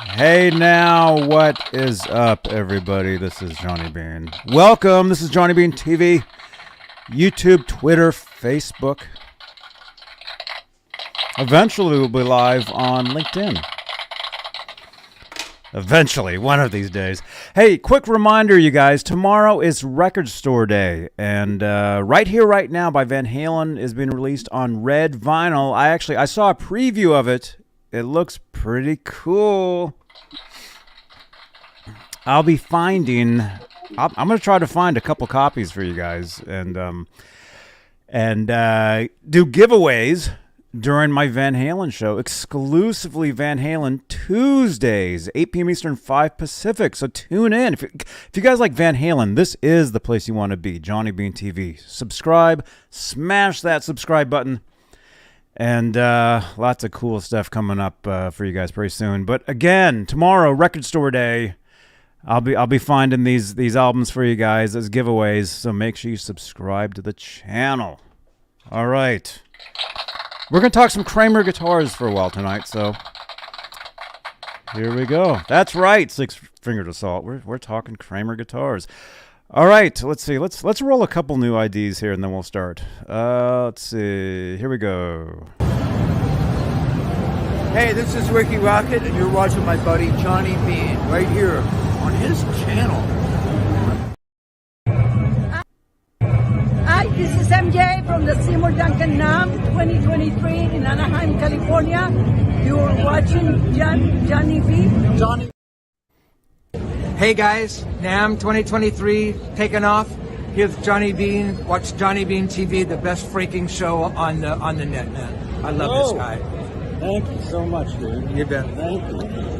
Hey now, what is up, everybody? This is Johnny Beane. Welcome. This is Johnny Beane TV, YouTube, Twitter, Facebook. Eventually, we'll be live on LinkedIn. Eventually, one of these days. Hey, quick reminder, you guys. Tomorrow is Record Store Day, and Right Here, Right Now by Van Halen is being released on red vinyl. I saw a preview of it. It looks pretty cool. I'm going to try to find a couple copies for you guys and do giveaways during my Van Halen show. Exclusively Van Halen Tuesdays, 8 p.m. Eastern, 5 Pacific. So tune in. If you guys like Van Halen, this is the place you want to be. Johnny Beane TV. Subscribe. Smash that subscribe button. And lots of cool stuff coming up for you guys pretty soon. But again, tomorrow, Record Store Day. I'll be finding these albums for you guys as giveaways. So make sure you subscribe to the channel. All right, we're gonna talk some Kramer guitars for a while tonight. So here we go. That's right, Six Fingered Assault. We're talking Kramer guitars. All right, let's see. Let's roll a couple new IDs here, and then we'll start. Let's see. Here we go. Hey, this is Ricky Rocket, and you're watching my buddy Johnny Beane right here on his channel. Hi, this is MJ from the Seymour Duncan NAMM 2023 in Anaheim, California. You're watching Johnny Beane. Johnny. Hey guys, NAMM 2023 taking off. Here's Johnny Beane. Watch Johnny Beane TV, the best freaking show on the net, man. I love this guy. Thank you so much, dude. You bet. Thank you.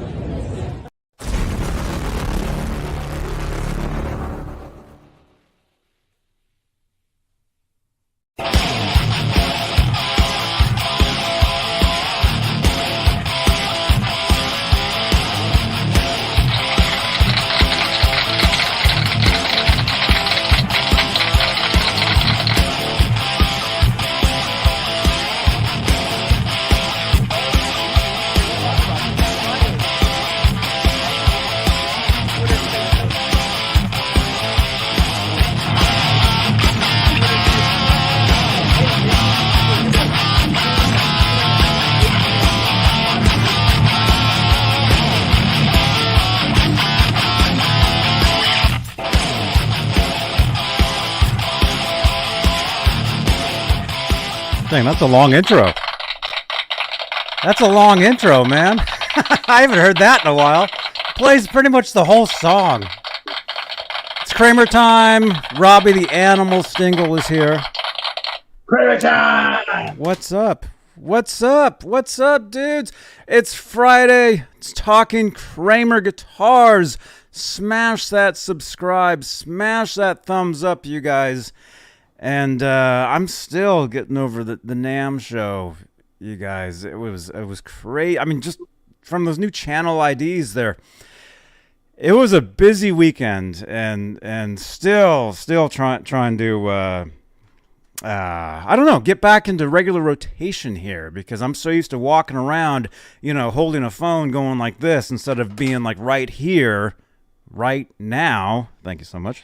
Dang, that's a long intro. That's a long intro, man. I haven't heard that in a while. Plays pretty much the whole song. It's Kramer time. Robbie the Animal Stingle is here. Kramer time! What's up? What's up? What's up, dudes? It's Friday. It's talking Kramer guitars. Smash that subscribe. Smash that thumbs up, you guys. And I'm still getting over the NAMM show, you guys. It was crazy. I mean, just from those new channel IDs there, it was a busy weekend, and still trying to I don't know, get back into regular rotation here, because I'm so used to walking around, holding a phone going like this instead of being like right here, right now. Thank you so much.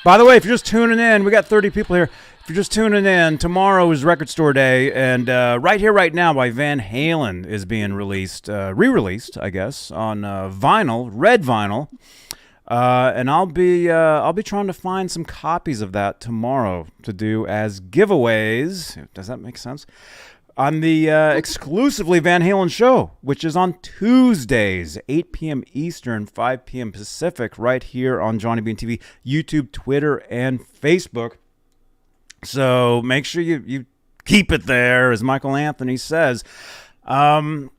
By the way, if you're just tuning in, we got 30 people here. If you're just tuning in, tomorrow is Record Store Day, and Right Here, Right Now by Van Halen is being released, re-released, I guess, on vinyl, red vinyl, and I'll be trying to find some copies of that tomorrow to do as giveaways. Does that make sense? On the exclusively Van Halen show, which is on Tuesdays, 8 p.m. Eastern, 5 p.m. Pacific, right here on Johnny Beane TV, YouTube, Twitter, and Facebook. So make sure you keep it there, as Michael Anthony says. And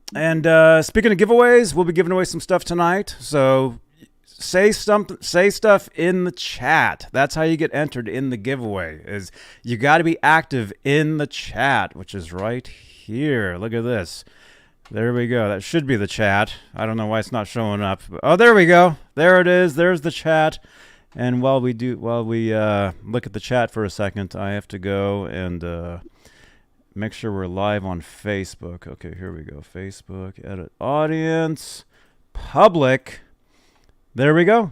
speaking of giveaways, we'll be giving away some stuff tonight. So say stuff in the chat. That's how you get entered in the giveaway. Is you got to be active in the chat, which is right here. Look at this. There we go. That should be the chat. I don't know why it's not showing up. Oh, there we go. There it is. There's the chat. And while we look at the chat for a second, I have to go and make sure we're live on Facebook. Okay, here we go. Facebook, edit audience, public. There we go.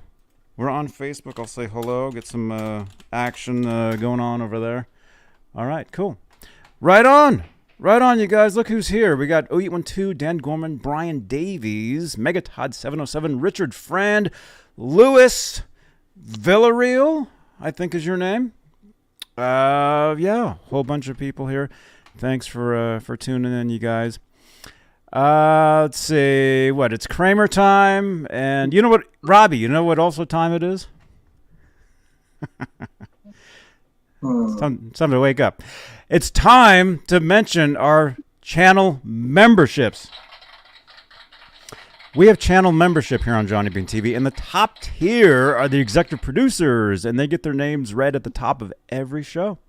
We're on Facebook. I'll say hello, get some action going on over there. All right, cool. Right on. Right on, you guys. Look who's here. We got 0812, Dan Gorman, Brian Davies, Megatod 707, Richard Frand, Louis Villarreal, I think is your name. Yeah, whole bunch of people here. Thanks for tuning in, you guys. Let's see. What? It's Kramer time. And you know what, Robbie, you know what also time it is? It's time to wake up. It's time to mention our channel memberships. We have channel membership here on Johnny Beane TV, and the top tier are the executive producers, and they get their names read at the top of every show.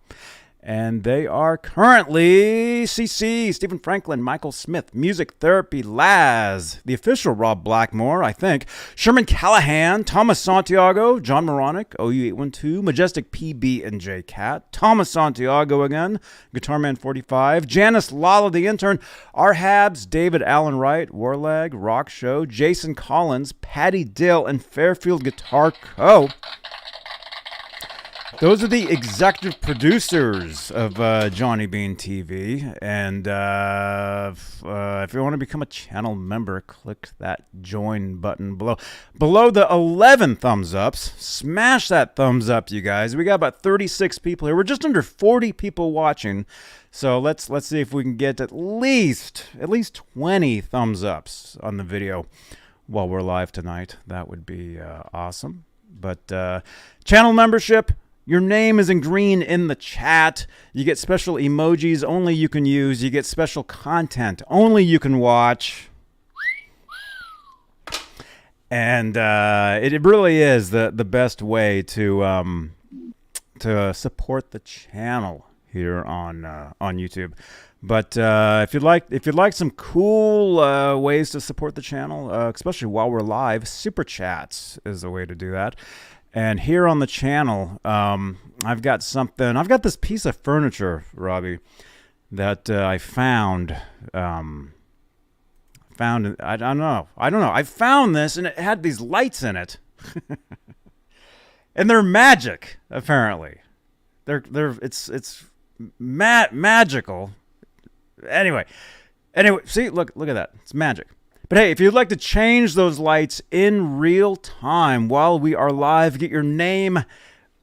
And they are currently CC, Stephen Franklin, Michael Smith, Music Therapy, Laz, the official Rob Blackmore, I think, Sherman Callahan, Thomas Santiago, John Moronic, OU812, Majestic PB and J Cat, Thomas Santiago again, Guitarman 45, Janice Lala the intern, R Habs, David Allen Wright, Warlag, Rock Show, Jason Collins, Patty Dill, and Fairfield Guitar Co. Those are the executive producers of Johnny Beane TV. And if you want to become a channel member, click that join button below. Below the 11 thumbs ups, smash that thumbs up, you guys. We got about 36 people here. We're just under 40 people watching. So let's see if we can get at least 20 thumbs ups on the video while we're live tonight. That would be awesome. But channel membership. Your name is in green in the chat. You get special emojis only you can use. You get special content only you can watch. And it really is the best way to support the channel here on YouTube. But if you'd like some cool ways to support the channel, especially while we're live, super chats is the way to do that. And here on the channel, I've got this piece of furniture, Robbie, that I found. I don't know. I found this, and it had these lights in it, and they're magic. Apparently, it's magical. Anyway, see, look at that. It's magic. But hey, if you'd like to change those lights in real time while we are live, get your name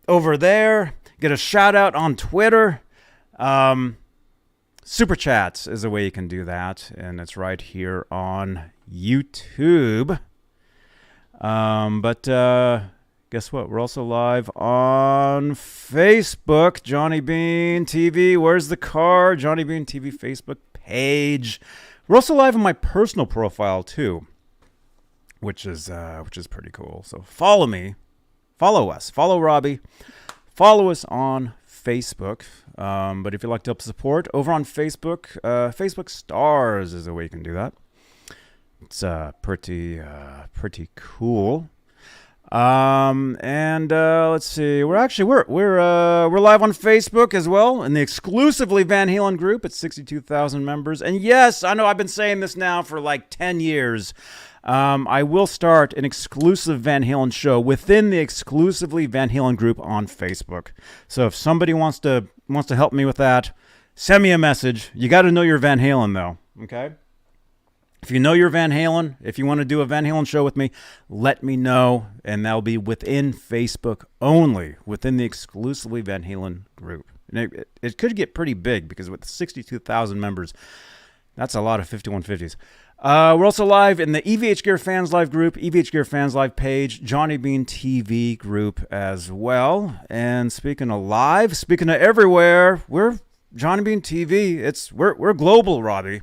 over there, get a shout out on Twitter. Super Chats is a way you can do that, and it's right here on YouTube. But guess what? We're also live on Facebook, Johnny Beane TV. Where's the card? Johnny Beane TV Facebook page. We're also live on my personal profile too, which is pretty cool. So follow me, follow us, follow Robbie, follow us on Facebook. But if you'd like to help support over on Facebook, Facebook Stars is a way you can do that. It's pretty cool. Let's see. We're live on Facebook as well in the exclusively Van Halen group. It's 62,000 members. And yes, I know I've been saying this now for like 10 years. I will start an exclusive Van Halen show within the exclusively Van Halen group on Facebook. So if somebody wants to help me with that, send me a message. You got to know your Van Halen though. Okay. If you know your Van Halen, if you want to do a Van Halen show with me, let me know, and that'll be within Facebook only, within the exclusively Van Halen group. And it could get pretty big because with 62,000 members, that's a lot of 5150s. We're also live in the EVH Gear Fans Live group, EVH Gear Fans Live page, Johnny Beane TV group as well. And speaking of live, speaking of everywhere, we're Johnny Beane TV. We're global, Robbie.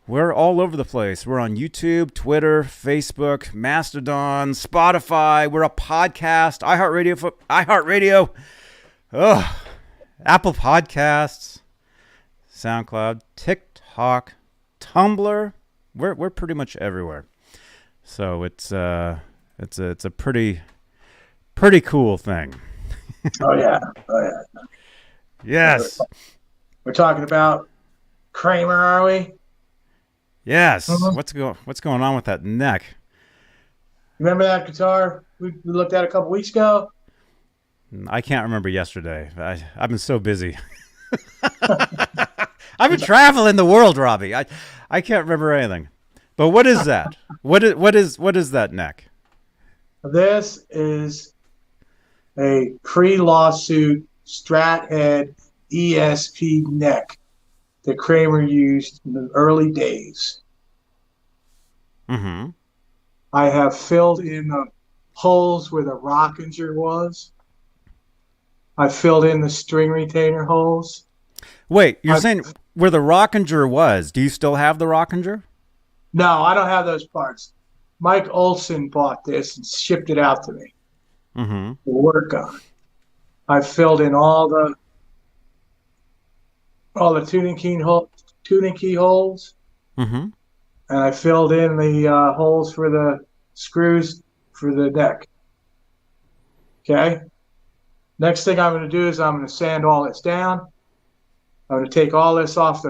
We're all over the place. We're on YouTube, Twitter, Facebook, Mastodon, Spotify. We're a podcast, iHeartRadio, Apple Podcasts, SoundCloud, TikTok, Tumblr. We're pretty much everywhere. So it's a pretty cool thing. Oh yeah. Yes. We're talking about Kramer, are we? Yes. Mhm. What's going on with that neck? Remember that guitar we looked at a couple weeks ago? I can't remember yesterday. I've been so busy. I've been traveling the world, Robbie. I can't remember anything. But what is that? What is that neck? This is a pre-lawsuit Strat head ESP neck that Kramer used in the early days. Mm-hmm. I have filled in the holes where the Rockinger was. I filled in the string retainer holes. Wait, you're saying where the Rockinger was? Do you still have the Rockinger? No, I don't have those parts. Mike Olson bought this and shipped it out to me Mm-hmm. to work on. I filled in all the tuning key holes, Mm-hmm. and I filled in the holes for the screws for the neck. Okay. Next thing I'm going to do is I'm going to sand all this down. I'm going to take all this off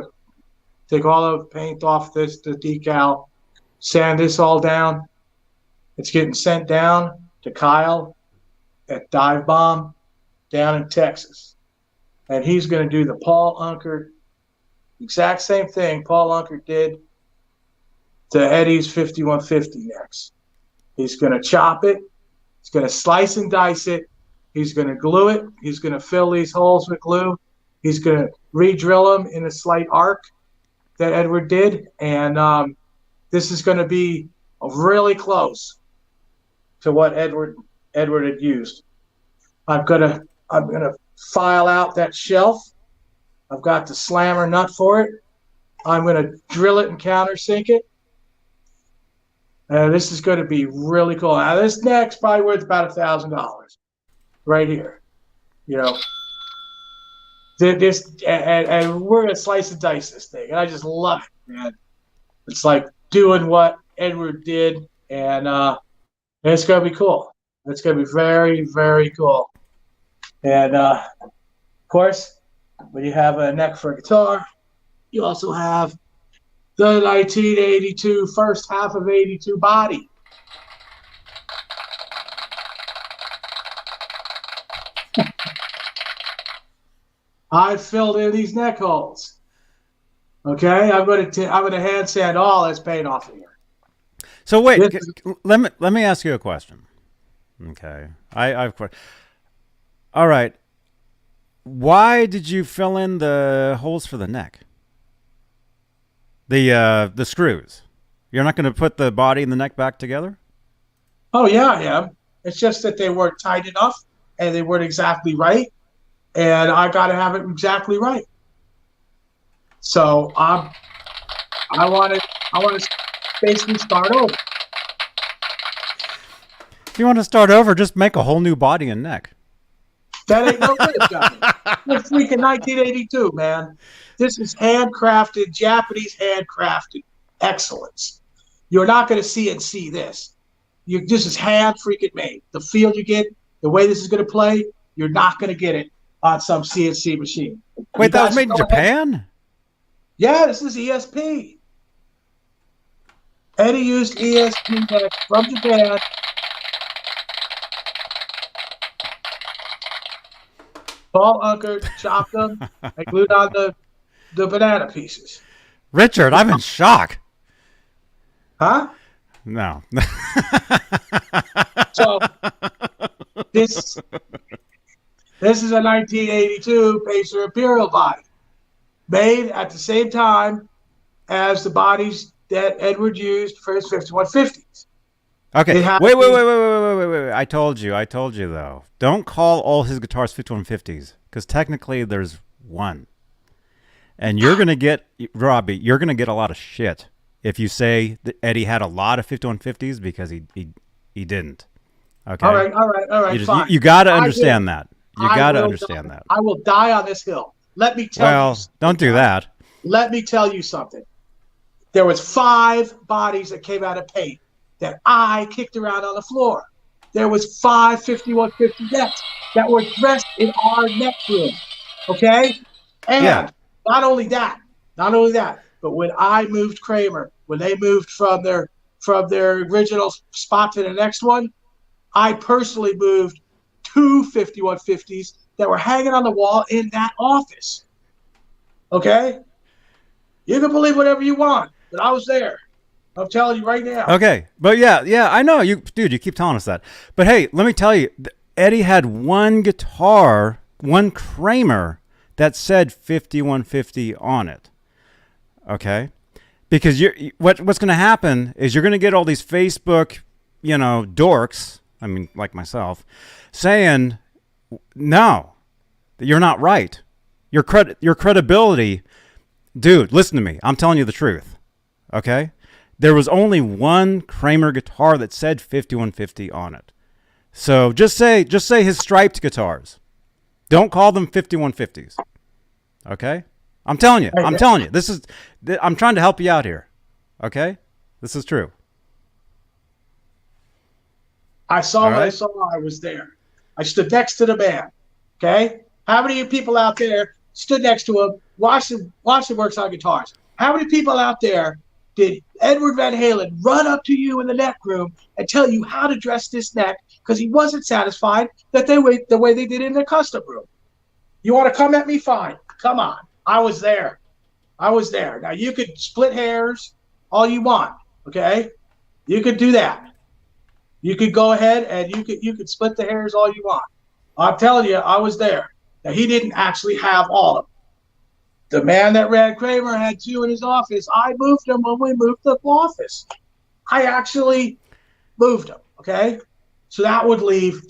take all the paint off the decal, sand this all down. It's getting sent down to Kyle at Dive Bomb down in Texas. And he's going to do the Paul Unkert, exact same thing Paul Unkert did to Eddie's 5150 next. He's going to chop it. He's going to slice and dice it. He's going to glue it. He's going to fill these holes with glue. He's going to re-drill them in a slight arc that Edward did. And this is going to be really close to what Edward had used. I'm gonna file out that shelf. I've got the slammer nut for it. I'm gonna drill it and countersink it. This is going to be really cool. Now this neck's probably worth about $1,000, right here. You know, this and we're gonna slice and dice this thing, and I just love it, man. It's like doing what Edward did, and it's gonna be cool. It's going to be very, very cool. And, of course, when you have a neck for a guitar, you also have the 1982 first half of 82 body. I filled in these neck holes. Okay, I'm going to hand sand all this paint off of here. So wait, let me ask you a question. Okay, I've all right. Why did you fill in the holes for the neck? The screws. You're not going to put the body and the neck back together? Oh yeah, I am. It's just that they weren't tight enough and they weren't exactly right, and I got to have it exactly right. So I want to basically start over. If you want to start over, just make a whole new body and neck. That ain't no good, Johnny. It's freaking 1982, man. This is handcrafted, Japanese handcrafted excellence. You're not going to CNC this. This is hand freaking made. The feel you get, the way this is going to play, you're not going to get it on some CNC machine. Wait, that was made in Japan? Yeah, this is ESP. Eddie used ESP neck from Japan. Paul Unkert chopped them and glued on the banana pieces. Richard, I'm in shock. Huh? No. So this is a 1982 Pacer Imperial body, made at the same time as the bodies that Edward used for his 5150s. Okay. Wait. I told you though. Don't call all his guitars 5150s because technically there's one. And you're going to get, Robbie, you're going to get a lot of shit if you say that Eddie had a lot of 5150s because he didn't. Okay. All right. Fine. You got to understand that. You got to understand that. I will die on this hill. Let me tell you. Well, don't do that. Let me tell you something. There was 5 bodies that came out of paint that I kicked around on the floor. There was 5 5150 necks that were dressed in our neck room. Okay? And not only that, Not only that, but when I moved Kramer, when they moved from their original spot to the next one, I personally moved two 5150s that were hanging on the wall in that office. Okay? You can believe whatever you want, but I was there. I'm telling you right now. Okay, but yeah, I know you, dude. You keep telling us that, but hey, let me tell you, Eddie had one guitar, one Kramer that said 5150 on it. Okay, because what's going to happen is you're going to get all these Facebook, dorks. I mean, like myself, saying, "No, you're not right. Your credibility, dude. Listen to me. I'm telling you the truth. Okay." There was only one Kramer guitar that said 5150 on it. So just say his striped guitars. Don't call them 5150s. Okay? I'm telling you. I'm trying to help you out here. Okay? This is true. I saw what I saw. I was there. I stood next to the man. Okay? How many people out there stood next to him, watched him works on guitars? How many people out there did Edward Van Halen run up to you in the neck room and tell you how to dress this neck because he wasn't satisfied that the way they did it in the custom room? You want to come at me? Fine. Come on. I was there. Now, you could split hairs all you want, okay? You could do that. You could go ahead and you could split the hairs all you want. I'm telling you, I was there. Now, he didn't actually have all of them. The man that ran Kramer had two in his office. I moved them when we moved the office. I actually moved them. Okay, so that would leave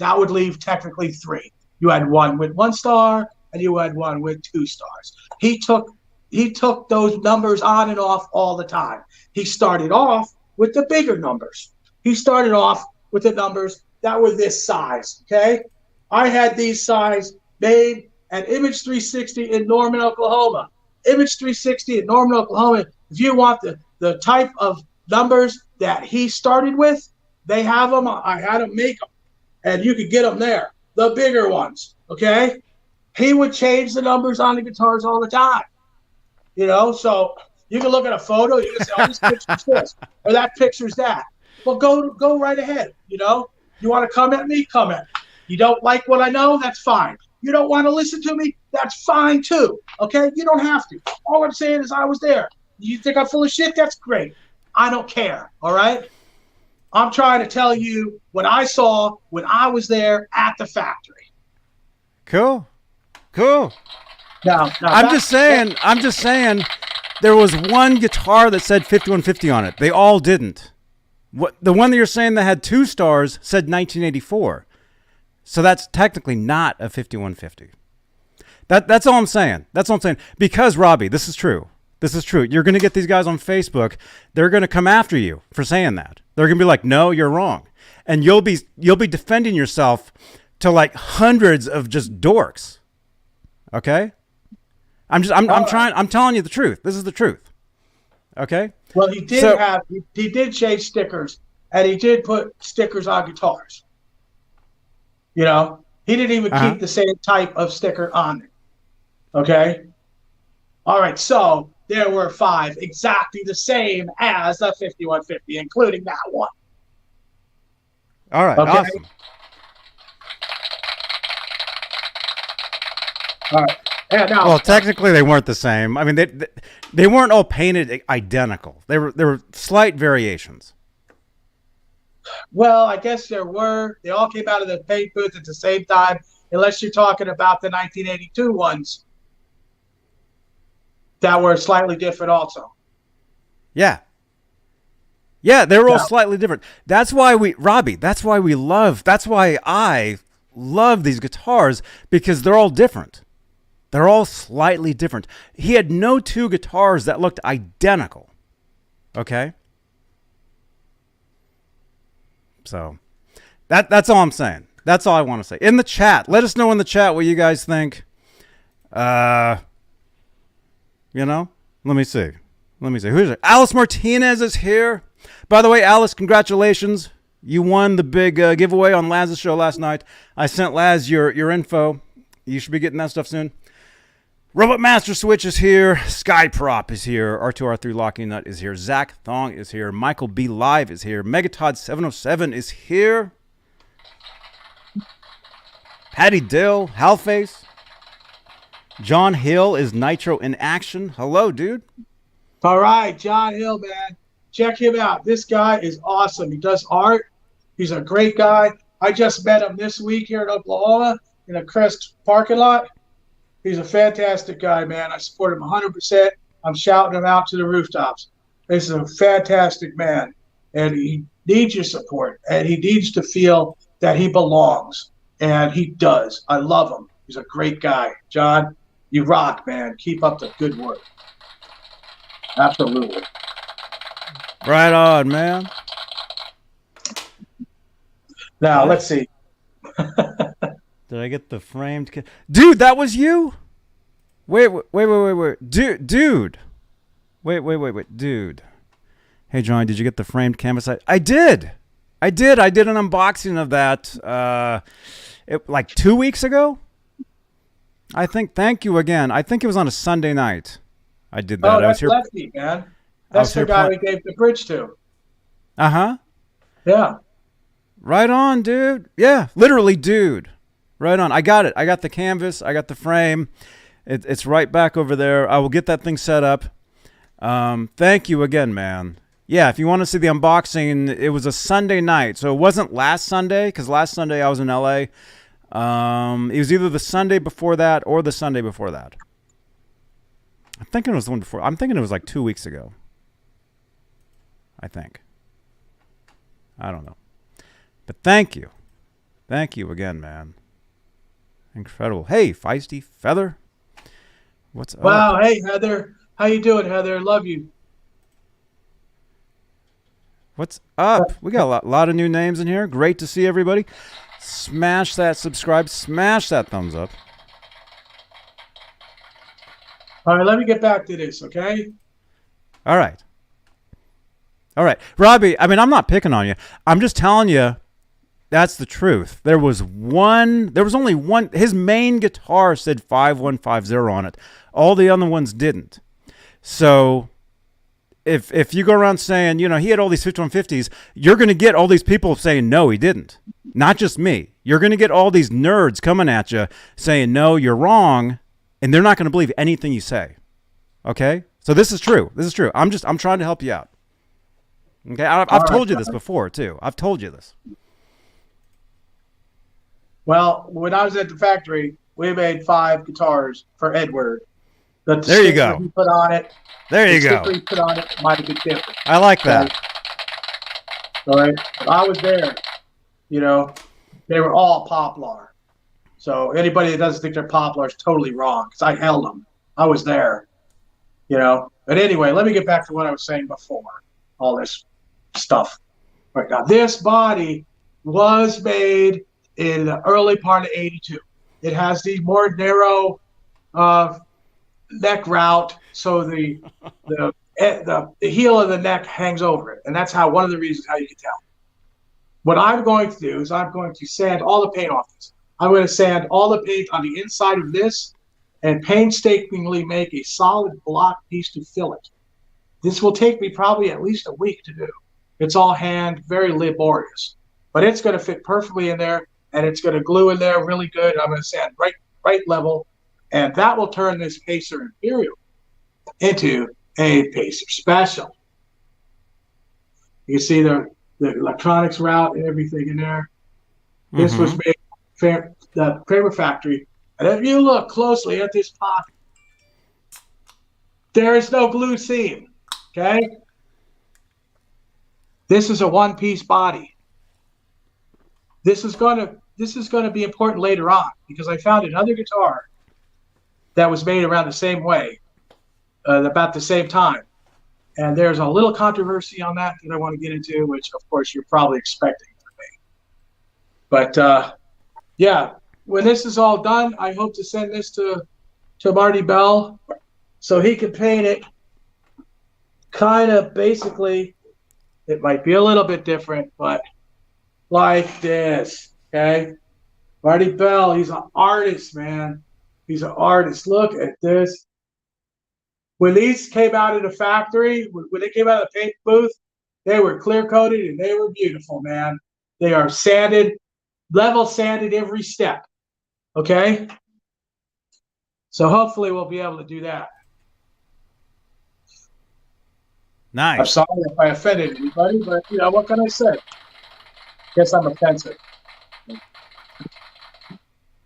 technically three. You had one with 1 star, and you had one with 2 stars. He took those numbers on and off all the time. He started off with the bigger numbers. He started off with the numbers that were this size. Okay, I had these size made at Image 360 in Norman, Oklahoma. Image 360 in Norman, Oklahoma. If you want the type of numbers that he started with, they have them. I had them make them, and you could get them there. The bigger ones, okay? He would change the numbers on the guitars all the time. So you can look at a photo, you can say, oh, this picture's this, or that picture's that. Well, go right ahead, You want to come at me? Come at me. You don't like what I know? That's fine. You don't want to listen to me? That's fine too. Okay? You don't have to. All I'm saying is I was there. You think I'm full of shit? That's great. I don't care. All right? I'm trying to tell you what I saw when I was there at the factory. Cool. Now I'm just saying there was one guitar that said 5150 on it. They all didn't. The one that you're saying that had 2 stars said 1984. So that's technically not a 5150. That's all I'm saying. Because, Robbie, this is true. You're going to get these guys on Facebook. They're going to come after you for saying that. They're going to be like, no, you're wrong. And you'll be defending yourself to like hundreds of just dorks. Okay? I'm telling you the truth. This is the truth. Okay? Well, he did change stickers, and he did put stickers on guitars. He didn't even keep the same type of sticker on it. Okay? All right, so there were 5 exactly the same as the 5150, including that one. All right, okay? Awesome. All right. Yeah, well, technically they weren't the same. I mean, they weren't all painted identical. There were slight variations. Well, I guess there were. They all came out of the paint booth at the same time, unless you're talking about the 1982 ones that were slightly different also. Yeah, they were all slightly different. That's why I love these guitars, because they're all different. They're all slightly different. He had no 2 guitars that looked identical. Okay? So that's all I'm saying. That's all I want to say. In the chat, let us know in the chat what you guys think. Let me see. Who's it? Alice Martinez is here. By the way, Alice, congratulations. You won the big giveaway on Laz's show last night. I sent Laz your info. You should be getting that stuff soon. Robot Master Switch is here. Sky Prop is here. R2R3 Locking Nut is here. Zach Thong is here. Michael B. Live is here. Megatod707 is here. Patty Dill, Halface. John Hill is Nitro in action. Hello, dude. All right, John Hill, man. Check him out. This guy is awesome. He does art. He's a great guy. I just met him this week here in Oklahoma in a Crest parking lot. He's a fantastic guy, man. I support him 100%. I'm shouting him out to the rooftops. This is a fantastic man, and he needs your support, and he needs to feel that he belongs, and he does. I love him. He's a great guy. John, you rock, man. Keep up the good work. Absolutely. Right on, man. Now, let's see. Did I get the framed? Dude, that was you? Wait. Dude. Wait. Dude. Hey, John, did you get the framed canvas? I did. I did an unboxing of that like 2 weeks ago. I think, thank you again. I think it was on a Sunday night. I did that. Oh, that's Lefty, man. That's the guy we gave the bridge to. Uh-huh. Yeah. Right on, dude. Yeah, literally, dude. Right on. I got it. I got the canvas. I got the frame. It's right back over there. I will get that thing set up. Thank you again, man. Yeah, if you want to see the unboxing, it was a Sunday night. So it wasn't last Sunday, because last Sunday I was in L.A. It was either the Sunday before that or the Sunday before that. I'm thinking it was the one before. I'm thinking it was like 2 weeks ago. I think. I don't know. But thank you. Thank you again, man. Incredible. Hey, Feisty Feather. What's up? Wow. Hey, Heather. How you doing, Heather? Love you. What's up? We got a lot of new names in here. Great to see everybody. Smash that subscribe. Smash that thumbs up. All right, let me get back to this, okay? All right. Robbie, I mean, I'm not picking on you. I'm just telling you that's the truth. There was only one. His main guitar said 5150 on it. All the other ones didn't. So if you go around saying, he had all these 5150s, you're going to get all these people saying, no, he didn't. Not just me. You're going to get all these nerds coming at you saying, no, you're wrong. And they're not going to believe anything you say. Okay? So this is true. I'm trying to help you out. Okay? I've told you this before, too. I've told you this. Well, when I was at the factory, we made 5 guitars for Edward. There you go. He put on it. There you go. He put on it might have been different. I like that. All right. I was there. They were all Poplar. So anybody that doesn't think they're Poplar is totally wrong, because I held them. I was there. But anyway, let me get back to what I was saying before. All this stuff. Right now, this body was made in the early part of '82. It has the more narrow neck route, so the heel of the neck hangs over it, and that's one of the reasons how you can tell. What I'm going to do is I'm going to sand all the paint off this. I'm going to sand all the paint on the inside of this and painstakingly make a solid block piece to fill it. This will take me probably at least a week to do. It's all hand, very laborious, but it's going to fit perfectly in there, and it's going to glue in there really good. I'm going to sand right level, and that will turn this Pacer Imperial into a Pacer Special. You can see the electronics route and everything in there. This was made at the Kramer factory, and if you look closely at this pocket, there is no glue seam. Okay, this is a one-piece body. This is going to be important later on, because I found another guitar that was made around the same way, about the same time, and there's a little controversy on that I want to get into, which of course you're probably expecting from me. But yeah, when this is all done, I hope to send this to Marty Bell so he can paint it. Kind of basically, it might be a little bit different, but like this, okay? Marty Bell, he's an artist, man. He's an artist. Look at this. When these came out of the factory, when they came out of the paint booth, they were clear coated and they were beautiful, man. They are sanded, level sanded every step. Okay? So hopefully we'll be able to do that. Nice. I'm sorry if I offended anybody, but you know, what can I say? Guess I'm offensive.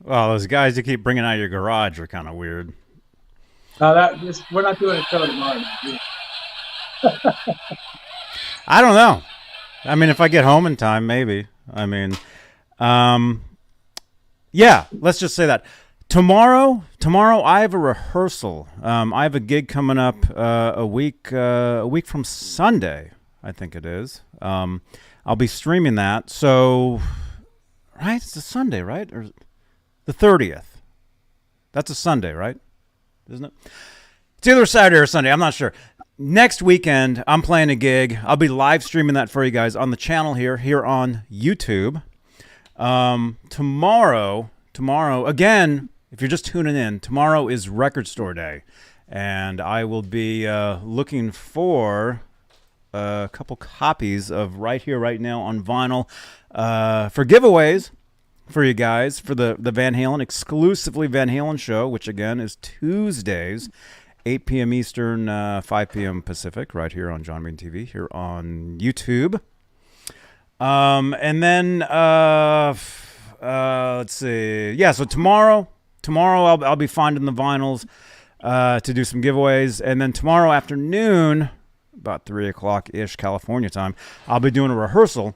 Well, those guys you keep bringing out of your garage are kind of weird. We're not doing it till tomorrow. I don't know. I mean, if I get home in time, maybe. I mean, yeah, let's just say that. Tomorrow, I have a rehearsal. I have a gig coming up a week from Sunday, I think it is. I'll be streaming that. So, right? It's a Sunday, right? Or the 30th. That's a Sunday, right? Isn't it? It's either Saturday or Sunday. I'm not sure. Next weekend, I'm playing a gig. I'll be live streaming that for you guys on the channel here on YouTube. Tomorrow, again, if you're just tuning in, tomorrow is Record Store Day. And I will be looking for a couple copies of Right Here, Right Now on vinyl for giveaways for you guys for the Van Halen, exclusively Van Halen show, which again is Tuesdays, 8 p.m. Eastern, 5 p.m. Pacific, right here on John Beane TV, here on YouTube. And then, let's see. Yeah, so tomorrow I'll be finding the vinyls to do some giveaways. And then tomorrow afternoon, about 3 o'clock-ish California time, I'll be doing a rehearsal.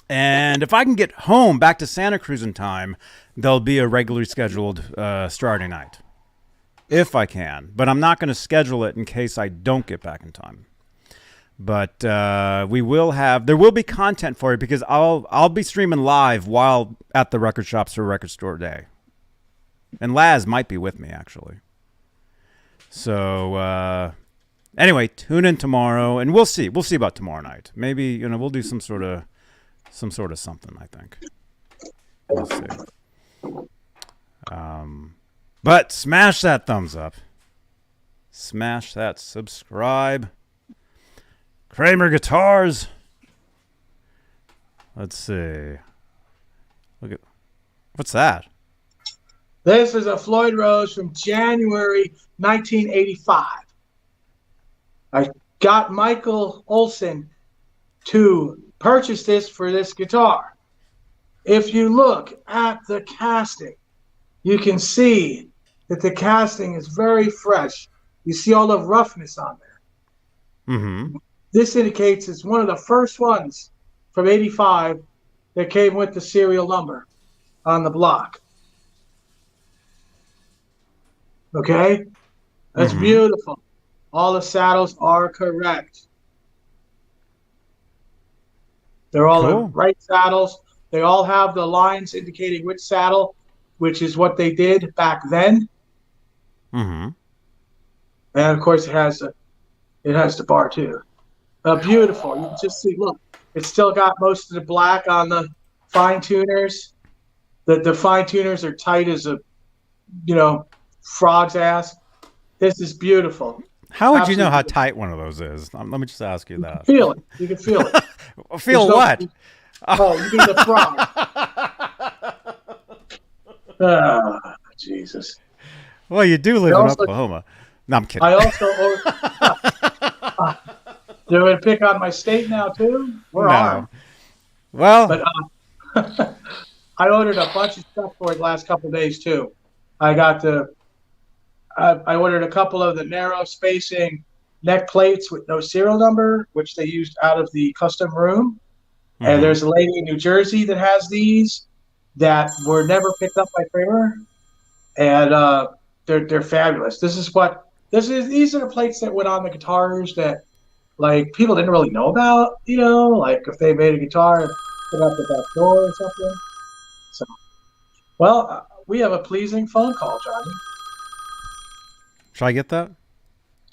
And if I can get home back to Santa Cruz in time, there'll be a regularly scheduled starting night. If I can. But I'm not going to schedule it in case I don't get back in time. But there will be content for you because I'll be streaming live while at the record shops for Record Store Day. And Laz might be with me, actually. So, anyway, tune in tomorrow, and we'll see. We'll see about tomorrow night. Maybe, we'll do some sort of something, I think. We'll see. But smash that thumbs up. Smash that subscribe. Kramer Guitars. Let's see. Look at what's that? This is a Floyd Rose from January 1985. I got Michael Olson to purchase this for this guitar. If you look at the casting, you can see that the casting is very fresh. You see all the roughness on there. Mm-hmm. This indicates it's one of the first ones from 85 that came with the serial number on the block. Okay? That's beautiful. All the saddles are correct. They're all the right saddles. They all have the lines indicating which saddle, which is what they did back then. Mm-hmm. And of course, it has the bar too. Beautiful. You can just see. Look, it's still got most of the black on the fine tuners. The fine tuners are tight as a, frog's ass. This is beautiful. How would you know how tight one of those is? Let me just ask you that. Feel it. You can feel it. Feel what? You mean the frog. Jesus. Well, you do live in Oklahoma. No, I'm kidding. I also do I pick on my state now too? We're armed. Well, but I ordered a bunch of stuff for it the last couple of days too. I ordered a couple of the narrow spacing neck plates with no serial number, which they used out of the custom room. Mm-hmm. And there's a lady in New Jersey that has these that were never picked up by Kramer, and they're fabulous. These are the plates that went on the guitars that like people didn't really know about. Like if they made a guitar and put out the back door or something. So, well, we have a pleasing phone call, Johnny. Should I get that?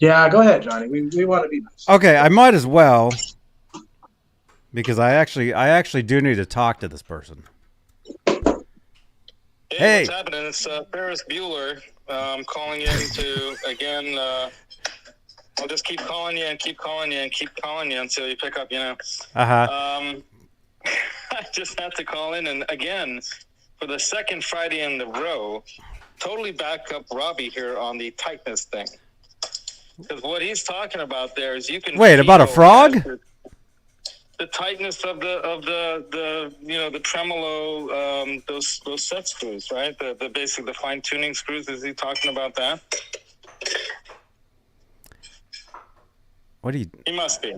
Yeah, go ahead, Johnny. We want to be nice. Okay, I might as well because I actually do need to talk to this person. Hey. What's happening? It's Ferris Bueller. I'm calling in to, again, I'll just keep calling you and keep calling you and keep calling you until you pick up, you know. Uh-huh. I just have to call in, and again, for the second Friday in the row, totally back up Robbie here on the tightness thing. Because what he's talking about there is you can... Wait, about a frog? The tightness of the you know, the tremolo, those set screws, right? The basic, the fine tuning screws. Is he talking about that? What do you? He must be.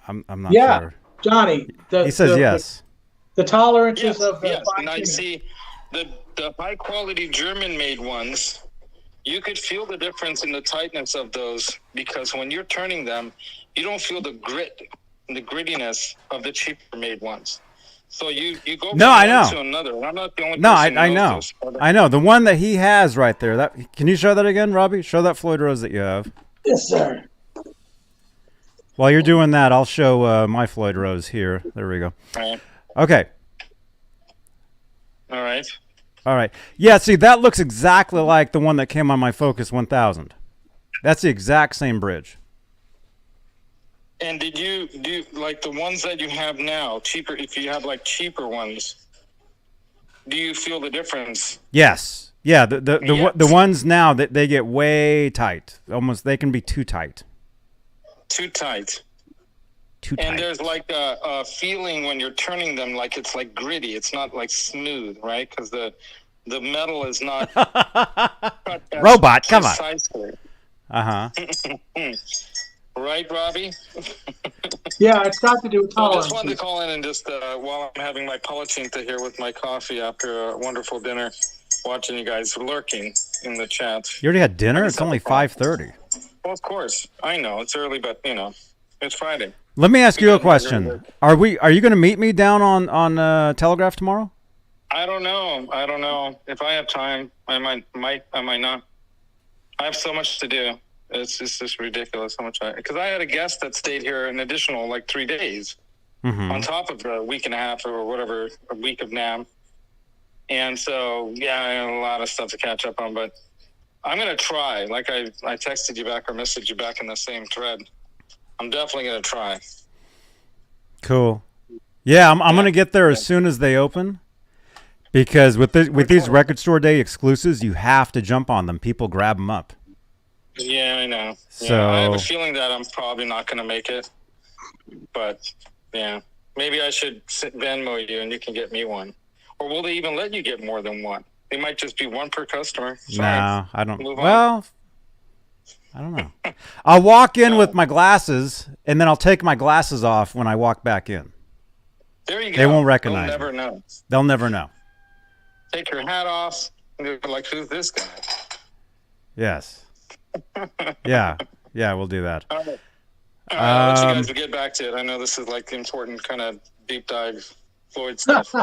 I'm not Yeah, sure. Johnny. He says yes. The tolerances Yes, of the yes. fine Now you tuning. see the high quality German made ones. You could feel the difference in the tightness of those because when you're turning them, you don't feel the grit and the grittiness of the cheaper made ones. So you go from I know. one to another. And I'm not the only No, person who I knows know. this. I know. The one that he has right there. That can you show that again, Robbie? Show that Floyd Rose that you have. Yes, sir. While you're doing that, I'll show my Floyd Rose here. There we go. All right. Okay. All right. All right. Yeah, see, that looks exactly like the one that came on my Focus 1000. That's the exact same bridge. And did you do like the ones that you have now, cheaper, if you have like cheaper ones, do you feel the difference? Yes. Yeah, the Yes. the ones now that they get way tight. Almost they can be too tight. Too tight. Too tight. And there's like a feeling when you're turning them like it's like gritty. It's not like smooth, right? Because the metal is not cut as Robot, come on. precisely. Uh-huh. Right, Robbie? Yeah, it's got to do with So I tolerance. just wanted to call in and just while I'm having my palatine here with my coffee after a wonderful dinner, watching you guys lurking in the chat. You already had dinner? It's only 5:30. Well, of course. I know. It's early, but, you know, it's Friday. Let me ask you a question. Are you going to meet me down on Telegraph tomorrow? I don't know. If I have time, I might, I might not. I have so much to do. It's just ridiculous how much because I had a guest that stayed here an additional like 3 days on top of a week and a half or whatever, a week of NAMM. And so, yeah, I have a lot of stuff to catch up on, but I'm going to try. Like I texted you back or messaged you back in the same thread. I'm definitely going to try. Cool. Yeah, I'm going to get there as soon as they open. Because with these record store day exclusives, you have to jump on them. People grab them up. Yeah, I know. So yeah, I have a feeling that I'm probably not going to make it. But, yeah. Maybe I should Venmo you and you can get me one. Or will they even let you get more than one? They might just be one per customer. Sorry. No, I don't. Move on. Well, I don't know. I'll walk in with my glasses, and then I'll take my glasses off when I walk back in. There you go. They won't recognize They'll never me. know. They'll never know. Take your hat off. And they're like, who's this guy? Yes. Yeah. Yeah, we'll do that. All right. I'll let you guys get back to it. I know this is like important kind of deep dive Floyd stuff.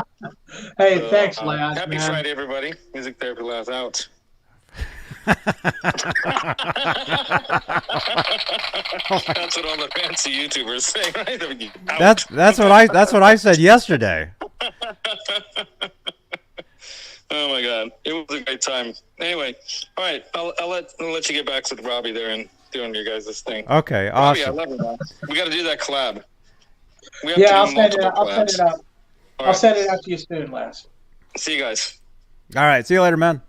Hey, So, thanks, Laz. Happy man. Friday, everybody. Music Therapy Laz out. That's what all the fancy YouTubers say, right? Out. That's what I said yesterday. Oh my God, it was a great time. Anyway, all right, I'll let you get back to Robbie there and doing your guys' thing. Okay, Robbie, I awesome. love you, man. We got to do that collab. We have Yeah, to do multiple I'll send collabs. it out. All I'll right. send it out to you soon, Laz. See you guys. All right, see you later, man.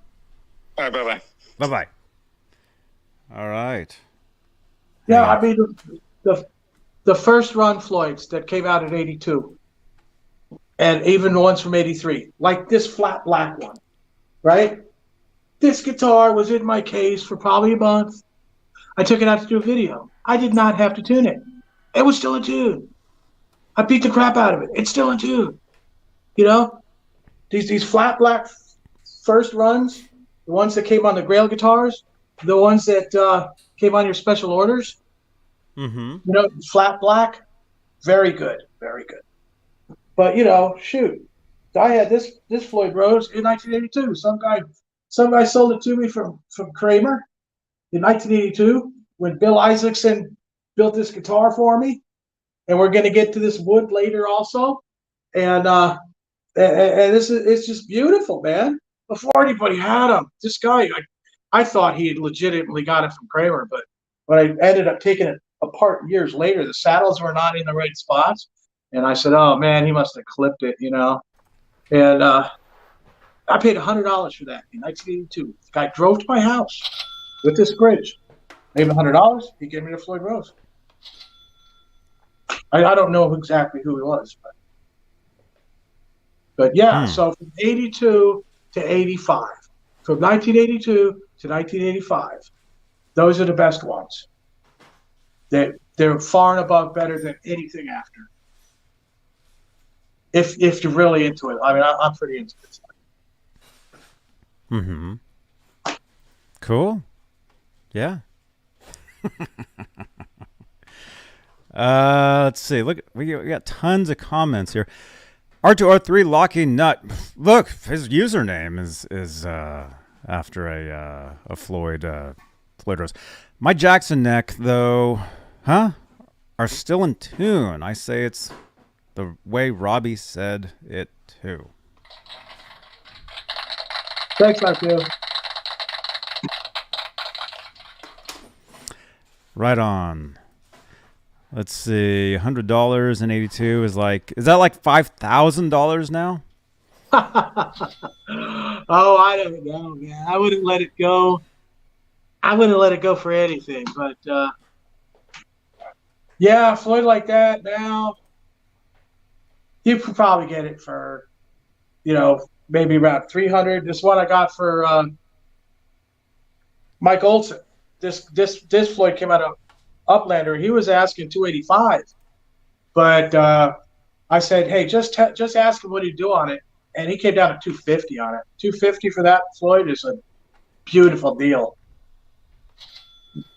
All right, bye bye. Bye-bye. All right. Yeah, I mean the first run Floyds that came out in '82, and even the ones from '83, like this flat black one, right? This guitar was in my case for probably a month. I took it out to do a video. I did not have to tune it. It was still in tune. I beat the crap out of it. It's still in tune. You know, these flat black first runs, the ones that came on the Grail guitars, the ones that came on your special orders. Mm-hmm. You know, flat black, very good, very good. But you know, shoot, I had this Floyd Rose in 1982. Some guy sold it to me from Kramer in 1982 when Bill Isaacson built this guitar for me, and we're going to get to this wood later also. And this is it's just beautiful, man. before anybody had him. This guy, I thought he had legitimately got it from Kramer, but when I ended up taking it apart years later, the saddles were not in the right spots. And I said, oh, man, he must have clipped it, you know. And I paid $100 for that in 1982. The guy drove to my house with this bridge. I gave him $100. He gave me the Floyd Rose. I don't know exactly who he was, but yeah. So from 82 to 85, from 1982 to 1985, those are the best ones. They're far and above better than anything after. If you're really into it, I mean, I'm pretty into this. Mm-hmm. Cool. Yeah. Let's see. Look, we got tons of comments here. R2R3 Locky Nut. Look, his username is after a Floyd Rose. My Jackson neck though, are still in tune. I say it's the way Robbie said it too. Thanks, Matthew. Right on. Let's see, $100 in 82 is that like $5,000 now? Oh, I don't know, man. I wouldn't let it go. I wouldn't let it go for anything. But yeah, Floyd like that now, you could probably get it for, maybe around 300. This one I got for Mike Olson. This Floyd came out of Uplander. He was asking 285, but I said, hey, just ask him what he'd do on it, and he came down to 250 on it. 250 for that Floyd is a beautiful deal.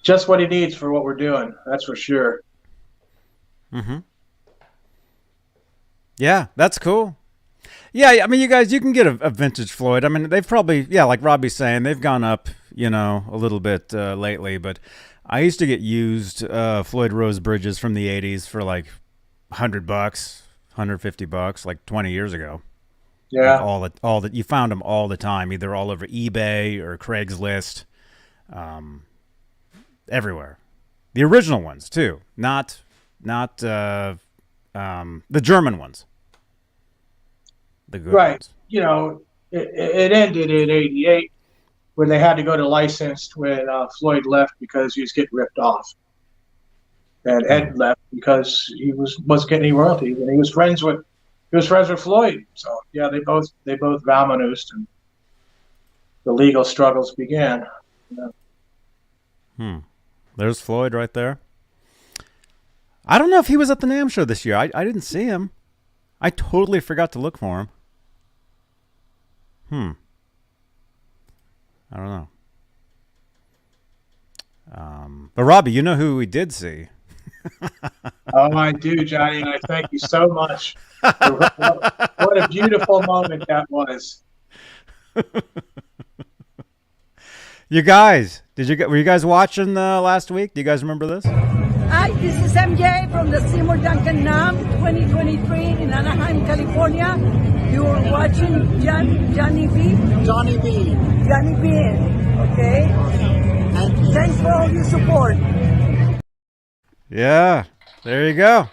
Just what he needs for what we're doing. That's for sure. Mm-hmm. Yeah, that's cool. Yeah, I mean, you guys, you can get a vintage Floyd. I mean, they've probably, like Robbie's saying, they've gone up, a little bit lately, but I used to get used Floyd Rose bridges from the 80s for like $100, $150, like 20 years ago. Yeah. Like all that you found them all the time, either all over eBay or Craigslist, everywhere. The original ones too, not the German ones. The good ones. It ended in 88 when they had to go to licensed when Floyd left because he was getting ripped off. And Ed left because he wasn't getting any royalties, and he was friends with Floyd. So yeah, they both Valmanused, and the legal struggles began. Yeah. There's Floyd right there. I don't know if he was at the NAMM show this year. I didn't see him. I totally forgot to look for him. I don't know. But Robbie, you know who we did see? Oh, I do, Johnny, and I thank you so much. What a beautiful moment that was. You guys, were you guys watching last week? Do you guys remember this? Hi, this is MJ from the Seymour Duncan NAMM 2023 in Anaheim, California. You're watching Johnny B. Johnny Beane. Johnny Beane, okay? Thank you. Thanks for all your support. Yeah, there you go.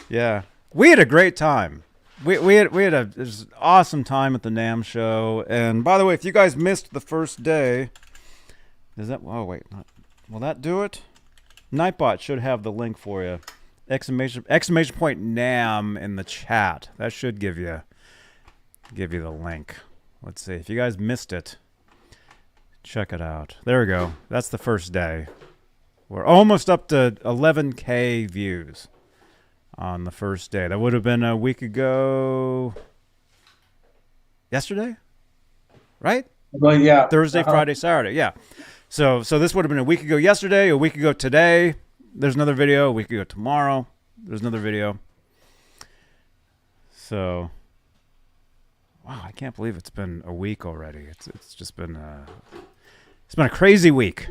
Yeah, we had a great time. We had it was an awesome time at the NAMM show. And by the way, if you guys missed the first day, will that do it? Nightbot should have the link for you. Exclamation point NAMM in the chat. That should give you the link. Let's see if you guys missed it. Check it out. There we go. That's the first day. We're almost up to 11K views on the first day. That would have been a week ago. Yesterday, right? Well, yeah. Thursday, Friday, Saturday. Yeah. So this would have been a week ago yesterday, a week ago today. There's another video. A week ago tomorrow. There's another video. So, wow, I can't believe it's been a week already. It's just been it's been a crazy week.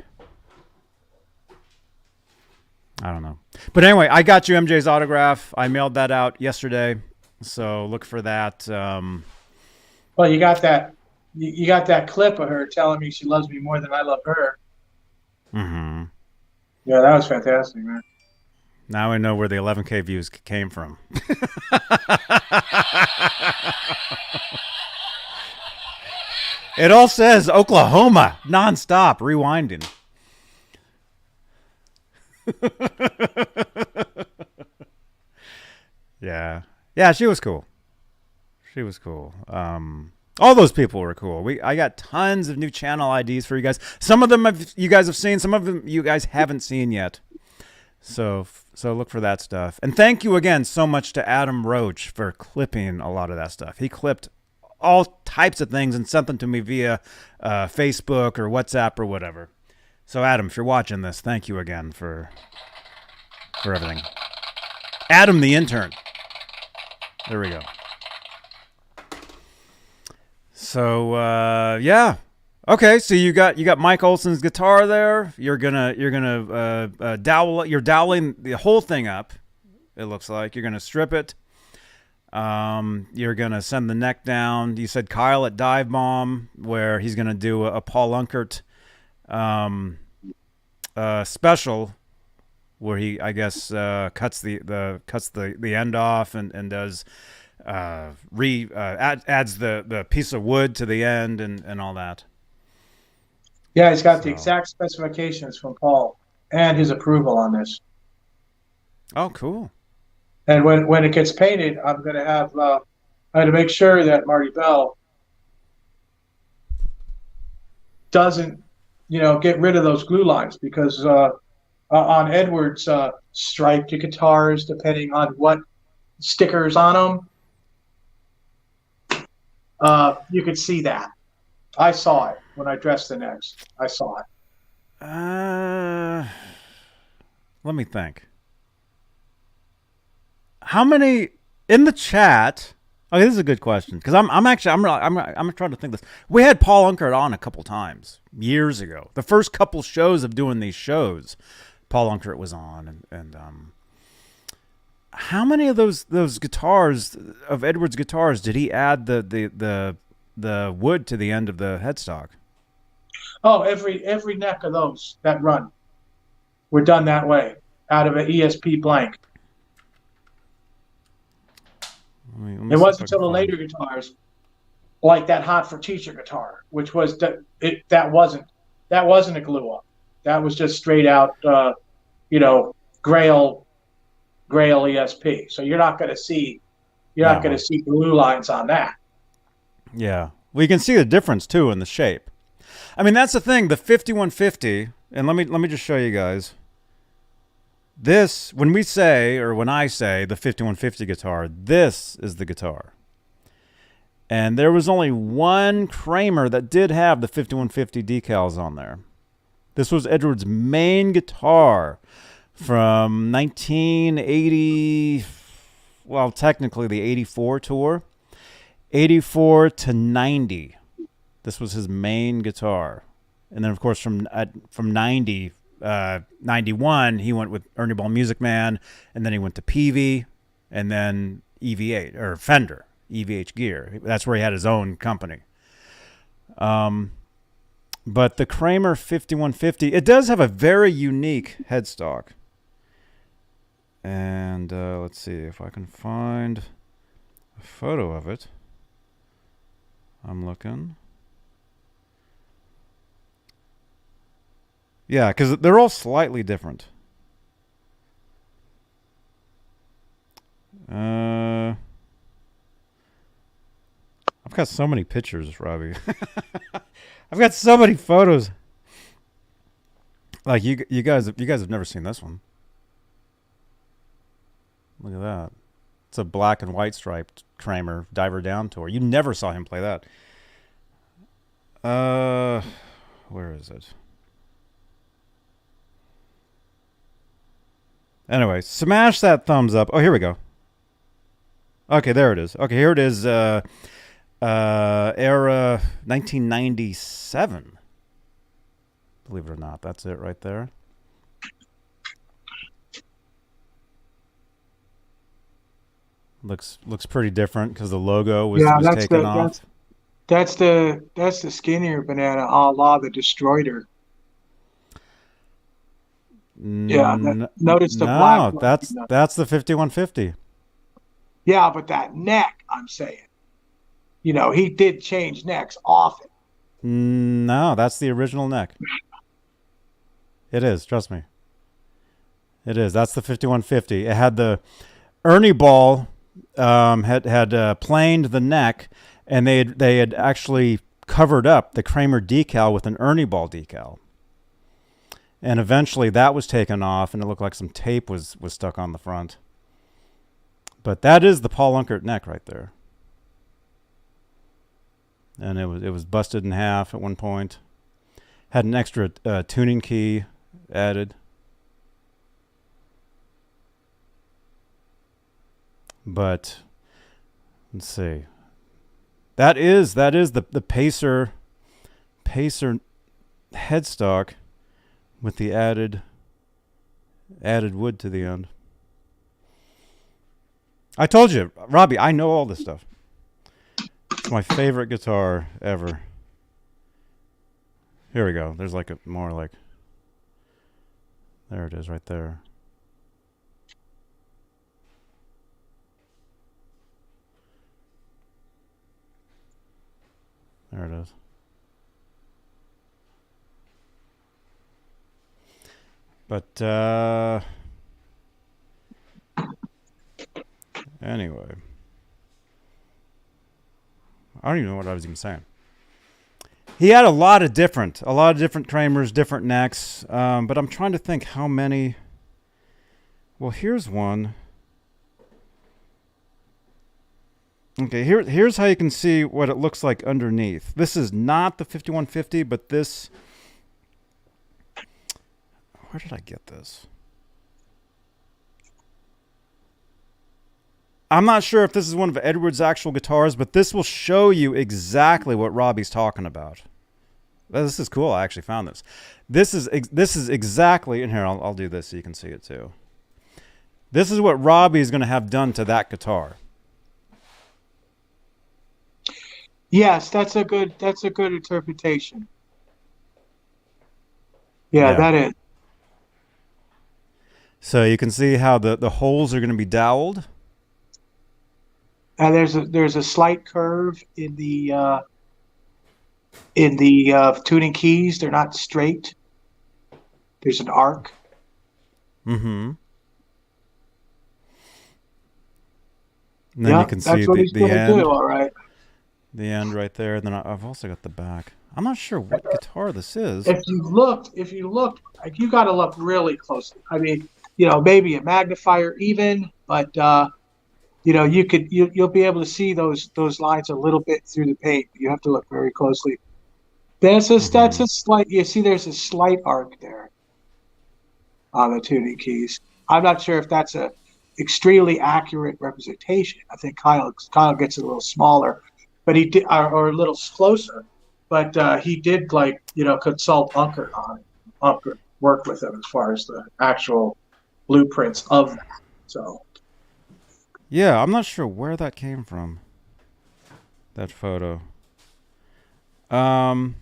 I don't know. But anyway, I got you MJ's autograph. I mailed that out yesterday, so look for that. Well, you got that. You got that clip of her telling me she loves me more than I love her. Mm-hmm. Yeah, that was fantastic, man. Now I know where the 11K views came from. It all says Oklahoma nonstop, rewinding. Yeah, she was cool. She was cool. All those people were cool. I got tons of new channel IDs for you guys. Some of them you guys have seen. Some of them you guys haven't seen yet. So look for that stuff. And thank you again so much to Adam Roach for clipping a lot of that stuff. He clipped all types of things and sent them to me via Facebook or WhatsApp or whatever. So Adam, if you're watching this, thank you again for everything. Adam the intern. There we go. So yeah. Okay, so you got Mike Olson's guitar there. You're gonna dowel. You're doweling the whole thing up. It looks like you're gonna strip it. You're gonna send the neck down. You said Kyle at Dive Bomb, where he's gonna do a Paul Unkert special, where he cuts the end off and does adds the piece of wood to the end and all that. Yeah, he's got the exact specifications from Paul and his approval on this. Oh, cool. And when it gets painted, I'm going to have I had to make sure that Marty Bell doesn't, get rid of those glue lines, because on Edwards striped guitars, depending on what stickers on them, you could see that. I saw it when I dressed the necks. I saw it. Let me think. How many in the chat? Okay, this is a good question, because I'm trying to think this. We had Paul Unkert on a couple times years ago. The first couple shows of doing these shows, Paul Unkert was on, and how many of those guitars of Edwards guitars did he add the wood to the end of the headstock? Oh, every neck of those that run were done that way, out of an ESP blank. Let me it wasn't until the later guitars, like that Hot for Teacher guitar, which was that wasn't a glue up. That was just straight out, Grail ESP. So you're not going to see glue lines on that. Yeah. Well, you can see the difference too in the shape. I mean, that's the thing. The 5150, and let me just show you guys. This, when I say the 5150 guitar, this is the guitar. And there was only one Kramer that did have the 5150 decals on there. This was Edwards' main guitar from 1980, well, technically the 84 tour. 84 to 90. This was his main guitar. And then, of course, from 90, 91, he went with Ernie Ball Music Man, and then he went to Peavey, and then EV8, or Fender, EVH Gear. That's where he had his own company. But the Kramer 5150, it does have a very unique headstock. And let's see if I can find a photo of it. I'm looking. Yeah, because they're all slightly different. I've got so many pictures, Robbie. I've got so many photos. Like you guys have never seen this one. Look at that. It's a black and white striped Kramer Diver Down tour. You never saw him play that. Where is it? Anyway, smash that thumbs up. Oh, here we go. Okay, there it is. Okay, here it is. Era 1997. Believe it or not, that's it right there. Looks pretty different because the logo was taken off. That's the skinnier banana, a la the Destroyer. Yeah, notice the black. No, that's the 5150. Yeah, but that neck, I'm saying. You know, he did change necks often. No, that's the original neck. It is, trust me. It is. That's the 5150. It had the Ernie ball had planed the neck, and they had actually covered up the Kramer decal with an Ernie ball decal. And eventually that was taken off, and it looked like some tape was stuck on the front. But that is the Paul Unkert neck right there. And it was busted in half at one point. Had an extra tuning key added. But let's see. That is the Pacer headstock with the added wood to the end. I told you, Robbie, I know all this stuff. It's my favorite guitar ever. Here we go. There's like a more like, there it is right there. There it is. But anyway, I don't even know what I was even saying. He had a lot of different Kramers, different necks. But I'm trying to think how many. Well, here's one. Okay, here's how you can see what it looks like underneath. This is not the 5150, but this. Where did I get this? I'm not sure if this is one of Edward's actual guitars, but this will show you exactly what Robbie's talking about. This is cool. I actually found this. This is exactly, and here I'll do this so you can see it too. This is what Robbie is going to have done to that guitar. Yes, that's a good interpretation. Yeah, that is. So you can see how the holes are going to be doweled. And there's a slight curve in the tuning keys. They're not straight. There's an arc. Mm-hmm. And then you can see the end. Do, all right. The end right there. And then I've also got the back. I'm not sure what guitar this is. If you look, like, you got to look really closely. I mean, you know, maybe a magnifier even, but you know, you'll be able to see those lines a little bit through the paint. You have to look very closely. That's a slight. You see, there's a slight arc there on the tuning keys. I'm not sure if that's a extremely accurate representation. I think Kyle gets a little smaller, but he did, or a little closer. But he did, like, you know, consult Unkert on it. Unkert worked with him as far as the actual blueprints of that. So. Yeah, I'm not sure where that came from. That photo. Let's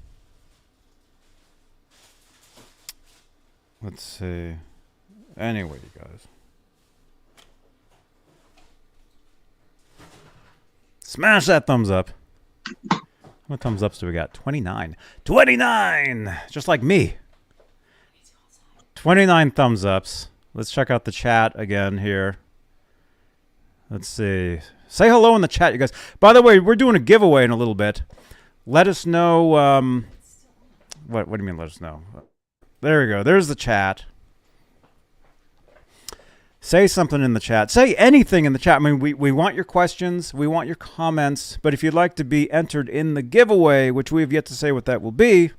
see. Anyway, you guys. Smash that thumbs up. How many thumbs ups do we got? 29. 29! Just like me. 29 thumbs ups. Let's check out the chat again here. Let's see. Say hello in the chat, you guys. By the way, we're doing a giveaway in a little bit. Let us know. What do you mean, let us know? There we go. There's the chat. Say something in the chat. Say anything in the chat. I mean, we want your questions. We want your comments. But if you'd like to be entered in the giveaway, which we have yet to say what that will be,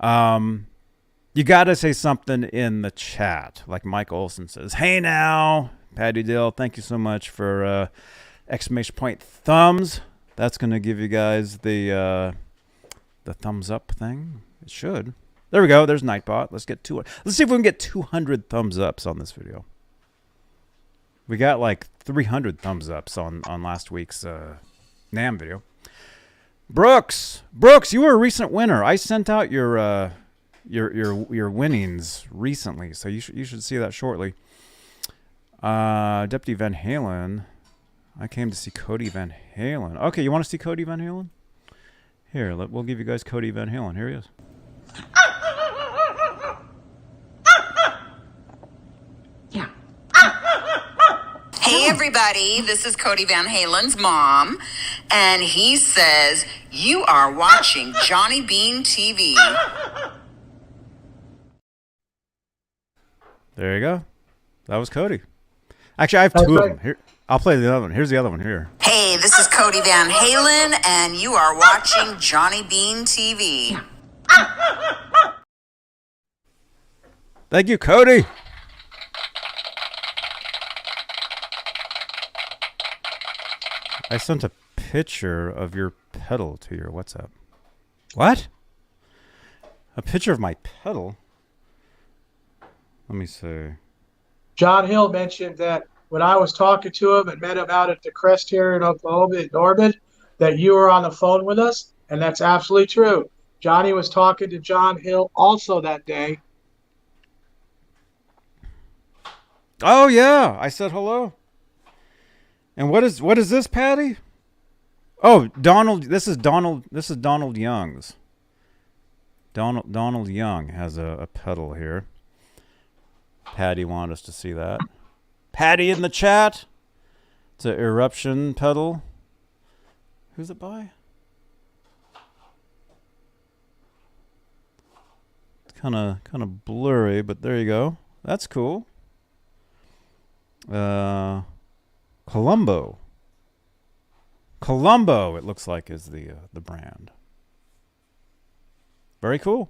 you got to say something in the chat. Like Mike Olson says, hey now. Patty Dill, thank you so much for exclamation point thumbs. That's going to give you guys the thumbs up thing. It should. There we go. There's Nightbot. Let's get 200. Let's see if we can get 200 thumbs ups on this video. We got like 300 thumbs ups on last week's NAMM video. Brooks, you were a recent winner. I sent out your winnings recently, so you should see that shortly. Deputy Van Halen. I came to see Cody Van Halen. Okay, you want to see Cody Van Halen? Here, we'll give you guys Cody Van Halen. Here he is. Hey everybody, this is Cody Van Halen's mom, and he says you are watching Johnny Beane TV. There you go. That was Cody. Actually, I have two of them. Here, I'll play the other one. Here's the other one here. Hey, this is Cody Van Halen, and you are watching Johnny Beane TV. Thank you, Cody. I sent a picture of your pedal to your WhatsApp. What? A picture of my pedal? Let me see. John Hill mentioned that when I was talking to him and met him out at the Crest here in Oklahoma, in Norman, that you were on the phone with us, and that's absolutely true. Johnny was talking to John Hill also that day. Oh yeah, I said hello. And what is this, Patty? Oh, Donald. This is Donald Young's. Donald Young has a pedal here. Patty wanted us to see that. Patty in the chat. It's an eruption pedal. Who's it by? It's kind of blurry, but there you go. That's cool. Colombo, it looks like, is the brand. Very cool.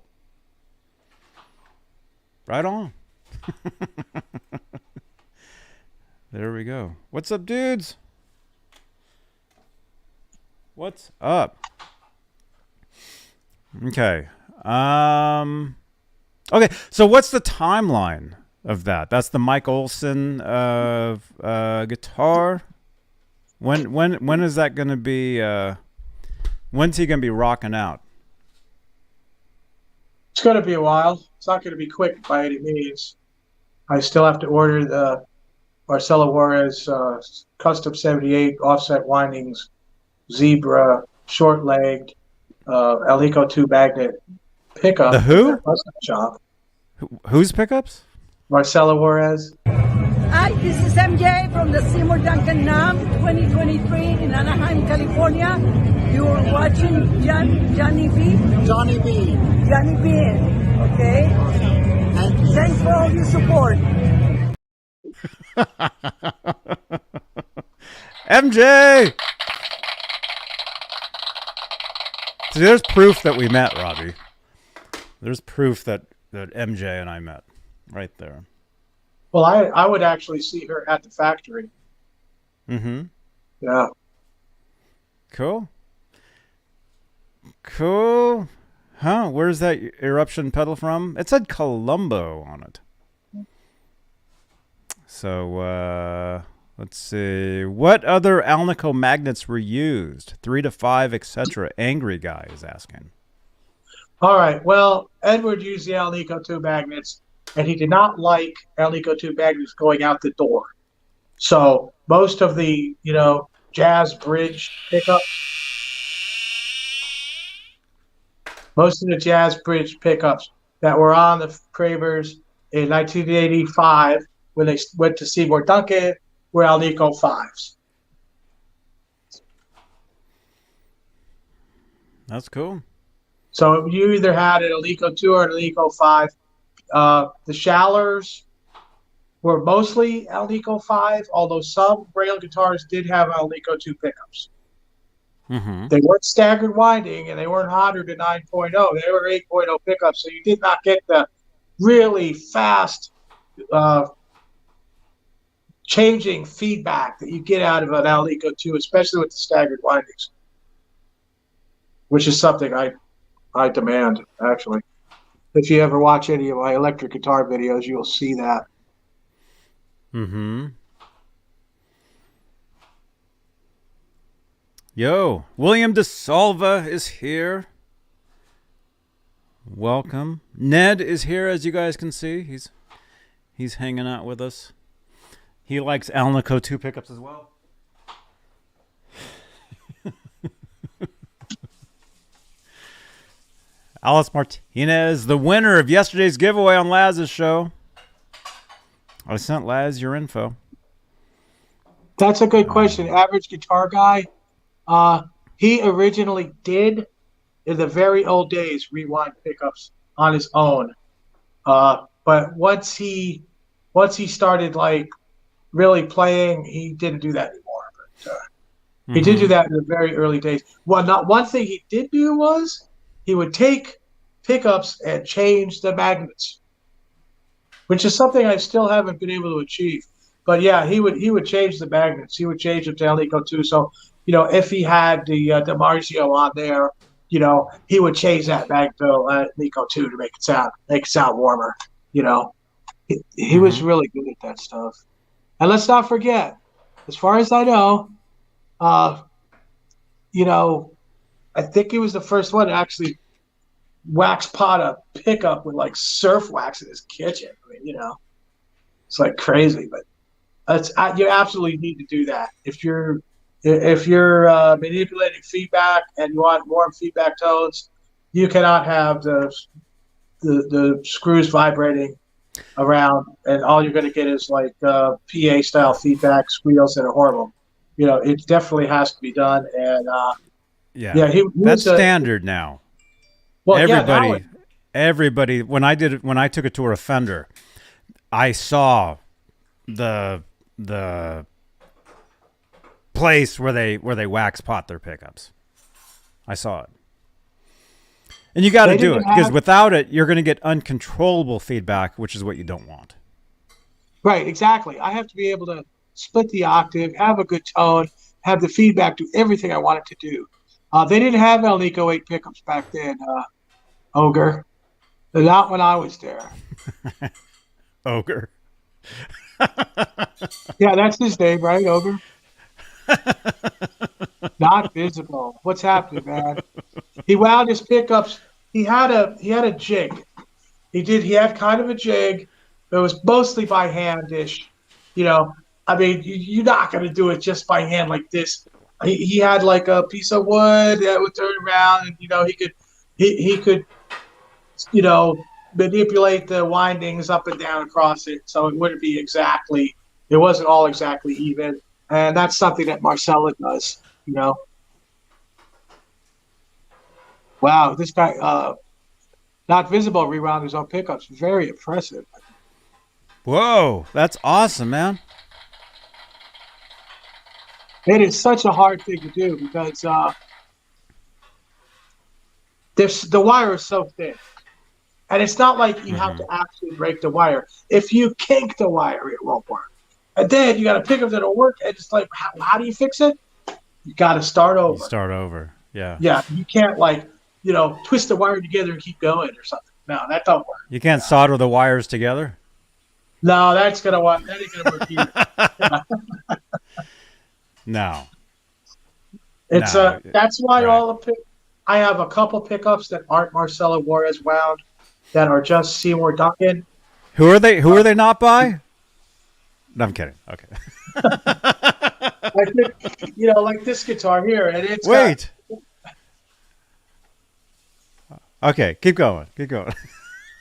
Right on. There we go. What's up, dudes? What's up? Okay. Okay, so what's the timeline of that? That's the Mike Olson guitar. When is that going to be? When's he going to be rocking out? It's going to be a while. It's not going to be quick by any means. I still have to order the Marcelo Juarez Custom 78 offset windings, Zebra, short-legged, Alico 2 magnet pickup. The who? Shop. Whose pickups? Marcelo Juarez. Hi, this is MJ from the Seymour Duncan NAMM 2023 in Anaheim, California. You're watching Johnny B. Johnny Beane. Johnny Beane, okay? Thank you. Thanks for all your support. MJ! See, there's proof that we met, Robbie. There's proof that MJ and I met. Right there. Well, I would actually see her at the factory. Mm-hmm. Yeah. Cool. Huh? Where's that eruption pedal from? It said Colombo on it. So, let's see. What other Alnico magnets were used? 3 to 5, etc. Angry Guy is asking. All right. Well, Edward used the Alnico 2 magnets, and he did not like Alnico 2 magnets going out the door. So most of the, jazz bridge pickups that were on the Kramers in 1985 when they went to Seymour Duncan were Alnico 5s. That's cool. So you either had an Alnico 2 or an Alnico 5. The Shallers were mostly Alnico 5, although some rail guitars did have Alnico 2 pickups. Mm-hmm. They weren't staggered winding, and they weren't hotter than 9.0. They were 8.0 pickups, so you did not get the really fast changing feedback that you get out of an Alnico 2, especially with the staggered windings, which is something I demand, actually. If you ever watch any of my electric guitar videos, you'll see that. Mm-hmm. Yo, William DeSalva is here. Welcome. Ned is here, as you guys can see. He's hanging out with us. He likes Alnico 2 pickups as well. Alice Martinez, the winner of yesterday's giveaway on Laz's show. I sent Laz your info. That's a good question. Average guitar guy. He originally did, in the very old days, rewind pickups on his own. But once he started like really playing, he didn't do that anymore. But he did do that in the very early days. Well, not one thing he did do was he would take pickups and change the magnets, which is something I still haven't been able to achieve. But yeah, he would change the magnets. He would change them to Alnico 2. So, if he had the DiMarzio on there, he would change that magnet to Alnico 2 to make it sound warmer. He was really good at that stuff. And let's not forget, as far as I know, I think he was the first one to actually wax pot a pickup with like surf wax in his kitchen. I mean, it's like crazy, but you absolutely need to do that if you're manipulating feedback and you want warm feedback tones. You cannot have the screws vibrating around, and all you're going to get is like PA style feedback squeals that are horrible. It definitely has to be done, and that's standard now. Well, everybody. When I took a tour of Fender, I saw the place where they wax pot their pickups. I saw it. And you got to do it, because without it, you're going to get uncontrollable feedback, which is what you don't want. Right, exactly. I have to be able to split the octave, have a good tone, have the feedback do everything I want it to do. They didn't have Alnico 8 pickups back then, Ogre. Not when I was there. Ogre. Yeah, that's his name, right, Ogre? Not visible. What's happening, man? He wound his pickups. He had a jig. He had kind of a jig. It was mostly by hand-ish. I mean, you're not going to do it just by hand like this. He had like a piece of wood that would turn around, and he could manipulate the windings up and down across it, so it wouldn't be exactly. It wasn't all exactly even, and that's something that Marcella does. Wow, this guy, not visible, rewound his own pickups. Very impressive. Whoa, that's awesome, man. It is such a hard thing to do because the wire is so thin. And it's not like you have to actually break the wire. If you kink the wire, it won't work. And then you got a pickup that'll work, and it's like, how do you fix it? You got to start over. Yeah. Yeah, you can't twist the wire together and keep going or something. No, that don't work. You can't solder the wires together? No, that ain't gonna work either. No. It's that's why I have a couple pickups that aren't Marcella Juarez wound that are just Seymour Duncan. Who are they? Who are they not by? No, I'm kidding. Okay. I think, like this guitar here, and it's wait. Okay, keep going.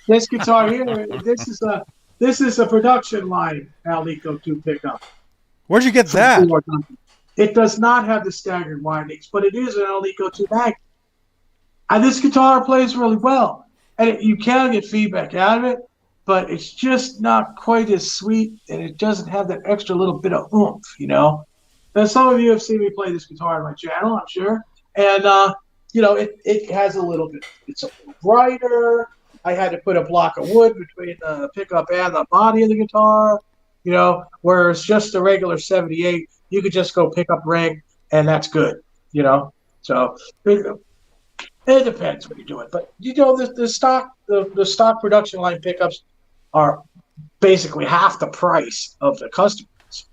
This guitar here, this is a production line Alnico 2 pickup. Where'd you get that? It does not have the staggered windings, but it is an Alnico 2 magnet. And this guitar plays really well. And you can get feedback out of it, but it's just not quite as sweet, and it doesn't have that extra little bit of oomph, Now, some of you have seen me play this guitar on my channel, I'm sure. And, it has a little bit. It's a little brighter. I had to put a block of wood between the pickup and the body of the guitar, whereas just a regular 78, you could just go pick up ring, and that's good, So it depends what you're doing. But, the stock production line pickups are basically half the price of the custom ones.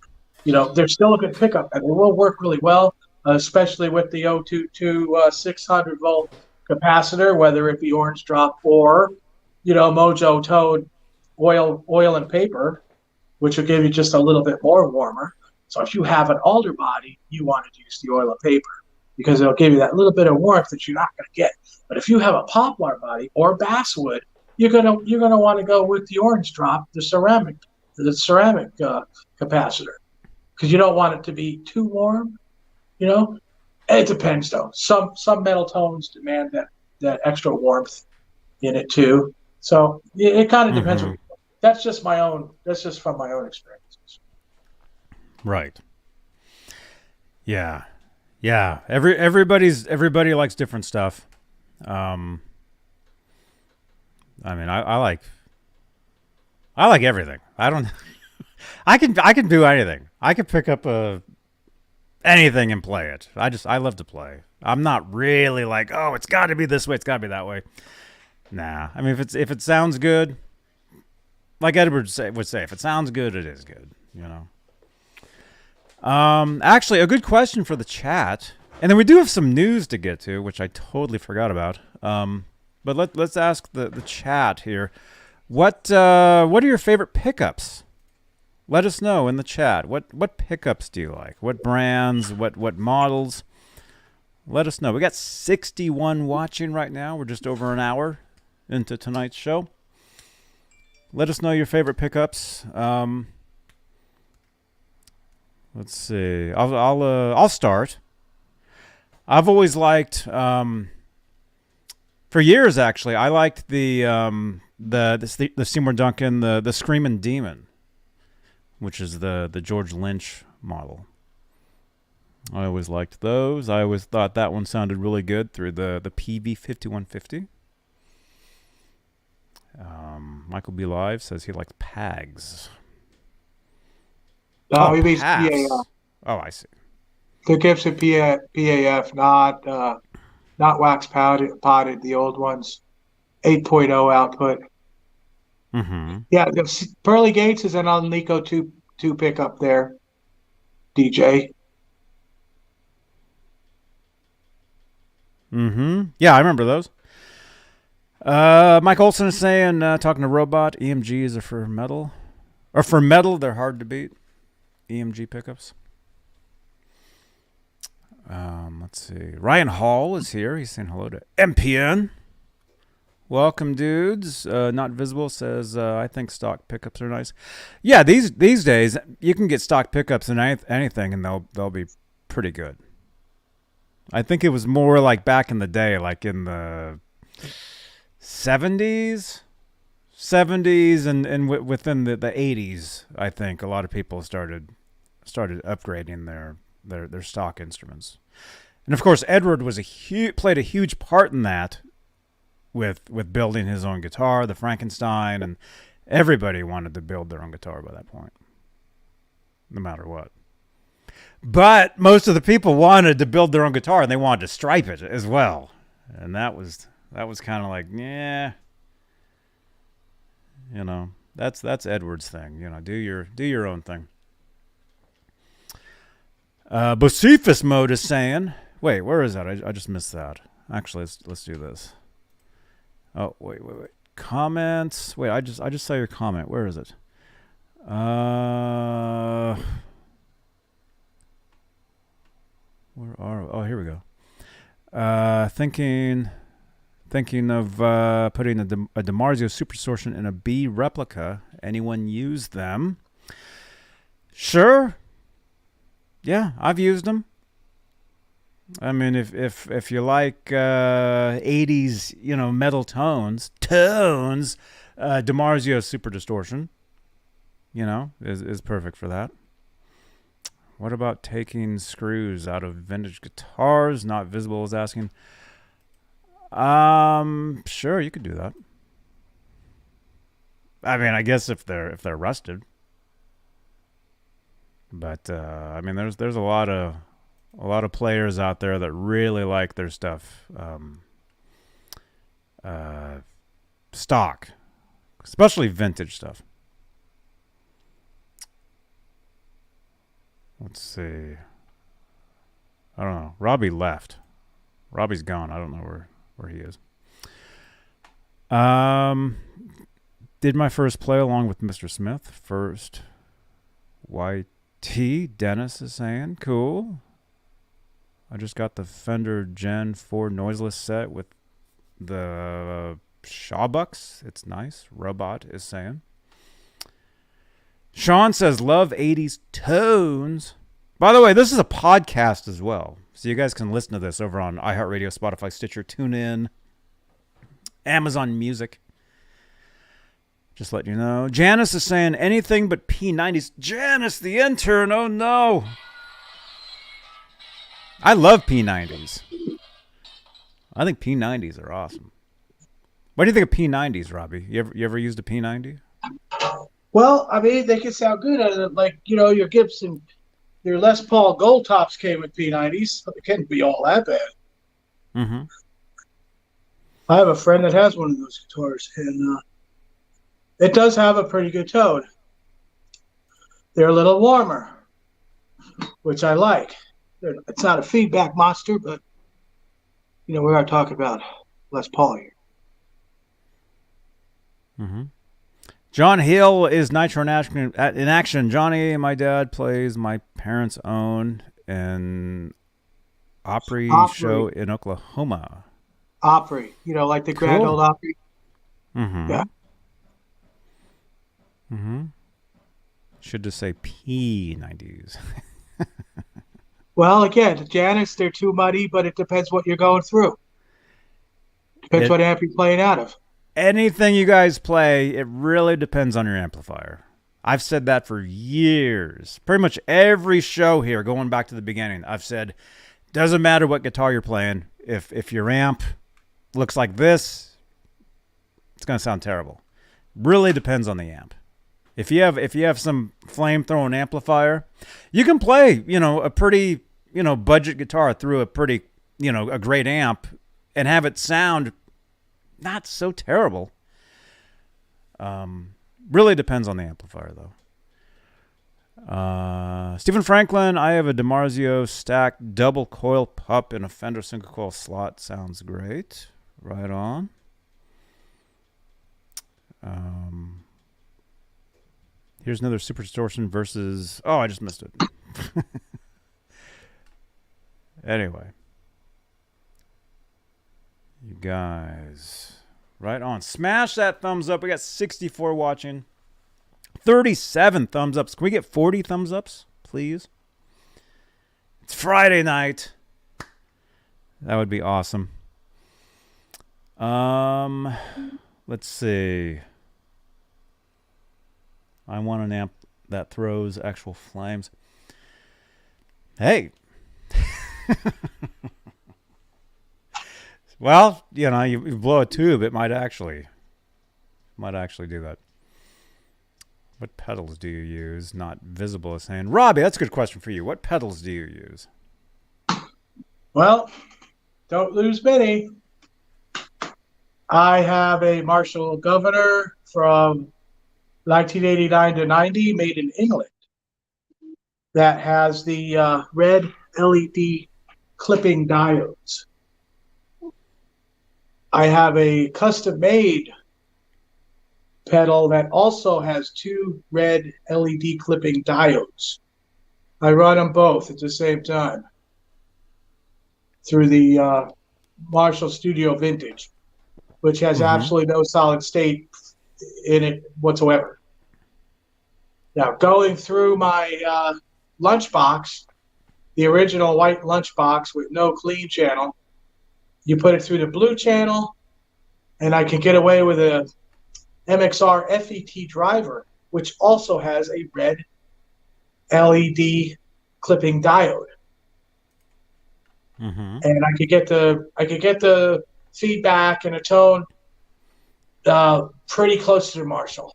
They're still a good pickup, and they will work really well. especially with the 022 600 volt capacitor, whether it be orange drop or, Mojo Toad oil and paper, which will give you just a little bit more warmer. So if you have an alder body, you want to use the oil and paper because it'll give you that little bit of warmth that you're not going to get. But if you have a poplar body or basswood, you're gonna want to go with the orange drop, the ceramic capacitor, because you don't want it to be too warm. It depends though. Some metal tones demand that extra warmth in it too. So it kind of depends. That's just from my own experiences. Right. Yeah. Everybody likes different stuff. I mean, I like everything. I don't. I can do anything. I can pick up anything and play it. I love to play. I'm not really like, oh, it's got to be this way, it's got to be that way. Nah. I mean, if it sounds good, like Edward would say, if it sounds good, it is good. Actually, a good question for the chat, and then we do have some news to get to, which I totally forgot about. But let's ask the chat here. What are your favorite pickups? Let us know in the chat. What pickups do you like? What brands? What models? Let us know. We got 61 watching right now. We're just over an hour into tonight's show. Let us know your favorite pickups. Let's see. I'll start. I've always liked, for years actually, I liked the Seymour Duncan, the Screamin' Demon, which is the George Lynch model. I always liked those. I always thought that one sounded really good through the PV 5150. Michael B. Live says he likes PAGs. No, he means PAF. Oh, I see. The Gibson PAF, not wax potted, the old ones. 8.0 output. Mm-hmm. Yeah, the Pearly Gates is an Alnico 2 pickup there, DJ. Mm-hmm. Yeah, I remember those. Mike Olson is saying, talking to Robot, EMGs are for metal. Or for metal, they're hard to beat. EMG pickups. Let's see. Ryan Hall is here. He's saying hello to MPN. Welcome, dudes. Not Visible says, I think stock pickups are nice. Yeah, these days, you can get stock pickups in anything, and they'll be pretty good. I think it was more like back in the day, like in the 70s and within the 80s, I think a lot of people started upgrading their stock instruments. And of course, Edward was played a huge part in that with building his own guitar, the Frankenstein, and everybody wanted to build their own guitar by that point, no matter what. But most of the people wanted to build their own guitar, and they wanted to stripe it as well. And that was kind of like, yeah, that's Edward's thing. Do your own thing. Bocephus Mode is saying, wait, where is that? I just missed that. Actually, let's do this. Oh, wait. Comments. Wait, I just saw your comment. Where is it? Where are we? Oh, here we go. Thinking of putting a DiMarzio Super Distortion in a B replica. Anyone use them? Sure. Yeah, I've used them. I mean, if you like 80s, metal tones, DiMarzio Super Distortion, is perfect for that. What about taking screws out of vintage guitars? Not Visible is asking. Sure, you could do that. I mean, I guess if they're rusted. But I mean, there's a lot of players out there that really like their stuff stock, especially vintage stuff. Let's see. I don't know. Robbie left. Robbie's gone. I don't know where he is. Did my first play along with Mr. Smith. First YT. Dennis is saying, cool. I just got the Fender Gen 4 noiseless set with the Shawbucks. It's nice. Robot is saying. Sean says, love 80s tones. By the way, this is a podcast as well. So you guys can listen to this over on iHeartRadio, Spotify, Stitcher, TuneIn, Amazon Music. Just let you know. Janice is saying anything but P90s. Janice, the intern. Oh, no. I love P90s. I think P90s are awesome. What do you think of P90s, Robbie? You ever used a P90? Well, I mean, they can sound good. Like, your Gibson, your Les Paul Gold Tops came with P90s. It can't be all that bad. Mm-hmm. I have a friend that has one of those guitars, and it does have a pretty good tone. They're a little warmer, which I like. It's not a feedback monster, but, we're going to talk about Les Paul here. Mm-hmm. John Hill is Nitro in action. Johnny, my dad, plays my parents' own an Opry show in Oklahoma. Opry, like the Grand Old Opry. Mm-hmm. Yeah. Mm-hmm. Should just say P90s. Well, again, Janice, they're too muddy, but it depends what you're going through. Depends what amp you're playing out of. Anything you guys play, it really depends on your amplifier. I've said that for years. Pretty much every show here, going back to the beginning, I've said, doesn't matter what guitar you're playing. If your amp looks like this, it's going to sound terrible. Really depends on the amp. If you have some flame-throwing amplifier, you can play, a pretty, budget guitar through a pretty, a great amp and have it sound not so terrible. Really depends on the amplifier, though. Stephen Franklin, I have a DiMarzio stacked double coil pup in a Fender single coil slot. Sounds great. Right on. Here's another Super Distortion versus... Oh, I just missed it. Anyway. You guys... Right on. Smash that thumbs up. We got 64 watching. 37 thumbs ups. Can we get 40 thumbs ups, please? It's Friday night. That would be awesome. Let's see. I want an amp that throws actual flames. Hey. Well, you blow a tube, it might actually do that. What pedals do you use? Not visible as saying. Robbie, that's a good question for you. What pedals do you use? Well, don't lose many. I have a Marshall Governor from 1989 to 90, made in England, that has the red LED clipping diodes. I have a custom-made pedal that also has two red LED clipping diodes. I run them both at the same time through the Marshall Studio Vintage, which has absolutely no solid state in it whatsoever. Now, going through my lunchbox, the original white lunchbox with no clean channel, you put it through the blue channel, and I can get away with a MXR FET driver, which also has a red LED clipping diode. And I could get the feedback and a tone pretty close to the Marshall.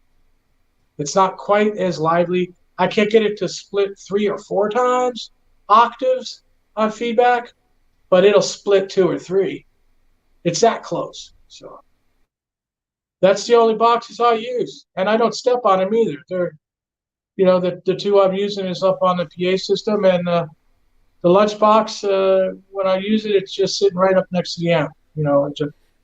It's not quite as lively. I can't get it to split 3 or 4 times octaves on feedback, but it'll split 2 or 3. It's that close. So that's the only boxes I use, and I don't step on them either. They're, the two I'm using is up on the PA system, and the The lunchbox, when I use it, it's just sitting right up next to the amp. You know,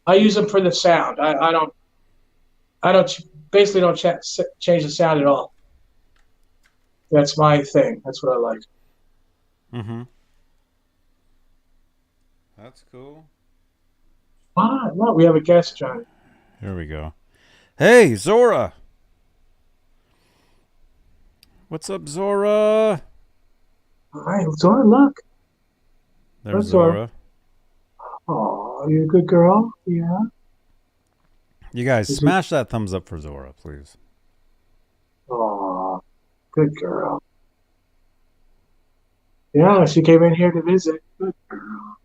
I use them for the sound. I don't basically don't change the sound at all. That's my thing. That's what I like. Mm-hmm. That's cool. Well, we have a guest, John. Here we go. Hey, Zora. What's up, Zora? All right, Zora, look. There's Zora. Oh, you're a good girl. Yeah. You guys, smash that thumbs up for Zora, please. Oh, good girl. Yeah, she came in here to visit. Good girl.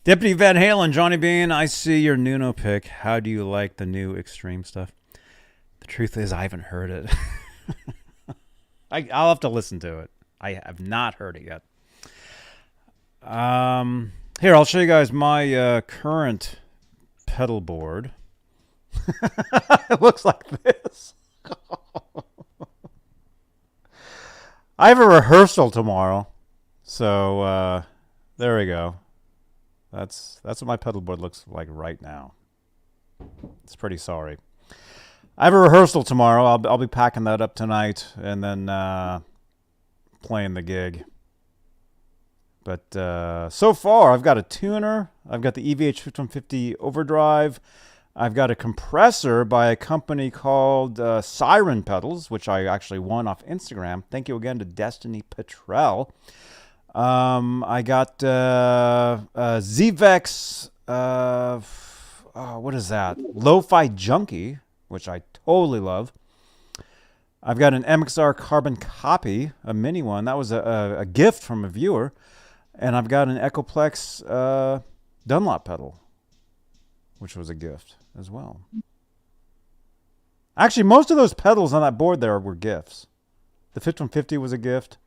Deputy Van Halen, Johnny Beane, I see your Nuno pick. How do you like the new Extreme stuff? The truth is, I haven't heard it. I'll have to listen to it. I have not heard it yet. Here, I'll show you guys my current pedal board. It looks like this. I have a rehearsal tomorrow, so there we go. That's what my pedal board looks like right now. It's pretty sorry. I have a rehearsal tomorrow. I'll be packing that up tonight and then playing the gig. But so far, I've got a tuner. I've got the EVH 5150 overdrive. I've got a compressor by a company called Siren Pedals, which I actually won off Instagram. Thank you again to Destiny Petrel. I got Zvex, what is that? Lo-Fi Junkie, which I totally love. I've got an MXR Carbon Copy, a mini one. That was a gift from a viewer. And I've got an Echoplex Dunlop pedal, which was a gift as well. Actually, most of those pedals on that board there were gifts. The 5150 was a gift.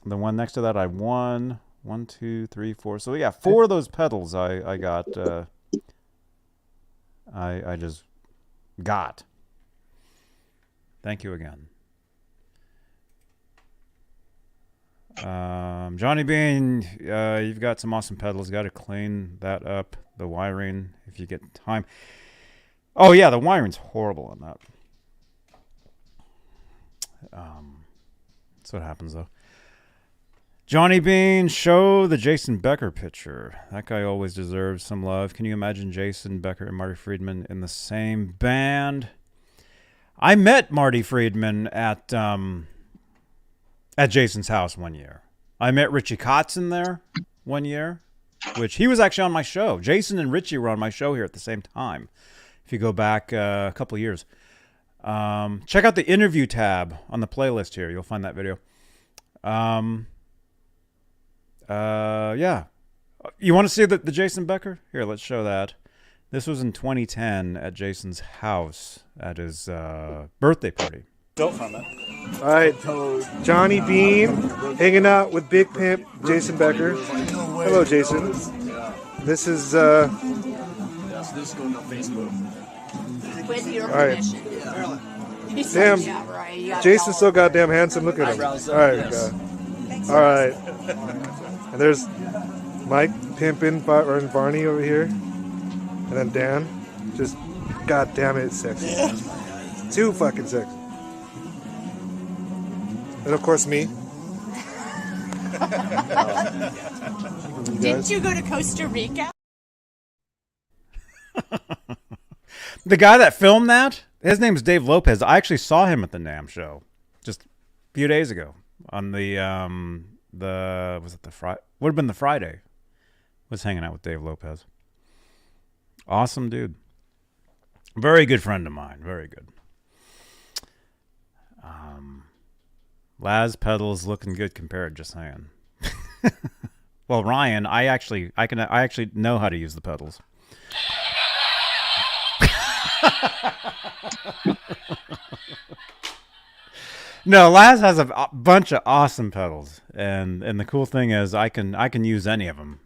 The one next to that I won. 1, 2, 3, 4. So yeah, 4 of those pedals I got. I just got. Thank you again. Johnny Beane, you've got some awesome pedals. Got to clean that up. The wiring, if you get time. Oh yeah, the wiring's horrible on that. That's what happens though. Johnny Beane, show the Jason Becker picture. That guy always deserves some love. Can you imagine Jason Becker and Marty Friedman in the same band? I met Marty Friedman at Jason's house one year. I met Richie Kotzen there one year, which he was actually on my show. Jason and Richie were on my show here at the same time. If you go back a couple of years. Check out the interview tab on the playlist here. You'll find that video. Yeah. You want to see the Jason Becker? Here, let's show that. This was in 2010 at Jason's house at his birthday party. All right, Johnny Beane hanging out with Big Pimp Jason Becker. Hello, Jason. This is with your permission. He's Damn, like, yeah, right. You got Jason's so goddamn handsome. Look at him. All right. And there's Mike pimping Barney over here, and then Dan, just goddamn it, sexy. Too fucking sexy. And of course me. Didn't you go to Costa Rica? The guy that filmed that, his name's Dave Lopez. I actually saw him at the NAMM show just a few days ago on was it the Friday? Would have been the Friday. Was hanging out with Dave Lopez. Awesome dude. Very good friend of mine. Very good. Laz pedals looking good compared, just saying. Well, Ryan, I actually know how to use the pedals. No, Laz has a bunch of awesome pedals, and the cool thing is I can use any of them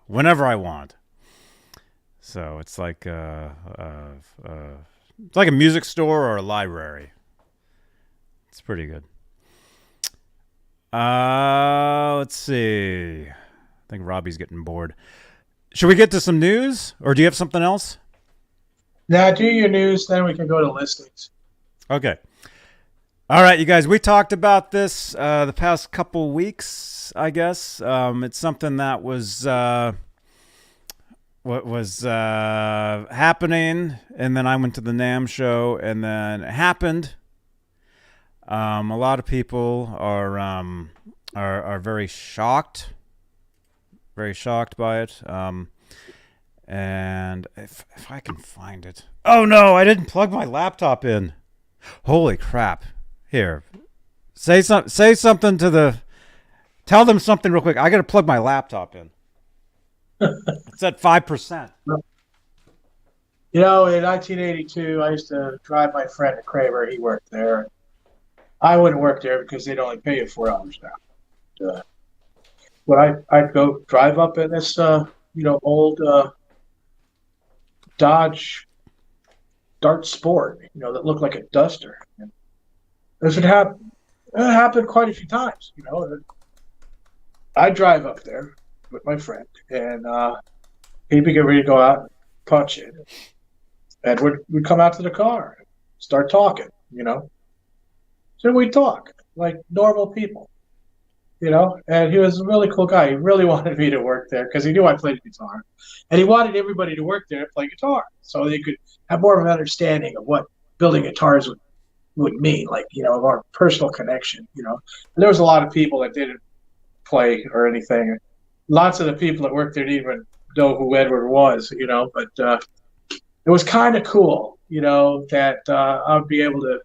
whenever I want. So it's like a music store or a library. It's pretty good. Let's see. I think Robbie's getting bored. Should we get to some news, or do you have something else? Now, do your news, then we can go to listings. Okay. All right, you guys. We talked about this the past couple weeks, I guess. It's something that was happening, and then I went to the NAMM show, and then it happened. A lot of people are very shocked by it. And if I can find it. Oh no, I didn't plug my laptop in. Holy crap. Here. Say something to the tell them something real quick. I got to plug my laptop in. It's at 5%. You know, in 1982, I used to drive my friend to Kramer. He worked there. I wouldn't work there because they'd only pay you $4 an hour. But I'd go drive up in this, old Dodge Dart Sport, that looked like a duster. And this would happen. It happened quite a few times, I'd drive up there with my friend, and he'd be getting ready to go out and punch it. And we'd come out to the car and start talking, So we'd talk like normal people, and he was a really cool guy. He really wanted me to work there because he knew I played guitar. And he wanted everybody to work there to play guitar so they could have more of an understanding of what building guitars would mean, like, of our personal connection, And there was a lot of people that didn't play or anything. Lots of the people that worked there didn't even know who Edward was, but it was kind of cool, that I'd be able to,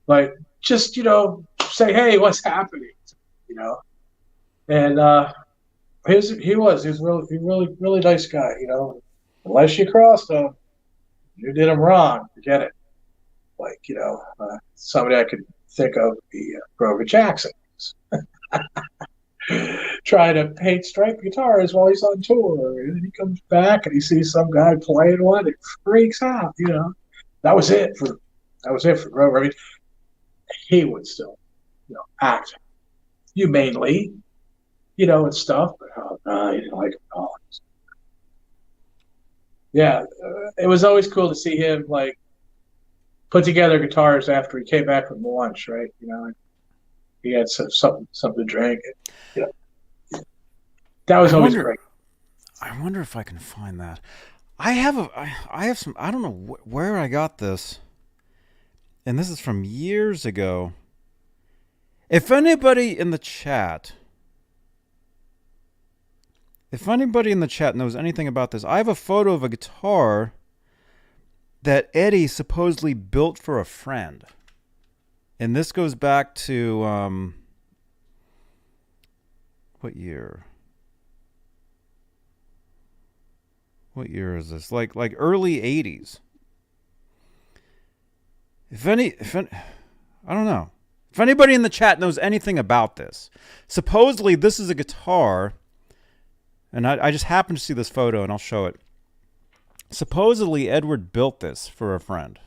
like, just, say, hey, what's happening, And he was really nice guy, Unless you crossed him, you did him wrong, forget it. Like, somebody I could think of would be Grover Jackson. Trying to paint striped guitars while he's on tour, and then he comes back and he sees some guy playing one and freaks out. That was it for Grover. I mean, he would still, act humanely, and stuff. But no, he didn't like it at all. Yeah, it was always cool to see him like put together guitars after he came back from lunch, right? He had something to drink. That was always great. I wonder if I can find that. I have some. I don't know where I got this, and this is from years ago. If anybody in the chat knows anything about this, I have a photo of a guitar that Eddie supposedly built for a friend. And this goes back to, what year? What year is this? Like early 80s. I don't know. If anybody in the chat knows anything about this, supposedly this is a guitar, and I just happened to see this photo, and I'll show it. Supposedly Edward built this for a friend,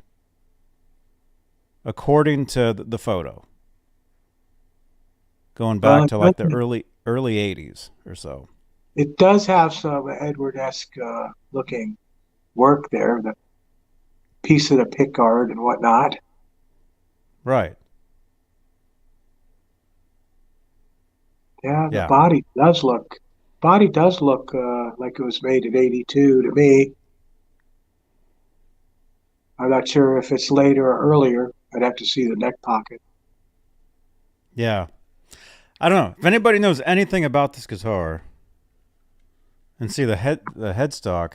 according to the photo, going back to like the early 80s or so. It does have some Edward-esque looking work there, the piece of the pickguard and whatnot. Right. Yeah, the body does look like it was made in 82 to me. I'm not sure if it's later or earlier. I'd have to see the neck pocket. Yeah. I don't know. If anybody knows anything about this guitar, and see the headstock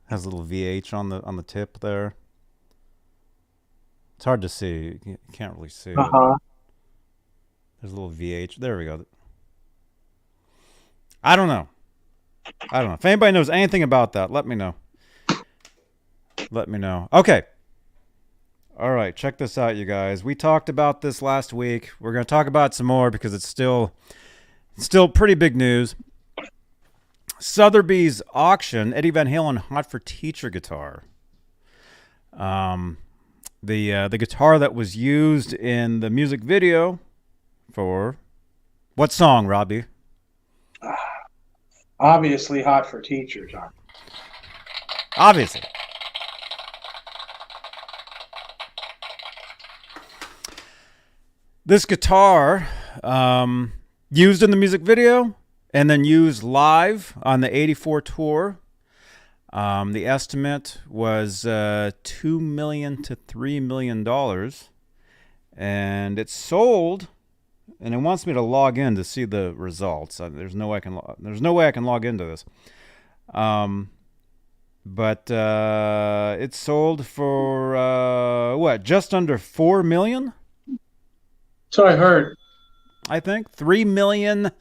has a little VH on the tip there. It's hard to see. You can't really see it. There's a little VH. There we go. I don't know. If anybody knows anything about that, let me know. Okay. All right, check this out, you guys. We talked about this last week. We're going to talk about it some more because it's still pretty big news. Sotheby's auction, Eddie Van Halen Hot for Teacher guitar. the guitar that was used in the music video for what song, Robbie? Obviously, Hot for Teacher, John. Obviously. This guitar, used in the music video and then used live on the '84 tour. The estimate was $2 million to $3 million, and it sold. And it wants me to log in to see the results. There's no way I can. There's no way I can log into this. But it sold for what? Just under $4 million. So I heard. I think 3 million.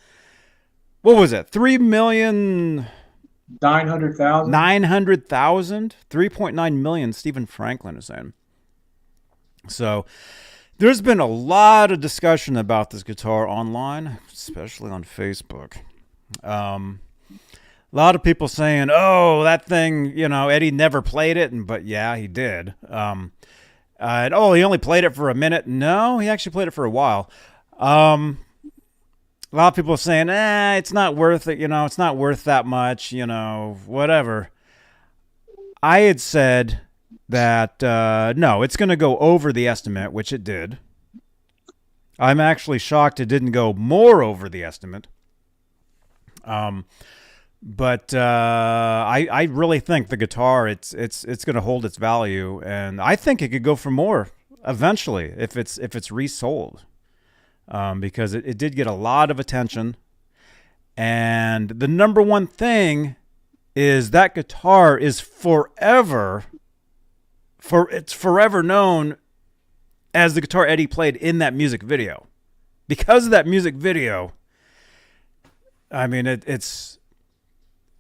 What was it? 3,900,000. 900,000. 3.9 million. Stephen Franklin is saying. So. There's been a lot of discussion about this guitar online, especially on Facebook. A lot of people saying, "Oh, that thing, Eddie never played it," but yeah, he did. And he only played it for a minute. No, he actually played it for a while. A lot of people are saying, it's not worth it. It's not worth that much. Whatever. I had said that no, it's going to go over the estimate, which it did. I'm actually shocked it didn't go more over the estimate. But I really think the guitar it's going to hold its value, and I think it could go for more eventually if it's resold, because it did get a lot of attention, and the number one thing is that guitar is forever known as the guitar Eddie played in that music video. Because of that music video, I mean, it's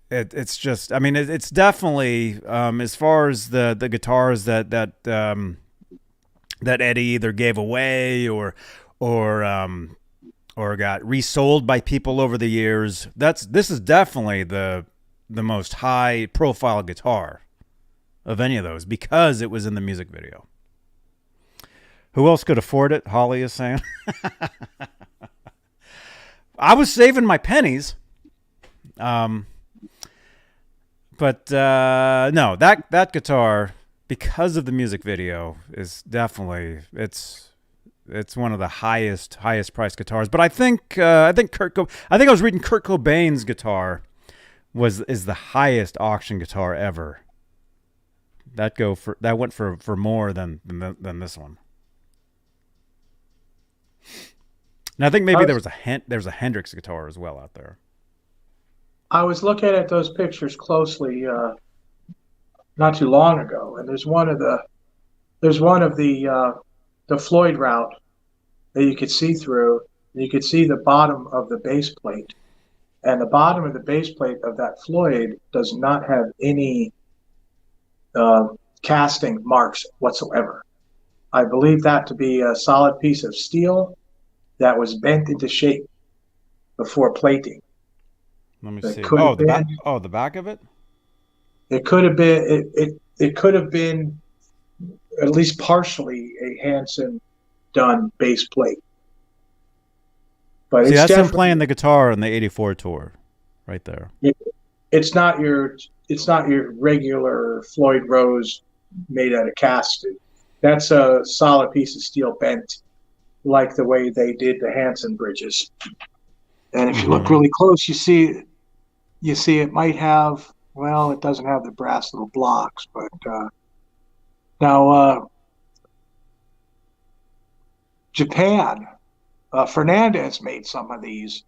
just, I mean, it's definitely, as far as the guitars that Eddie either gave away or got resold by people over the years, this is definitely the most high profile guitar of any of those, because it was in the music video. Who else could afford it? Holly is saying. I was saving my pennies. But no, that guitar, because of the music video, is definitely it's one of the highest priced guitars. But I think I was reading Kurt Cobain's guitar is the highest auction guitar ever. That went for more than this one. And I think maybe there was a Hendrix guitar as well out there. I was looking at those pictures closely not too long ago, and there's one of the Floyd route that you could see through. You could see the bottom of the base plate, and the bottom of the base plate of that Floyd does not have any casting marks whatsoever. I believe that to be a solid piece of steel that was bent into shape before plating. Let me see. The back of it? It could have been it could have been at least partially a Hanson done base plate. But that's him playing the guitar on the '84 tour, right there. It's not your regular Floyd Rose made out of casting. That's a solid piece of steel bent, like the way they did the Hanson bridges. And if you look really close, you see it might have, well, it doesn't have the brass little blocks, but now Japan, Fernandez made some of these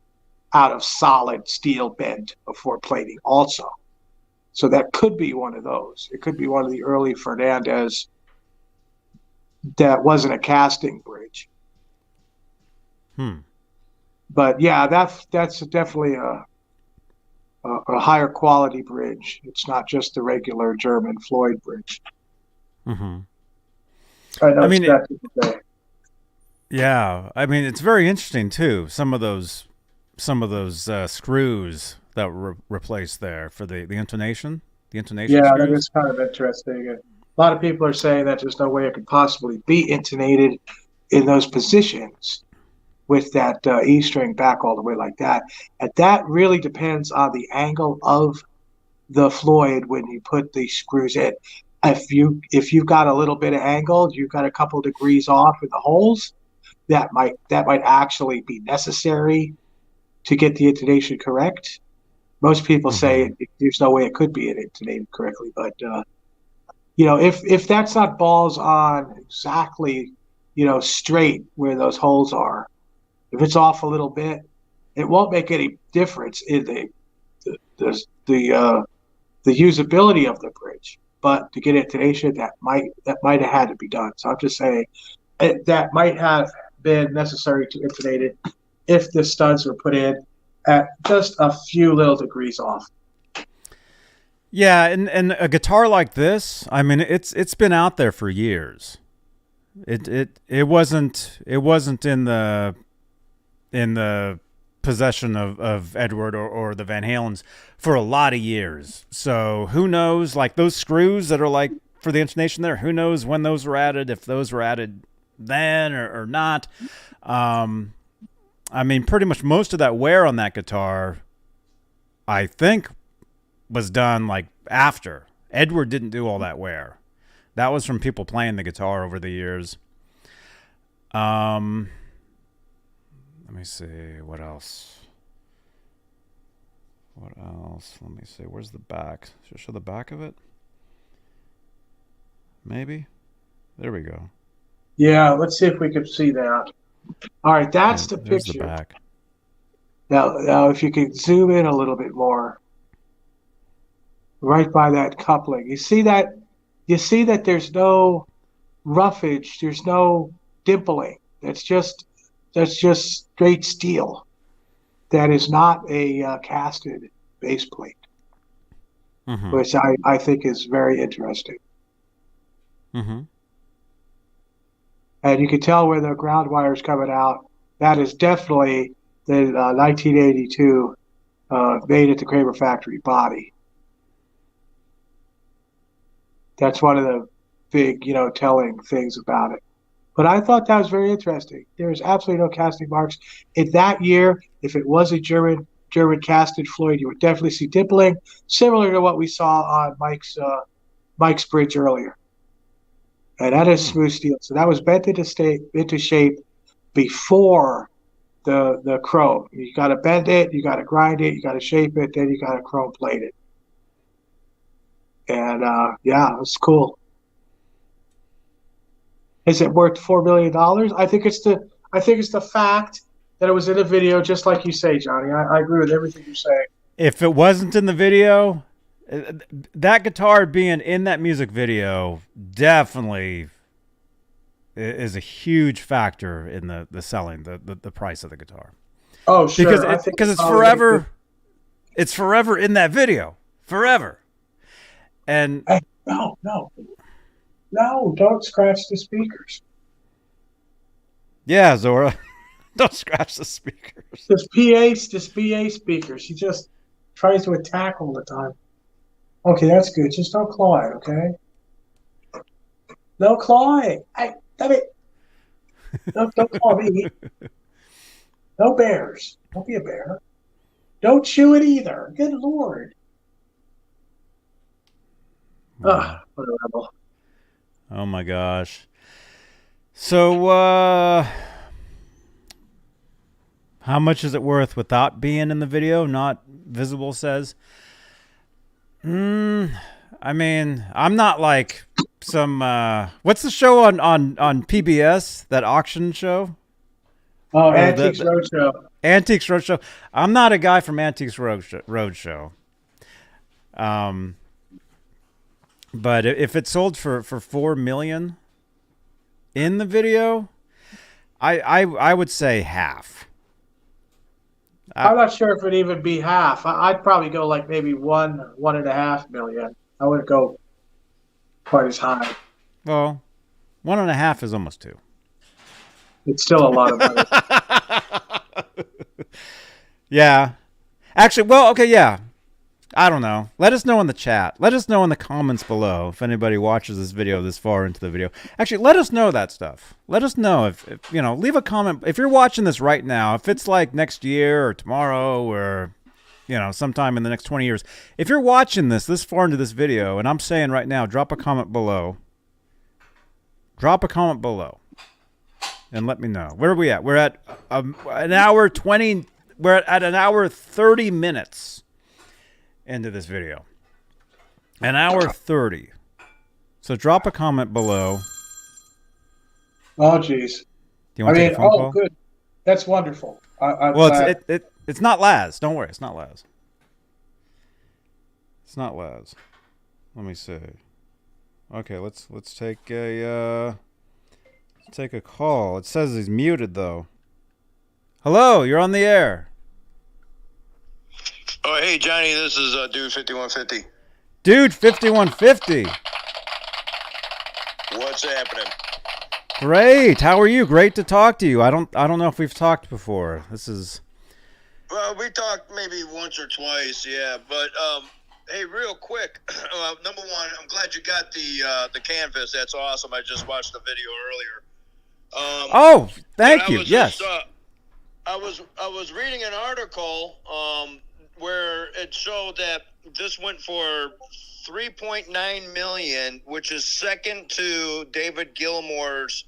out of solid steel bent before plating also. So that could be one of those. It could be one of the early Fernandez that wasn't a casting bridge. But yeah, that's definitely a higher quality bridge. It's not just the regular German Floyd bridge. Mm-hmm. I mean, yeah, I mean, it's very interesting too. Some of those screws that were replaced there for the intonation. The intonation. Yeah, screws. that is kind of interesting. A lot of people are saying that there's no way it could possibly be intonated in those positions with that E string back all the way like that. And that really depends on the angle of the Floyd when you put the screws in. If you've got a little bit of angle, you've got a couple degrees off in the holes, that might actually be necessary to get the intonation correct. Most people say there's no way it could be intonated correctly, but if that's not balls on exactly, straight where those holes are, if it's off a little bit, it won't make any difference in the usability of the bridge. But to get intonation, that might have had to be done. So I'm just saying that might have been necessary to intonate it if the studs were put in at just a few little degrees off. Yeah, and a guitar like this, I mean, it's been out there for years. It wasn't in the possession of Edward or the Van Halens for a lot of years. So who knows, like those screws that are like for the intonation there, who knows when those were added, if those were added then or not. I mean, pretty much most of that wear on that guitar, I think, was done like after. Edward didn't do all that wear. That was from people playing the guitar over the years. Let me see. What else? Let me see. Where's the back? Should I show the back of it? Maybe. There we go. Yeah, let's see if we can see that. All right, that's the There's picture. the back. Now, if you can zoom in a little bit more, right by that coupling, you see that there's no roughage, there's no dimpling. That's just straight steel. That is not a casted base plate, which I think is very interesting. And you can tell where the ground wire is coming out. That is definitely the 1982 made at the Kramer factory body. That's one of the big, telling things about it. But I thought that was very interesting. There is absolutely no casting marks. In that year, if it was a German casted Floyd, you would definitely see dimpling, similar to what we saw on Mike's bridge earlier. And that is smooth steel. So that was bent into shape before the chrome. You got to bend it, you got to grind it, you got to shape it, then you got to chrome plate it. And yeah, it's cool. Is it worth $4 million? I think it's the fact that it was in the video, just like you say, Johnny. I agree with everything you're saying. If it wasn't in the video, that guitar being in that music video definitely is a huge factor in the selling, the price of the guitar. Oh, sure. Because it's forever. It's forever in that video, forever. And hey, no, don't scratch the speakers. Yeah, Zora, don't scratch the speakers. This PA speaker. She just tries to attack all the time. Okay, that's good. Just don't claw it, okay? No clawing. Don't claw me. No bears. Don't be a bear. Don't chew it either. Good Lord. Wow. What a rebel. Oh my gosh. So, how much is it worth without being in the video? Not visible, says. I mean, I'm not like some. What's the show on PBS? That auction show? Oh, Antiques Roadshow. Antiques Roadshow. I'm not a guy from Antiques Roadshow. But if it sold for $4 million in the video, I would say half. I'm not sure if it'd even be half. I'd probably go like maybe 1.5 million. I wouldn't go quite as high. Well, 1.5 is almost 2. It's still a lot of money. Yeah. Actually, well, okay, yeah. I don't know. Let us know in the chat. Let us know in the comments below if anybody watches this video this far into the video. Actually, let us know that stuff. Let us know if you know, leave a comment. If you're watching this right now, if it's like next year or tomorrow or, you know, sometime in the next 20 years. If you're watching this far into this video, and I'm saying right now, drop a comment below. Drop a comment below. And let me know. Where are we at? We're at an hour 20. We're at an hour 30 minutes into this video. An hour 30. So drop a comment below. Oh, geez. Do you want to take a phone call? Good. That's wonderful. Well, it's not Laz. Don't worry. It's not Laz. It's not Laz. Let me see. Okay, let's take a call. It says he's muted though. Hello, you're on the air. Oh, hey, Johnny, this is Dude 5150. Dude 5150. What's happening? Great. How are you? Great to talk to you. I don't know if we've talked before. This is. Well, we talked maybe once or twice, yeah. But hey, real quick. Number one, I'm glad you got the canvas. That's awesome. I just watched the video earlier. Oh, thank you. Yes. I was reading an article where it showed that this went for $3.9 million, which is second to David Gilmour's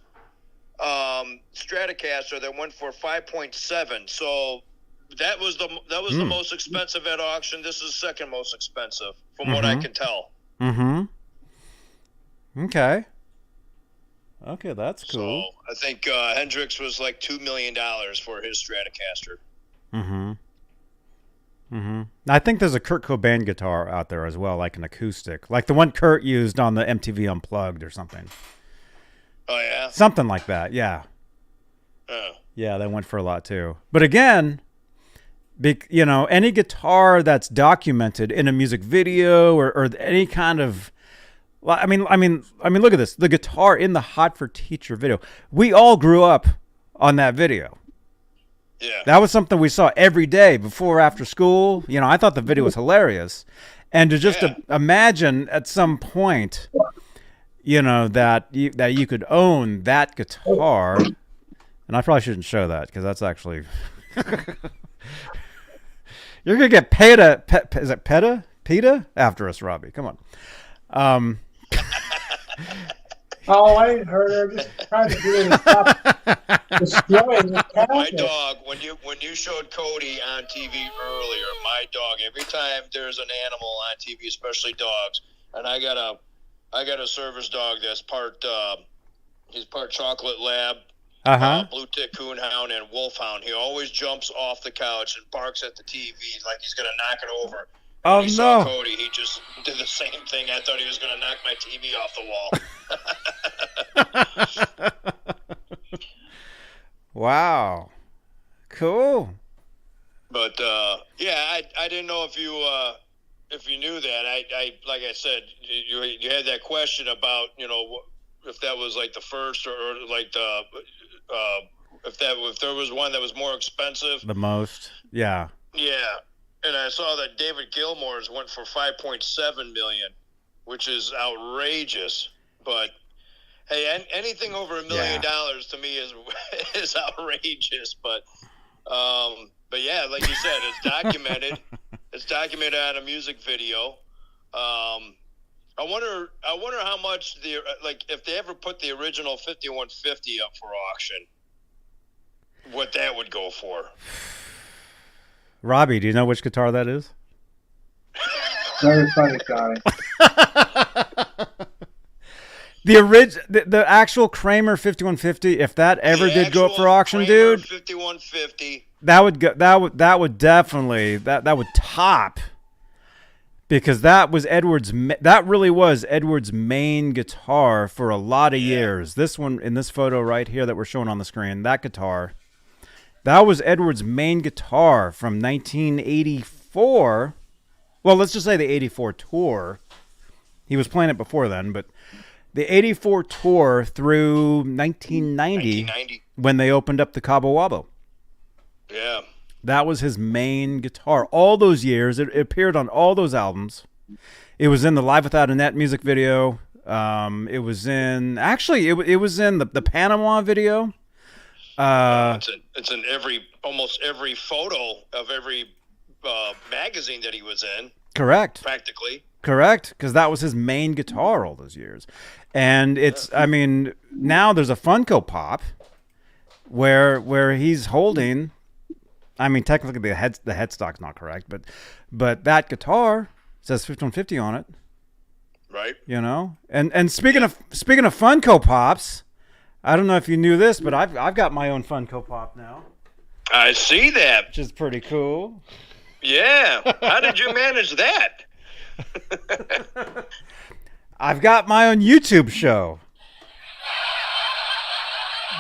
Stratocaster that went for 5.7. So that was the most expensive at auction. This is second most expensive, from what I can tell. Okay. Okay, that's cool. So I think Hendrix was like $2 million for his Stratocaster. I think there's a Kurt Cobain guitar out there as well, like an acoustic, like the one Kurt used on the MTV Unplugged or something. Oh yeah, something like that. Yeah. Oh. Yeah, that went for a lot too. But again, you know, any guitar that's documented in a music video or any kind of, I mean, look at this. The guitar in the Hot for Teacher video. We all grew up on that video. Yeah. That was something we saw every day before or after school. You know, I thought the video was hilarious. And to just imagine at some point, you know, that you could own that guitar. And I probably shouldn't show that because that's actually... You're going to get is it PETA? After us, Robbie. Come on. Oh, I didn't hurt her. Just trying to do it and stop destroying the cabinet. My dog, when you showed Cody on TV earlier, my dog, every time there's an animal on TV, especially dogs, and I got a service dog that's he's part chocolate lab, blue tick coonhound, and wolfhound. He always jumps off the couch and barks at the TV like he's gonna knock it over. Oh, when he saw Cody, he just did the same thing. I thought he was going to knock my TV off the wall. Wow. Cool. But, yeah, I didn't know if you knew that. I like I said, you had that question about, you know, if that was like the first or like the if there was one that was more expensive. The most. Yeah. Yeah. And I saw that David Gilmour's went for $5.7 million, which is outrageous. But hey, anything over $1 million to me is outrageous. But yeah, like you said, it's documented. It's documented on a music video. I wonder how much if they ever put the original 5150 up for auction, what that would go for. Robbie, do you know which guitar that is? Very funny, Johnny. The actual Kramer 5150, if that ever did go up for auction, Kramer dude, 5150. that would definitely top, because that really was Edward's main guitar for a lot of years. This one in this photo right here that we're showing on the screen, that guitar. That was Edward's main guitar from 1984. Well, let's just say the 84 tour. He was playing it before then, but the 84 tour through 1990 when they opened up the Cabo Wabo. Yeah. That was his main guitar. All those years, it appeared on all those albums. It was in the Live Without a Net music video. It was in, actually, it was in the Panama video. It's in almost every photo of every magazine that he was in. Correct. Practically. Correct, because that was his main guitar all those years. And it's, I mean, now there's a Funko Pop where he's holding, I mean, technically the headstock's not correct, but that guitar says 5150 on it. Right. You know? And speaking of Funko Pops, I don't know if you knew this, but I've got my own Funko Pop now. I see that. Which is pretty cool. Yeah. How did you manage that? I've got my own YouTube show.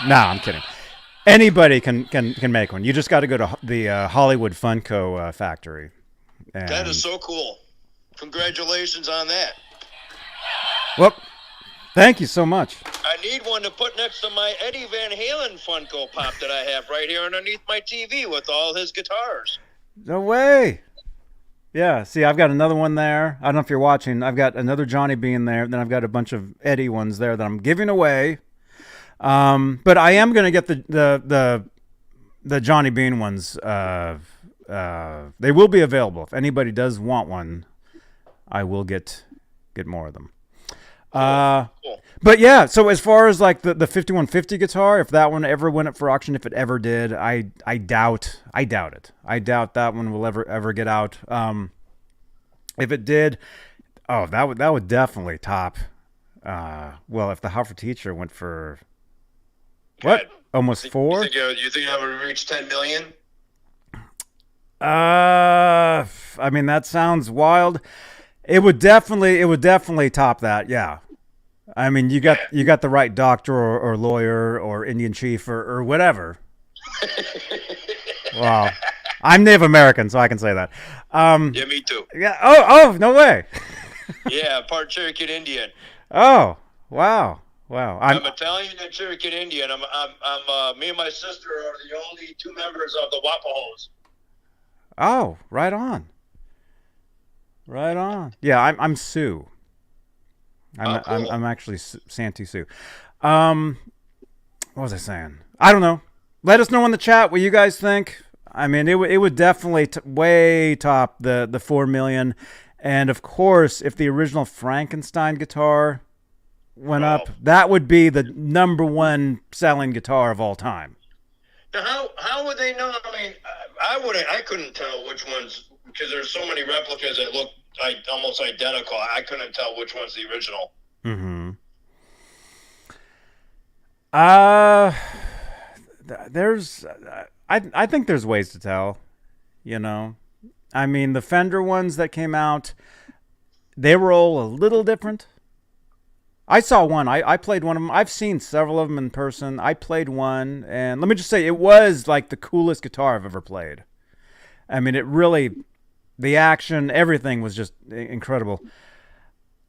No, I'm kidding. Anybody can make one. You just got to go to the Hollywood Funko factory. And, that is so cool. Congratulations on that. Well, thank you so much. I need one to put next to my Eddie Van Halen Funko Pop that I have right here underneath my TV with all his guitars. No way. Yeah, see, I've got another one there. I don't know if you're watching. I've got another Johnny Beane there. Then I've got a bunch of Eddie ones there that I'm giving away. But I am going to get the Johnny Beane ones. They will be available. If anybody does want one, I will get more of them. Cool. But yeah, so as far as like the 5150 guitar, if that one ever went up for auction, if it ever did, I doubt it. I doubt that one will ever get out. If it did, that would definitely top. Well, if the How for Teacher went for what? Almost 4? You think I would reach 10 million? I mean, that sounds wild. It would definitely top that. Yeah. I mean, you got the right doctor or lawyer or Indian chief or whatever. Wow. I'm Native American, so I can say that. Yeah, me too. Yeah. Oh, no way. Yeah, part Cherokee Indian. Oh, wow. I'm Italian and Cherokee Indian. I'm me and my sister are the only 2 members of the Wapahos. Oh, right on. Right on. Yeah, I'm Sioux. Cool. I'm actually Santee Sioux. What was I saying? I don't know. Let us know in the chat what you guys think. I mean, it would definitely way top the 4 million. And of course, if the original Frankenstein guitar went up, that would be the #1 selling guitar of all time. Now, how would they know? I mean, I couldn't tell which ones, because there's so many replicas that look almost identical. I couldn't tell which one's the original. Mm-hmm. I think there's ways to tell, you know. I mean, the Fender ones that came out, they were all a little different. I saw one. I played one of them. I've seen several of them in person. I played one, and let me just say, it was like the coolest guitar I've ever played. I mean, it really, the action, everything was just incredible.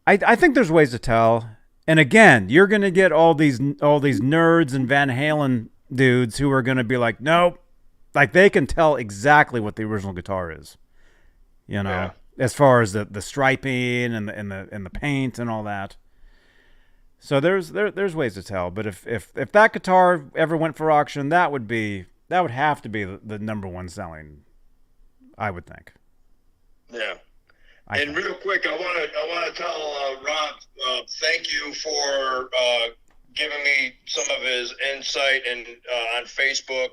I think there's ways to tell. And again, you're going to get all these nerds and Van Halen dudes who are going to be like, nope. Like, they can tell exactly what the original guitar is. You know, yeah. As far as the striping and the paint and all that. So there's ways to tell. But if that guitar ever went for auction, that would have to be the #1 selling, I would think. Yeah. And real quick, I want to tell Roth, thank you for giving me some of his insight and on Facebook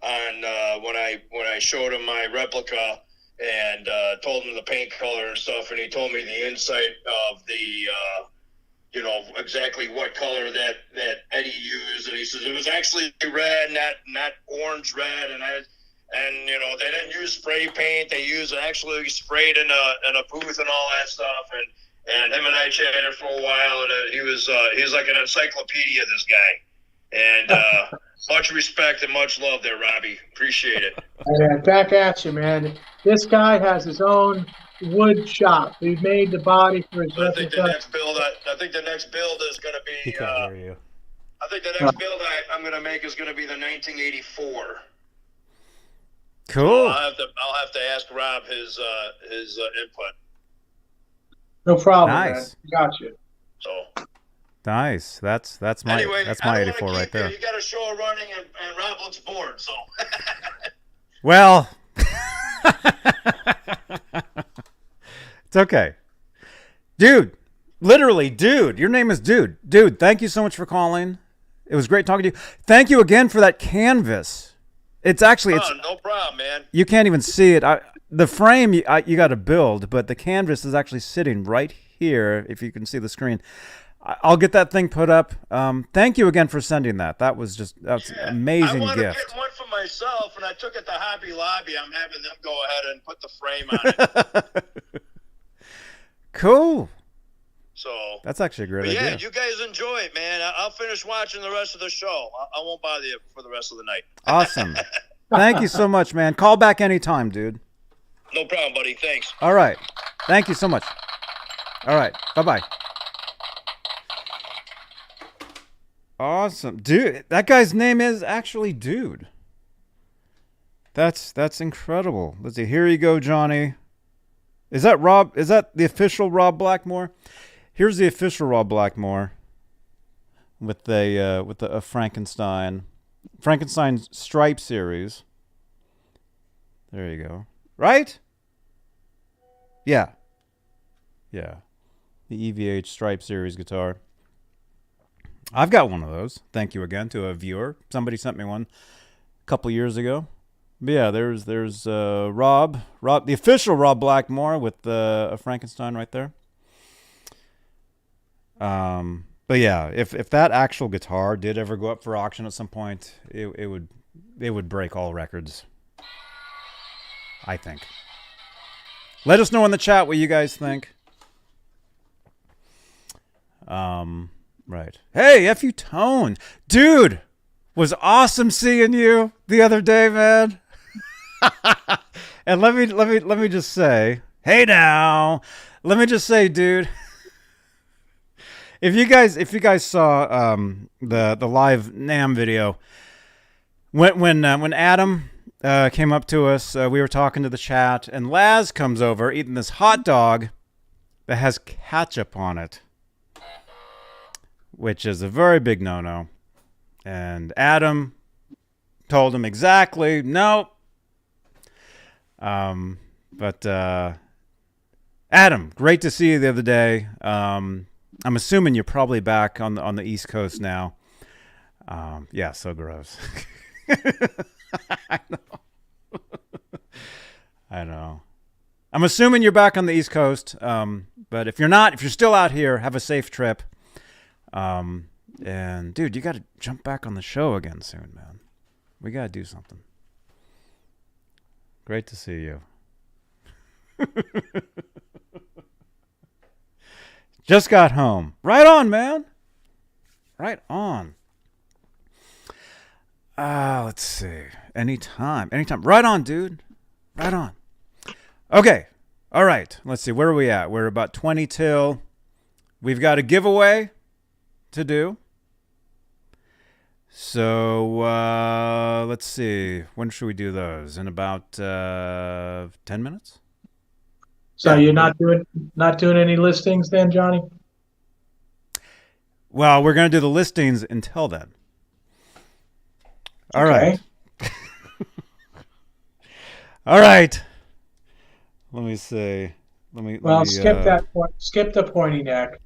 on when I showed him my replica and told him the paint color and stuff, and he told me the insight of the exactly what color that Eddie used, and he says it was actually red, not orange red, and they didn't use spray paint. They actually sprayed in a booth and all that stuff. And him and I chatted for a while, and he was like an encyclopedia, this guy. And much respect and much love there, Robbie. Appreciate it. And back at you, man. This guy has his own wood shop. He made the body for his replica. I think the next build is going to be. He can't hear you. I think the next build I'm going to make is going to be the 1984. Cool. So I'll have to ask Rob his input. No problem, Nice. man. Got you. So Nice. That's my anyway, that's I my don't wanna 84 right keep you. there. You got a show running, and Rob looks bored. So Well, it's okay. Dude, literally, dude. Your name is Dude. Dude, thank you so much for calling. It was great talking to you. Thank you again for that canvas. It's actually no problem, man. You can't even see it. The frame you got to build, but the canvas is actually sitting right here. If you can see the screen, I'll get that thing put up. Thank you again for sending that. That's an amazing I want to gift. get one for myself, and I took it to Hobby Lobby. I'm having them go ahead and put the frame on it. Cool. So that's actually a great idea. idea. Yeah, you guys enjoy it, man. I'll finish watching the rest of the show. I won't bother you for the rest of the night. Awesome. Thank you so much, man. Call back anytime, dude. No problem, buddy. Thanks. All right. Thank you so much. All right. Bye-bye. Awesome. Dude, that guy's name is actually Dude. That's incredible. Let's see. Here you go, Johnny. Is that Rob? Is that the official Rob Blackmore? Here's the official Rob Blackmore with a Frankenstein Stripe series. There you go. Right? Yeah. The EVH Stripe series guitar. I've got one of those. Thank you again to a viewer. Somebody sent me one a couple years ago. But yeah, there's Rob, the official Rob Blackmore with a Frankenstein right there. But yeah, if that actual guitar did ever go up for auction at some point, it would break all records, I think. Let us know in the chat what you guys think. Right. Hey, FUTONE, dude, was awesome seeing you the other day, man. And let me just say, hey now, let me just say, dude, if you guys saw the live NAMM video, when Adam came up to us, we were talking to the chat, and Laz comes over eating this hot dog that has ketchup on it, which is a very big no-no. And Adam told him exactly, no. But Adam, great to see you the other day. I'm assuming you're probably back on the East Coast now. Yeah, so gross. I know. I'm assuming you're back on the East Coast. But if you're not, if you're still out here, have a safe trip. And dude, you got to jump back on the show again soon, man. We got to do something. Great to see you. Just got home. Right on, man. Right on. Let's see. Anytime. Right on, dude. Right on. Okay. All right. Let's see. Where are we at? We're about 20 till. We've got a giveaway to do. So let's see. When should we do those? In about 10 minutes? So you're not doing any listings then, Johnny? Well, we're going to do the listings until then. All right. All right. Let me see. Skip the pointy neck.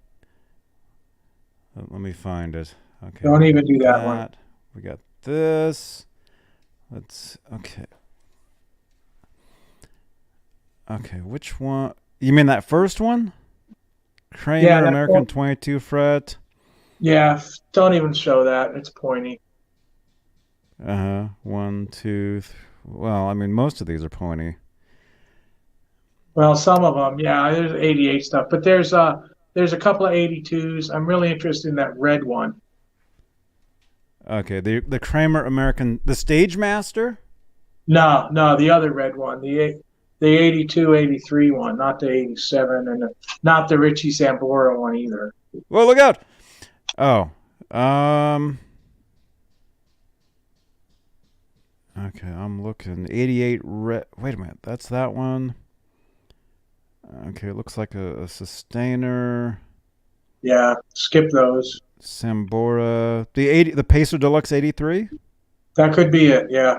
Let me find it. Okay. Don't even do that one. We got this. Okay, which one? You mean that first one? Kramer, American 22 fret. Yeah, don't even show that. It's pointy. 1, 2. Well, I mean, most of these are pointy. Well, some of them, yeah. There's 88 stuff, but there's a couple of 82s. I'm really interested in that red one. Okay, the Kramer American, the Stage Master? No, the other red one, the 82, 83 one, not the 87, and not the Richie Sambora one either. Well, look out! Oh, Okay, I'm looking. 88 red. Wait a minute. That's that one. Okay, it looks like a sustainer. Yeah, skip those. Sambora. The Pacer Deluxe 83? That could be it, yeah.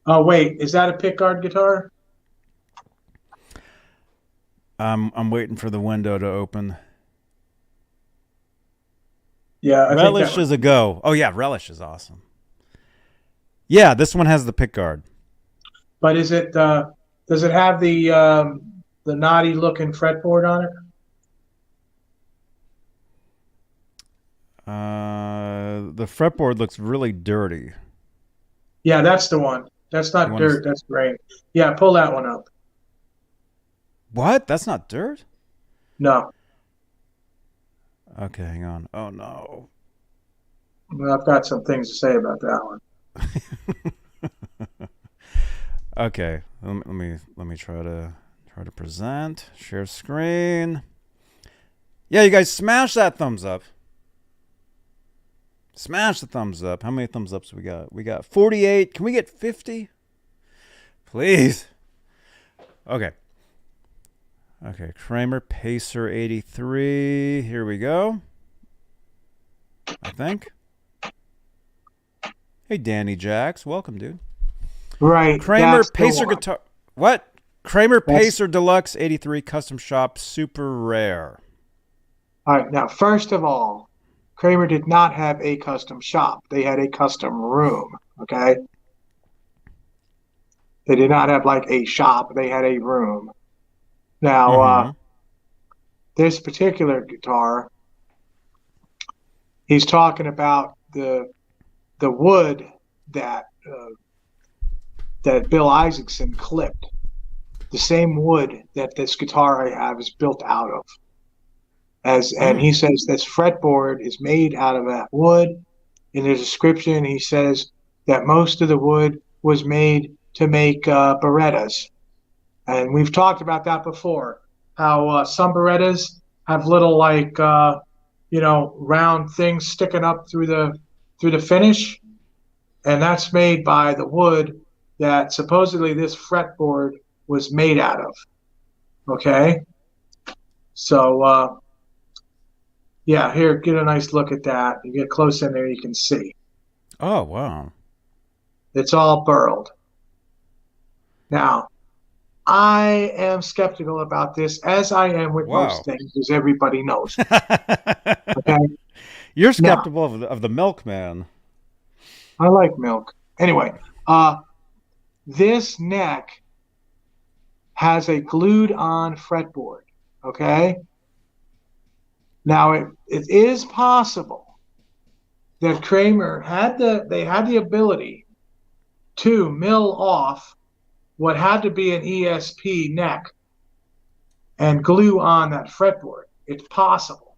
Oh, wait, is that a pickguard guitar? I'm waiting for the window to open. Yeah, I Relish think that is a go. Oh yeah, Relish is awesome. Yeah, this one has the pickguard. But is it does it have the naughty looking fretboard on it? The fretboard looks really dirty. Yeah, that's the one. That's not dirt, that's grain. Yeah, pull that one up. What? That's not dirt? No. Okay, hang on. Oh no. Well, I've got some things to say about that one. Okay, let me try to present. Share screen. Yeah, you guys smash that thumbs up. Smash the thumbs up. How many thumbs ups we got? We got 48. Can we get 50? Please. Okay. Okay, Kramer Pacer 83. Here we go. I think. Hey, Danny Jax. Welcome, dude. Right. Kramer Pacer guitar. What? Kramer Pacer Deluxe 83 Custom Shop Super Rare. All right. Now, first of all, Kramer did not have a custom shop. They had a custom room. Okay. They did not have like a shop. They had a room. Now, this particular guitar, he's talking about the wood that Bill Isaacson clipped. The same wood that this guitar I have is built out of. And he says this fretboard is made out of that wood. In the description, he says that most of the wood was made to make Berettas. And we've talked about that before, how some Berettas have little like, round things sticking up through the finish. And that's made by the wood that supposedly this fretboard was made out of. Okay? So, yeah, here, get a nice look at that. You get close in there, you can see. Oh, wow. It's all burled. Now, I am skeptical about this, as I am with most things, as everybody knows. Okay? You're skeptical of the milkman. I like milk. Anyway, this neck has a glued-on fretboard, okay? Now, it is possible that Kramer had the ability to mill off what had to be an ESP neck and glue on that fretboard. It's possible,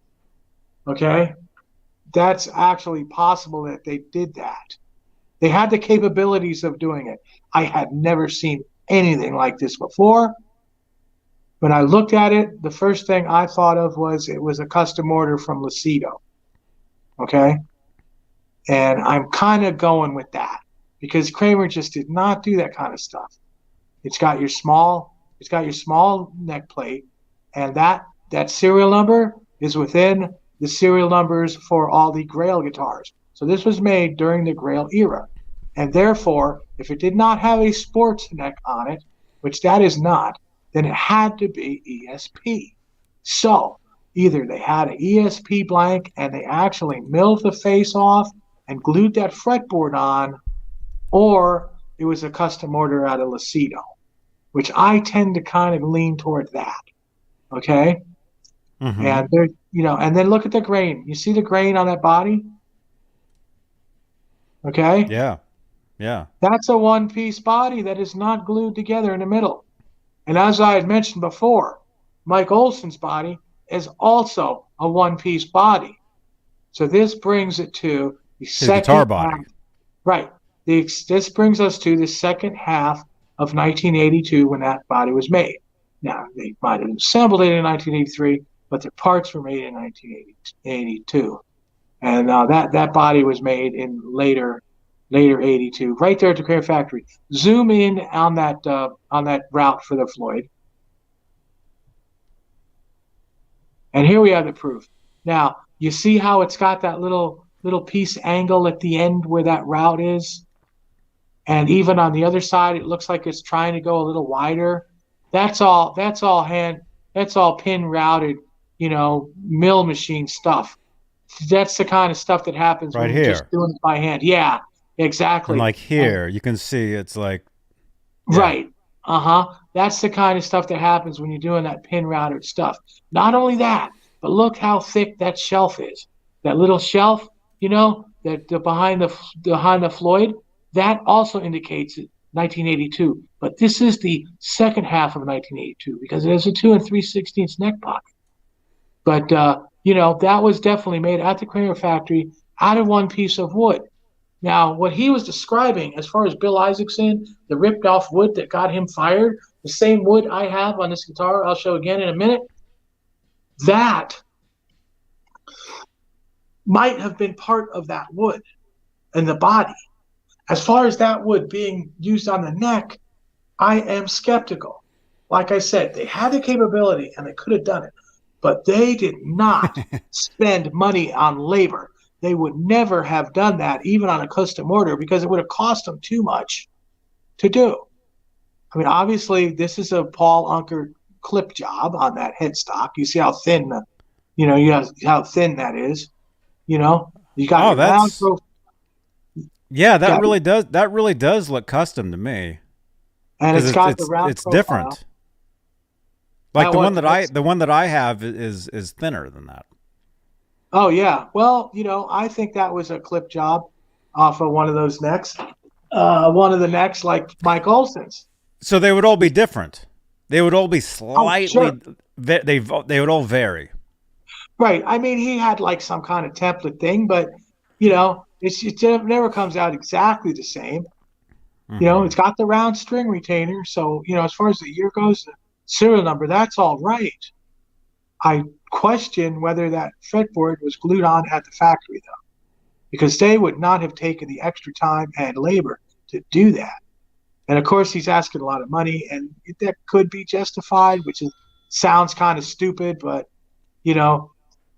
okay? That's actually possible that they did that. They had the capabilities of doing it. I had never seen anything like this before. When I looked at it, the first thing I thought of was it was a custom order from Lucido. Okay? And I'm kind of going with that because Kramer just did not do that kind of stuff. It's got your small neck plate, and that serial number is within the serial numbers for all the Grail guitars. So this was made during the Grail era. And therefore, if it did not have a sports neck on it, which that is not, then it had to be ESP. So either they had an ESP blank and they actually milled the face off and glued that fretboard on, or it was a custom order out of Lucido, which I tend to kind of lean toward that. Okay? Mm-hmm. And there, and then look at the grain. You see the grain on that body? Okay? Yeah. Yeah. That's a one-piece body that is not glued together in the middle. And as I had mentioned before, Mike Olson's body is also a one-piece body. So this brings it to the second guitar body. Half. Right. This brings us to the second half of 1982 when that body was made. Now, they might have assembled it in 1983, but the parts were made in 1982. And that body was made in later later 82, right there at the Kramer factory. Zoom in on that route for the Floyd. And here we have the proof. Now, you see how it's got that little piece angle at the end where that route is? And even on the other side, it looks like it's trying to go a little wider. That's all pin routed, mill machine stuff. That's the kind of stuff that happens right when here. you're just doing it by hand. Yeah, exactly. And like here, you can see it's like. Yeah. Right. That's the kind of stuff that happens when you're doing that pin routed stuff. Not only that, but look how thick that shelf is. That little shelf, that behind the Floyd, that also indicates 1982. But this is the second half of 1982 because it has a 2 3/16 neck pocket. But that was definitely made at the Kramer factory out of one piece of wood. Now, what he was describing, as far as Bill Isaacson, the ripped off wood that got him fired, the same wood I have on this guitar, I'll show again in a minute, that might have been part of that wood in the body. As far as that wood being used on the neck, I am skeptical. Like I said, they had the capability and they could have done it, but they did not spend money on labor. They would never have done that, even on a custom order, because it would have cost them too much to do. I mean, obviously, this is a Paul Unger clip job on that headstock. You see how thin, how thin that is. You got round profile. Yeah, that really does. That really does look custom to me. And it's got the round. It's profile. Different. Like the one that I have is thinner than that. Oh yeah. Well, I think that was a clip job off of one of those necks. One of the necks like Mike Olson's. So they would all be different. They would all be slightly. Sure. They would all vary. Right. I mean, he had like some kind of template thing, but it never comes out exactly the same. Mm-hmm. It's got the round string retainer, so as far as the year goes, the serial number, that's all right. I question whether that fretboard was glued on at the factory, though, because they would not have taken the extra time and labor to do that. And, of course, he's asking a lot of money, and that could be justified, sounds kind of stupid, but,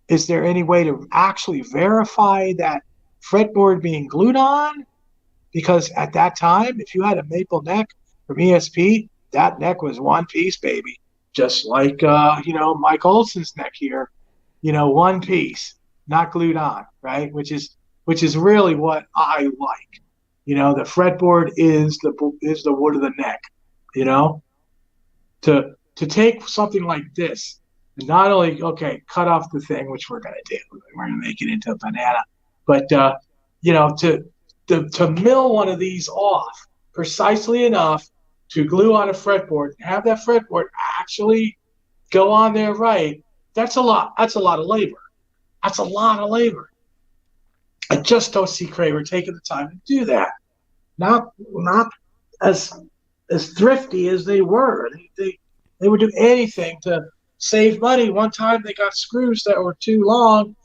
is there any way to actually verify that fretboard being glued on? Because at that time, if you had a maple neck from ESP, that neck was one piece, baby. Just like, Mike Olson's neck here, one piece, not glued on, right? Which is really what I like. The fretboard is the wood of the neck, to take something like this and not only, cut off the thing, which we're going to do, we're going to make it into a banana, but, to mill one of these off precisely enough to glue on a fretboard, have that fretboard actually go on there right, that's a lot of labor. That's a lot of labor. I just don't see Kramer taking the time to do that. Not as thrifty as they were. They would do anything to save money. One time they got screws that were too long,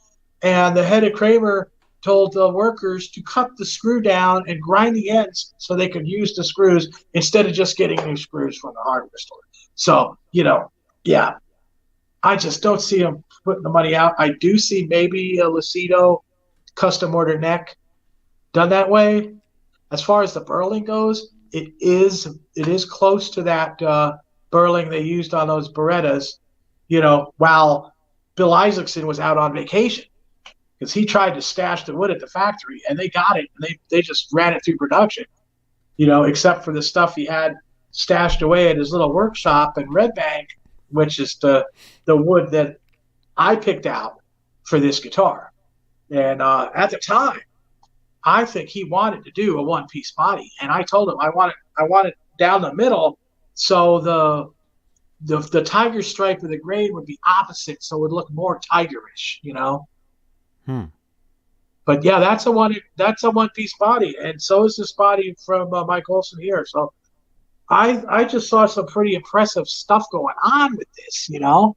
and the head of Kramer told the workers to cut the screw down and grind the ends so they could use the screws instead of just getting new screws from the hardware store. So, yeah, I just don't see them putting the money out. I do see maybe a Lucido custom order neck done that way. As far as the burling goes, it is close to that burling they used on those Berettas, while Bill Isaacson was out on vacation. Because he tried to stash the wood at the factory, and they got it, and they just ran it through production, except for the stuff he had stashed away at his little workshop in Red Bank, which is the wood that I picked out for this guitar. And at the time, I think he wanted to do a one-piece body, and I told him I want it down the middle, so the tiger stripe of the grain would be opposite, so it would look more tigerish, But yeah, that's a one-piece body, and so is this body from Mike Olson here. So I just saw some pretty impressive stuff going on with this, Now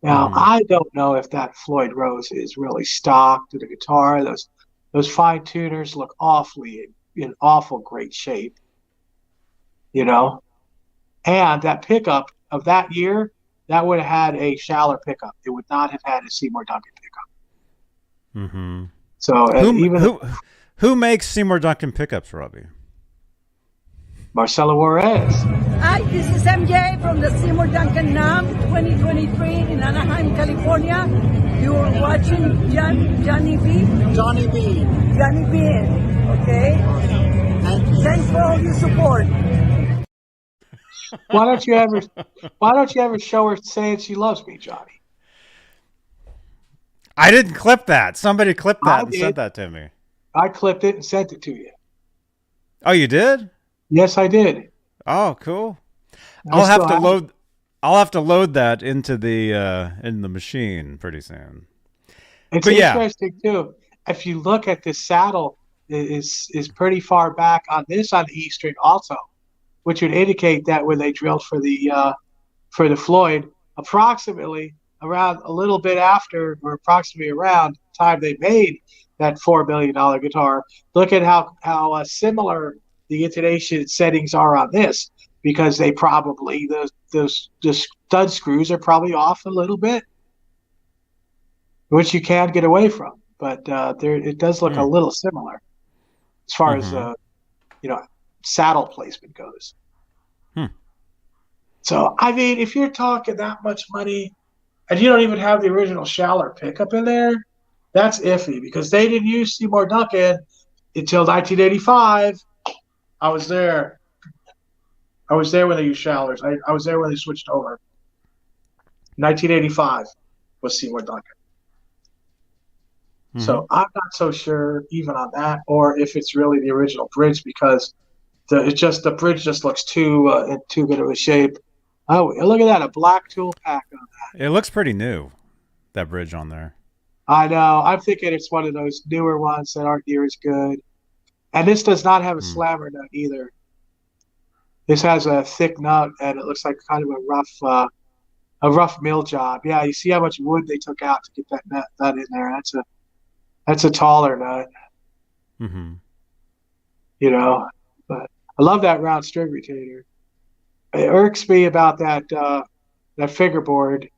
I don't know if that Floyd Rose is really stock to the guitar. Those fine tuners look in awful great shape, you know. And that pickup of that year, that would have had a Schaller pickup. It would not have had a Seymour Duncan pickup. Mm-hmm. So who makes Seymour Duncan pickups, Robbie? Marcelo Juarez. Hi, this is MJ from the Seymour Duncan NAMM 2023 in Anaheim, California. You're watching Johnny B. Johnny Beane. Johnny Beane, okay? Thanks for all your support. Why don't you ever show her saying she loves me, Johnny? I didn't clip that. Somebody clipped that and did. sent that to me. I clipped it and sent it to you. Oh, you did? Yes, I did. Oh, cool. I'll have to load that into the in the machine pretty soon. It's interesting too. If you look at this saddle, is pretty far back on the eastern also, which would indicate that when they drilled for the Floyd, approximately around a little bit after, or approximately around the time they made that $4 million guitar. Look at how similar the intonation settings are on this, because they probably the stud screws are probably off a little bit, which you can get away from, but it does look a little similar as far as saddle placement goes. So I mean, if you're talking that much money and you don't even have the original Schaller pickup in there, that's iffy, because they didn't use Seymour Duncan until 1985. I was there. I was there when they used Schallers. I was there when they switched over. 1985 was Seymour Duncan. Mm-hmm. So I'm not so sure even on that, or if it's really the original bridge, because the bridge just looks in too good of a shape. Oh, look at that, a black tool pack on that. It looks pretty new, that bridge on there. I know. I'm thinking it's one of those newer ones that aren't near as good. And this does not have a slammer nut either. This has a thick nut, and it looks like kind of a rough mill job. Yeah, you see how much wood they took out to get that nut in there. That's a taller nut. Mm-hmm. You know, but I love that round string retainer. It irks me about that fingerboard.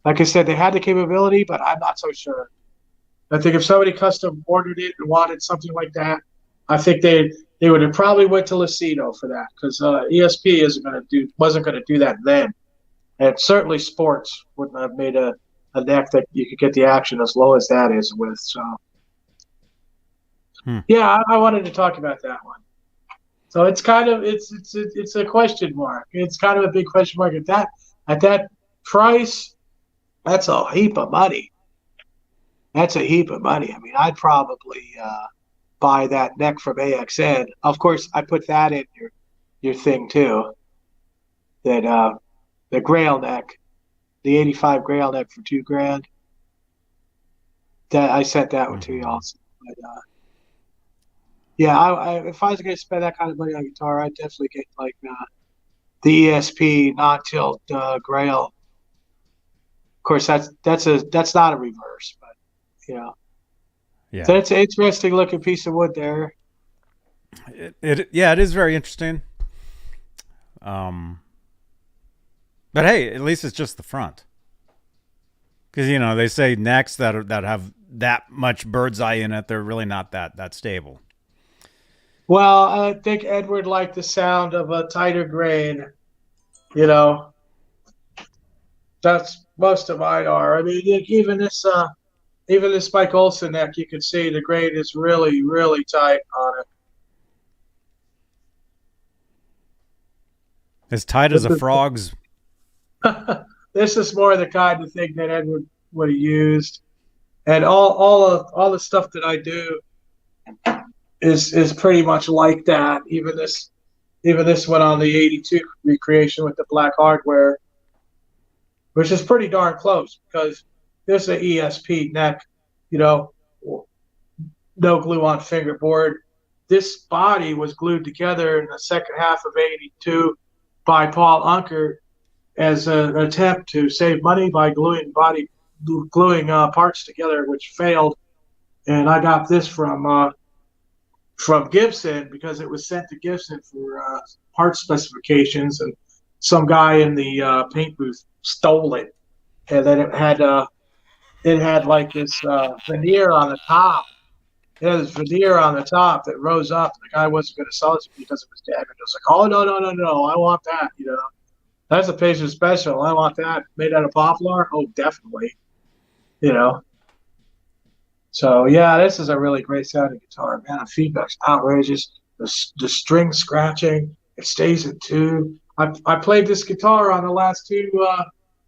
Like I said, they had the capability, but I'm not so sure. I think if somebody custom ordered it and wanted something like that, I think they would have probably went to Lucido for that, because ESP wasn't going to do that then, and certainly Sports wouldn't have made a neck that you could get the action as low as that is with. So, yeah, I wanted to talk about that one. So it's kind of it's a question mark. It's kind of a big question mark at that price. That's a heap of money. That's a heap of money. I mean, I'd probably buy that neck from AXN. Of course, I put that in your thing too. That the Grail neck, the 85 Grail neck for $2,000. That I sent that one to you also. But, yeah, if I was going to spend that kind of money on guitar, I'd definitely get like the ESP non-tilt Grail. Of course, that's not a reverse, but you know. Yeah. So it's an interesting looking piece of wood there. It is very interesting. But hey, at least it's just the front. Because they say necks that have that much bird's eye in it, they're really not that stable. Well, I think Edward liked the sound of a tighter grain. That's most of mine are. I mean, even this Mike Olson neck, you can see the grain is really, really tight on it. As tight as a frog's. This is more the kind of thing that Edward would have used, and all the stuff that I do is pretty much like that. Even this one on the '82 recreation with the black hardware, which is pretty darn close, because this is an ESP neck, no glue on fingerboard. This body was glued together in the second half of '82 by Paul Unkert as an attempt to save money by gluing parts together, which failed and I got this from Gibson because it was sent to Gibson for part specifications, and some guy in the paint booth stole it, and then it had like this veneer on the top. It had this veneer on the top that rose up, and the guy wasn't going to sell it to me because it was damaged. I was like, oh no, I want that. That's a Pacer special. I want that made out of poplar. Oh, definitely. So yeah, this is a really great sounding guitar, man. The feedback's outrageous. The string scratching, it stays in tune. I played this guitar on the last two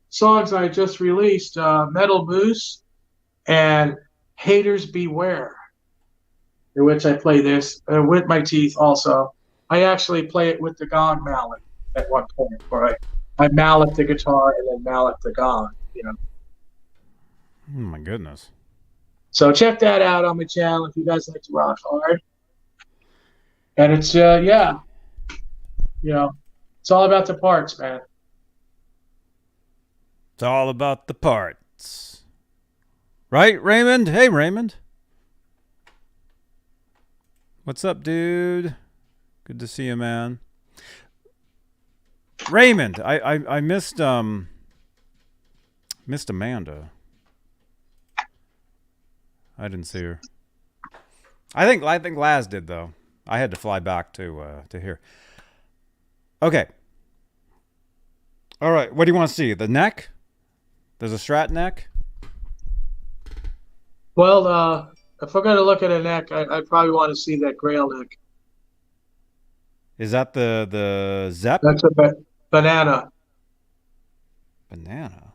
songs I just released, Metal Moose and Haters Beware, in which I play this with my teeth also. I actually play it with the gong mallet at one point, where I mallet the guitar and then mallet the gong, Oh my goodness. So check that out on my channel if you guys like to rock hard. And it's it's all about the parts, man. It's all about the parts. Right, Raymond? Hey, Raymond. What's up, dude? Good to see you, man. Raymond, I missed Amanda. I didn't see her. I think Laz did, though. I had to fly back to here. Okay. All right. What do you want to see? The neck? There's a Strat neck. Well, if we're gonna look at a neck, I probably want to see that Grail neck. Is that the Zep? That's a banana. Banana.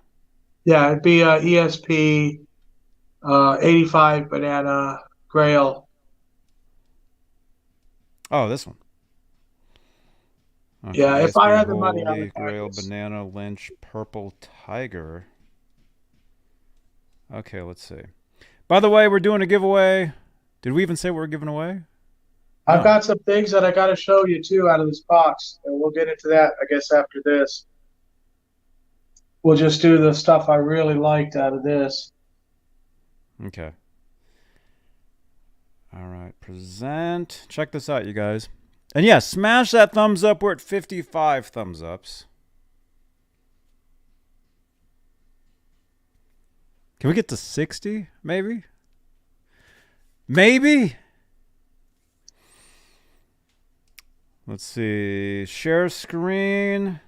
Yeah, it'd be a ESP 85 banana Grail. Oh, this one. Okay, Yeah, if I had the Holy, money, I would Grail, Banana, Lynch, Purple Tiger. Okay, let's see. By the way, we're doing a giveaway. Did we even say what we're giving away? I've got some things that I got to show you too out of this box, and we'll get into that, I guess, after this. We'll just do the stuff I really liked out of this. Okay. All right, present. Check this out, you guys. And yeah, smash that thumbs up. We're at 55 thumbs ups. Can we get to 60, maybe? Maybe? Let's see. Share screen.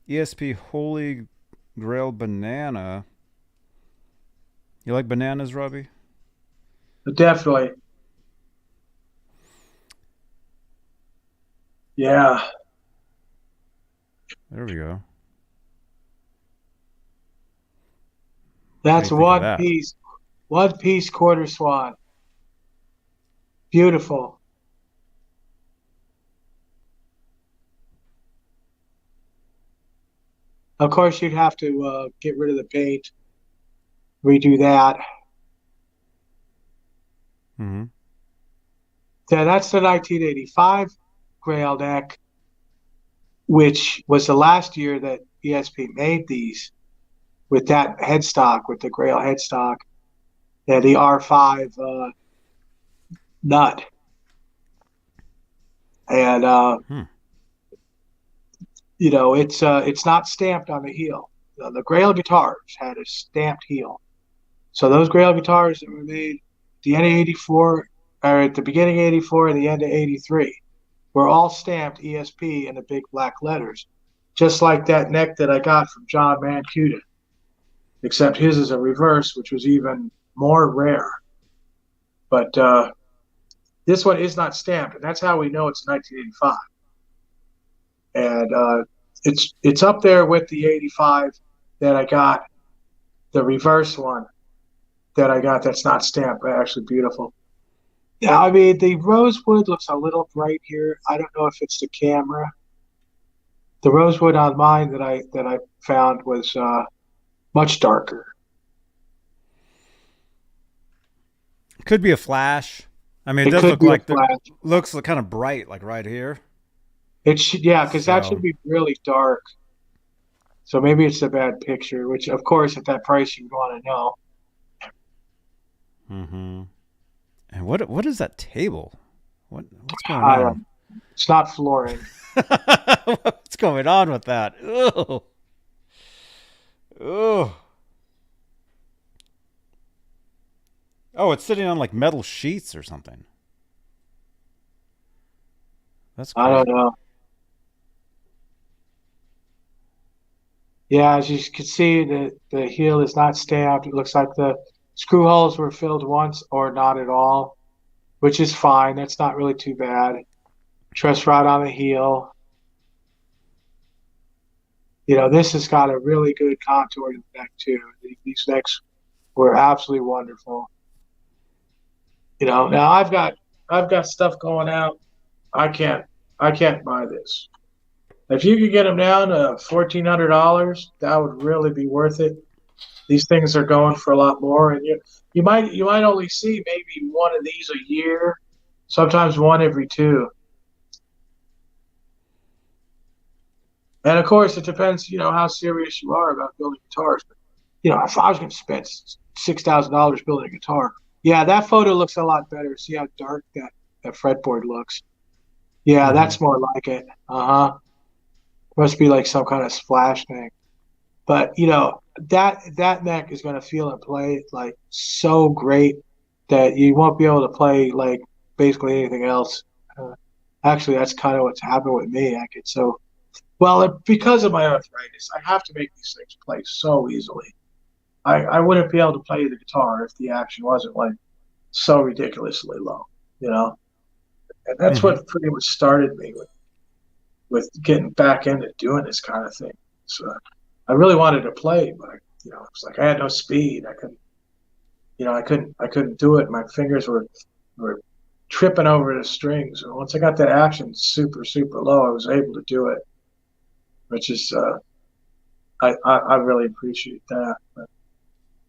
ESP Holy Grail Banana. You like bananas, Robbie? Definitely. Yeah. There we go. That's What do you think of one that? piece. One piece quarter swan. Beautiful. Of course, you'd have to get rid of the paint, redo that. Mm-hmm. Yeah, that's the 1985 Grail deck, which was the last year that ESP made these with that headstock, with the Grail headstock, and the R5 nut. And it's not stamped on the heel. The Grail guitars had a stamped heel. So those Grail guitars that were made at the end of 84, or at the beginning of 84 and the end of 83, were all stamped ESP in the big black letters, just like that neck that I got from John Mancuda, except his is a reverse, which was even more rare. But this one is not stamped, and that's how we know it's 1985. And it's up there with the 85 that I got, the reverse one that I got that's not stamped, but actually beautiful. Yeah, I mean, the rosewood looks a little bright here. I don't know if it's the camera. The rosewood on mine that I found was much darker. Could be a flash. I mean, it does look like looks kind of bright, like right here. Yeah, because that should be really dark. So maybe it's a bad picture, which of course at that price you'd want to know. Mm-hmm. And what is that table? What's going I on? It's not flooring. What's going on with that? Ugh. Ugh. Oh, it's sitting on like metal sheets or something. That's crazy. I don't know. Yeah, as you can see, the heel is not stamped. It looks like the screw holes were filled once or not at all, which is fine. That's not really too bad. Truss rod on the heel. This has got a really good contour to the neck too. These necks were absolutely wonderful. Now I've got stuff going out. I can't buy this. If you could get them down to $1,400, that would really be worth it. These things are going for a lot more, and you might only see maybe one of these a year, sometimes one every two. And of course, it depends, how serious you are about building guitars. But if I was going to spend $6,000 building a guitar, yeah, that photo looks a lot better. See how dark that fretboard looks. Yeah, that's more like it. Must be like some kind of splash thing. But that neck is going to feel and play like so great that you won't be able to play like basically anything else. Actually, that's kind of what's happened with me. I get so because of my arthritis, I have to make these things play so easily. I wouldn't be able to play the guitar if the action wasn't like so ridiculously low, And that's what pretty much started me with getting back into doing this kind of thing. So I really wanted to play, but it's like I had no speed. I couldn't do it. My fingers were tripping over the strings. And once I got that action super, super low, I was able to do it, which is I really appreciate that. But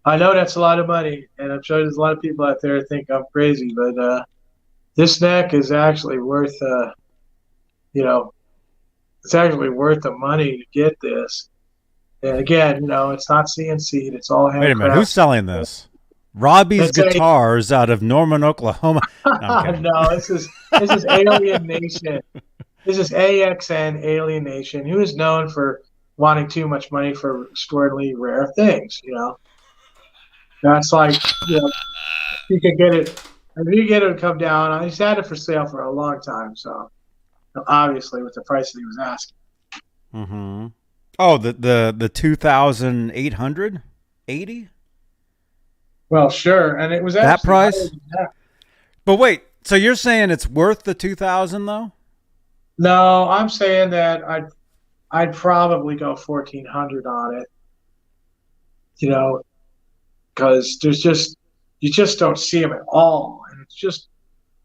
I know that's a lot of money, and I'm sure there's a lot of people out there that think I'm crazy, but this neck is actually worth it's actually worth the money to get this. And again, it's not CNC'd. It's all handcrafted. Wait a minute. Who's selling this? Robbie's Guitars out of Norman, Oklahoma. No, this is Alien Nation. This is AXN Alien Nation, who is known for wanting too much money for extraordinarily rare things. That's like you could get it. If you get it to come down, he's had it for sale for a long time. So obviously, with the price that he was asking. Mm-hmm. Oh, the 2,880. Well, sure, and it was that price. But wait, so you're saying it's worth the 2,000 though? No, I'm saying that I'd probably go 1,400 on it. Because you just don't see them at all, and it's just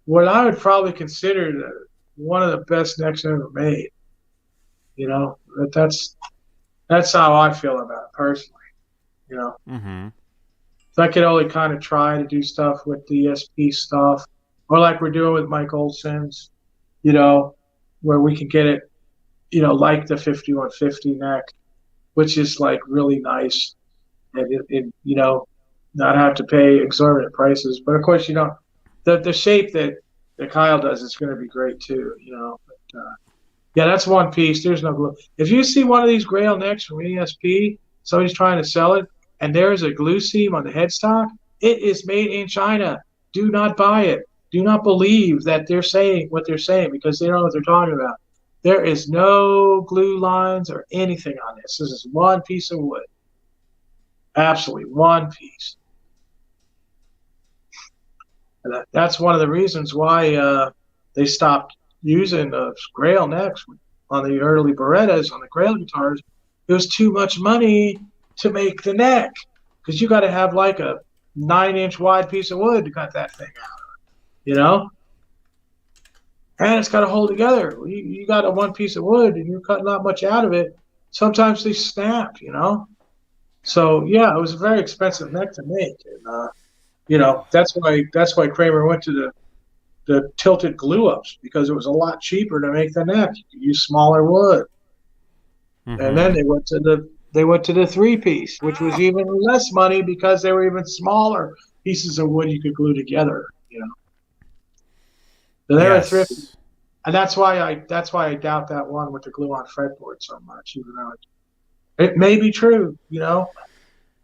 what I would probably consider one of the best necks ever made. But that's how I feel about it personally. Mm-hmm. So I could only kind of try to do stuff with the ESP stuff, or like we're doing with Mike Olson's, where we can get it, like the 5150 neck, which is like really nice, and it not have to pay exorbitant prices. But of course, the shape that Kyle does is going to be great too. But, yeah, that's one piece. There's no glue. If you see one of these Grail necks from ESP, somebody's trying to sell it, and there's a glue seam on the headstock, it is made in China. Do not buy it. Do not believe that they're saying what they're saying, because they don't know what they're talking about. There is no glue lines or anything on this. This is one piece of wood. Absolutely one piece. And that's one of the reasons why they stopped using the Grail necks on the early Berettas, on the Grail guitars. It was too much money to make the neck, because you got to have like a 9-inch wide piece of wood to cut that thing out, and it's got to hold together. You got a one piece of wood and you're cutting not much out of it. Sometimes they snap, so yeah, it was a very expensive neck to make, and that's why Kramer went to the tilted glue ups, because it was a lot cheaper to make the neck. You could use smaller wood. Mm-hmm. And then they went to the 3-piece, which was even less money because they were even smaller pieces of wood you could glue together. So they were Yes. thrifty. And that's why I doubt that one with the glue-on fretboard so much, even though it may be true, you know.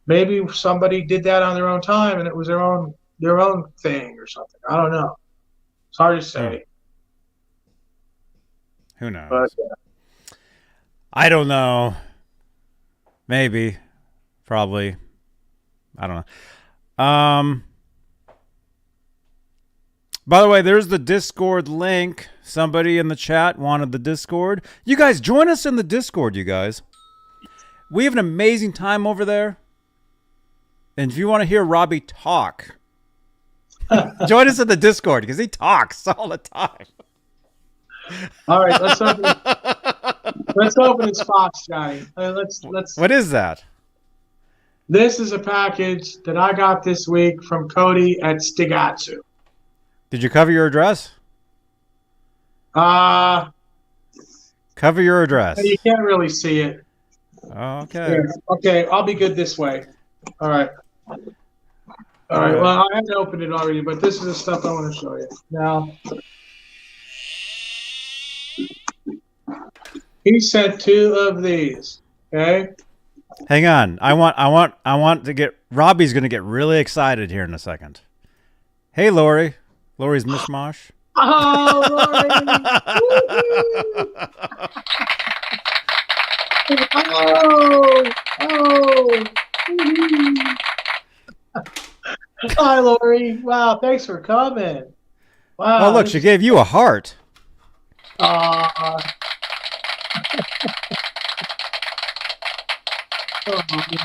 Maybe somebody did that on their own time and it was their own thing or something. I don't know. It's hard to say. Who knows? But I don't know. Maybe. Probably. I don't know. By the way, there's the Discord link. Somebody in the chat wanted the Discord. You guys, join us in the Discord, you guys. We have an amazing time over there. And if you want to hear Robbie talk, join us in the Discord because he talks all the time. all right, let's open his box, Johnny. Let's. What is that? This is a package that I got this week from Cody at Stigatsu. Did you cover your address? Cover your address. You can't really see it. Okay. Here. Okay, I'll be good this way. All right. All right. Well, I haven't opened it already, but this is the stuff I want to show you. Now, he sent 2 of these. Okay. Hang on. I want to get Robbie's going to get really excited here in a second. Hey, Lori. Lori's mishmash. Oh, Lori. Oh. Hi, Lori. Wow, thanks for coming. Wow. Oh, look, she gave you a heart. Oh,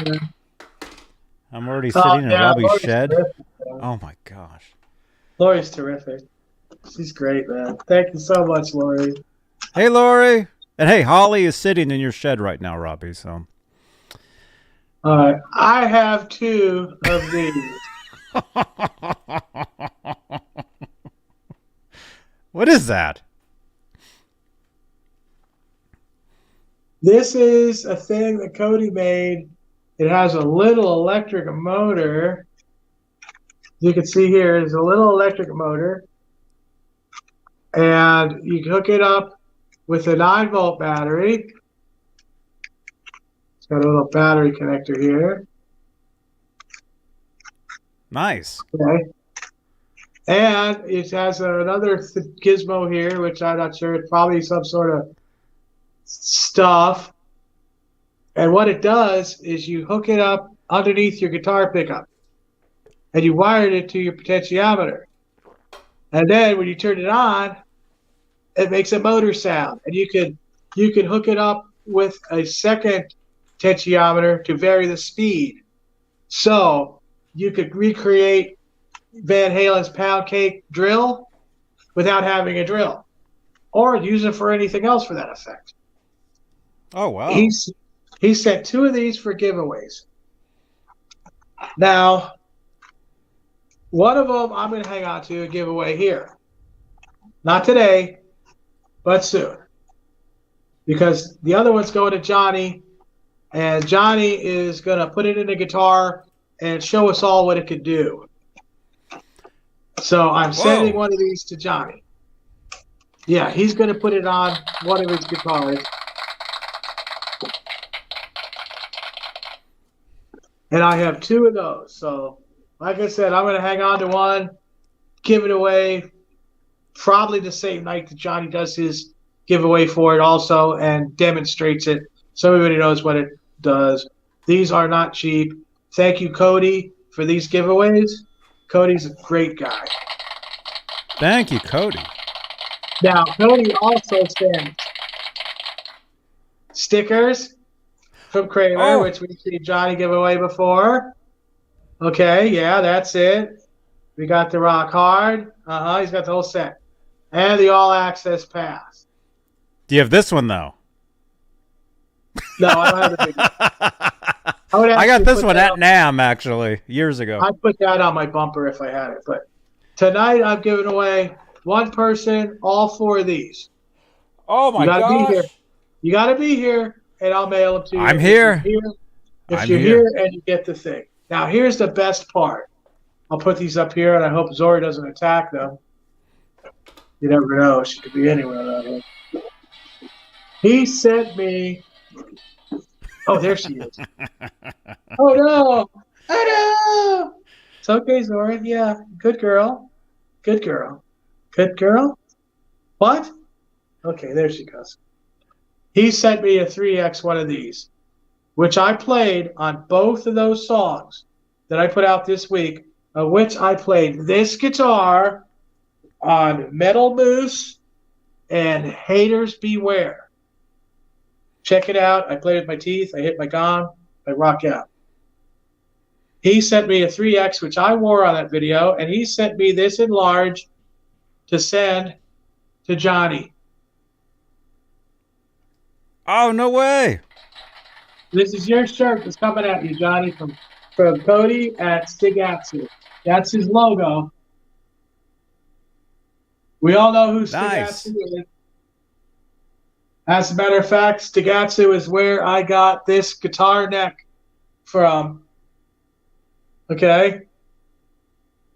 man. I'm already sitting in Robbie's Lori's shed. terrific, Oh, my gosh. Lori's terrific. She's great, man. Thank you so much, Lori. Hey, Lori. And hey, Holly is sitting in your shed right now, Robbie. So. All right. I have 2 of these. What is that? This is a thing that Cody made. It has a little electric motor. You can see here is a little electric motor. And you hook it up with a 9-volt battery. It's got a little battery connector here. Nice. Okay. And it has another gizmo here, which I'm not sure. It's probably some sort of stuff. And what it does is you hook it up underneath your guitar pickup. And you wired it to your potentiometer. And then when you turn it on, it makes a motor sound. And you can hook it up with a second potentiometer to vary the speed. So you could recreate Van Halen's pound cake drill without having a drill. Or use it for anything else for that effect. Oh, wow. He sent 2 of these for giveaways. Now, one of them I'm going to hang on to a giveaway here. Not today, but soon. Because the other one's going to Johnny, and Johnny is going to put it in a guitar and show us all what it could do. So I'm sending one of these to Johnny. Yeah, he's going to put it on one of his guitars. And I have 2 of those. So, like I said, I'm going to hang on to one, give it away, probably the same night that Johnny does his giveaway for it also and demonstrates it so everybody knows what it does. These are not cheap. Thank you, Cody, for these giveaways. Cody's a great guy. Thank you, Cody. Now, Cody also sent stickers from Kramer, which we've seen Johnny give away before. Okay, yeah, that's it. We got the Rock Hard. He's got the whole set. And the All Access Pass. Do you have this one, though? No, I don't have the big one. I got this one at NAMM, actually, years ago. I'd put that on my bumper if I had it. But tonight I'm giving away one person all 4 of these. Oh, my gosh. Be here. You got to be here, and I'll mail them to you. I'm here. If you're here and you get the thing. Now, here's the best part. I'll put these up here, and I hope Zori doesn't attack them. You never know. She could be anywhere around here. He sent me. Oh, there she is. Oh, no. Oh, no. It's okay, Zora. Yeah. Good girl. Good girl. Good girl. What? Okay, there she goes. He sent me a 3X one of these, which I played on both of those songs that I put out this week, of which I played this guitar on Metal Moose and Haters Beware. Check it out. I played with my teeth. I hit my gong. I rock out. He sent me a 3X, which I wore on that video, and he sent me this in large to send to Johnny. Oh, no way. This is your shirt that's coming at you, Johnny, from Cody at Stigatsu. That's his logo. We all know who Nice. Stigatsu is. As a matter of fact, Stigatsu is where I got this guitar neck from. Okay?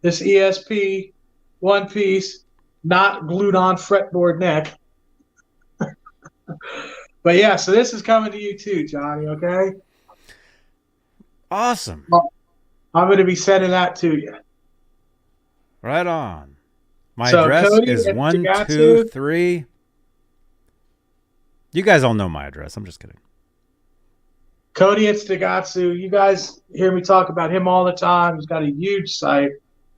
This ESP one piece, not glued on fretboard neck. But yeah, so this is coming to you too, Johnny, okay? Awesome. Well, I'm going to be sending that to you. Right on. My So, address Cody is at 123. You guys all know my address. I'm just kidding. Cody at Stigatsu, you guys hear me talk about him all the time. He's got a huge site,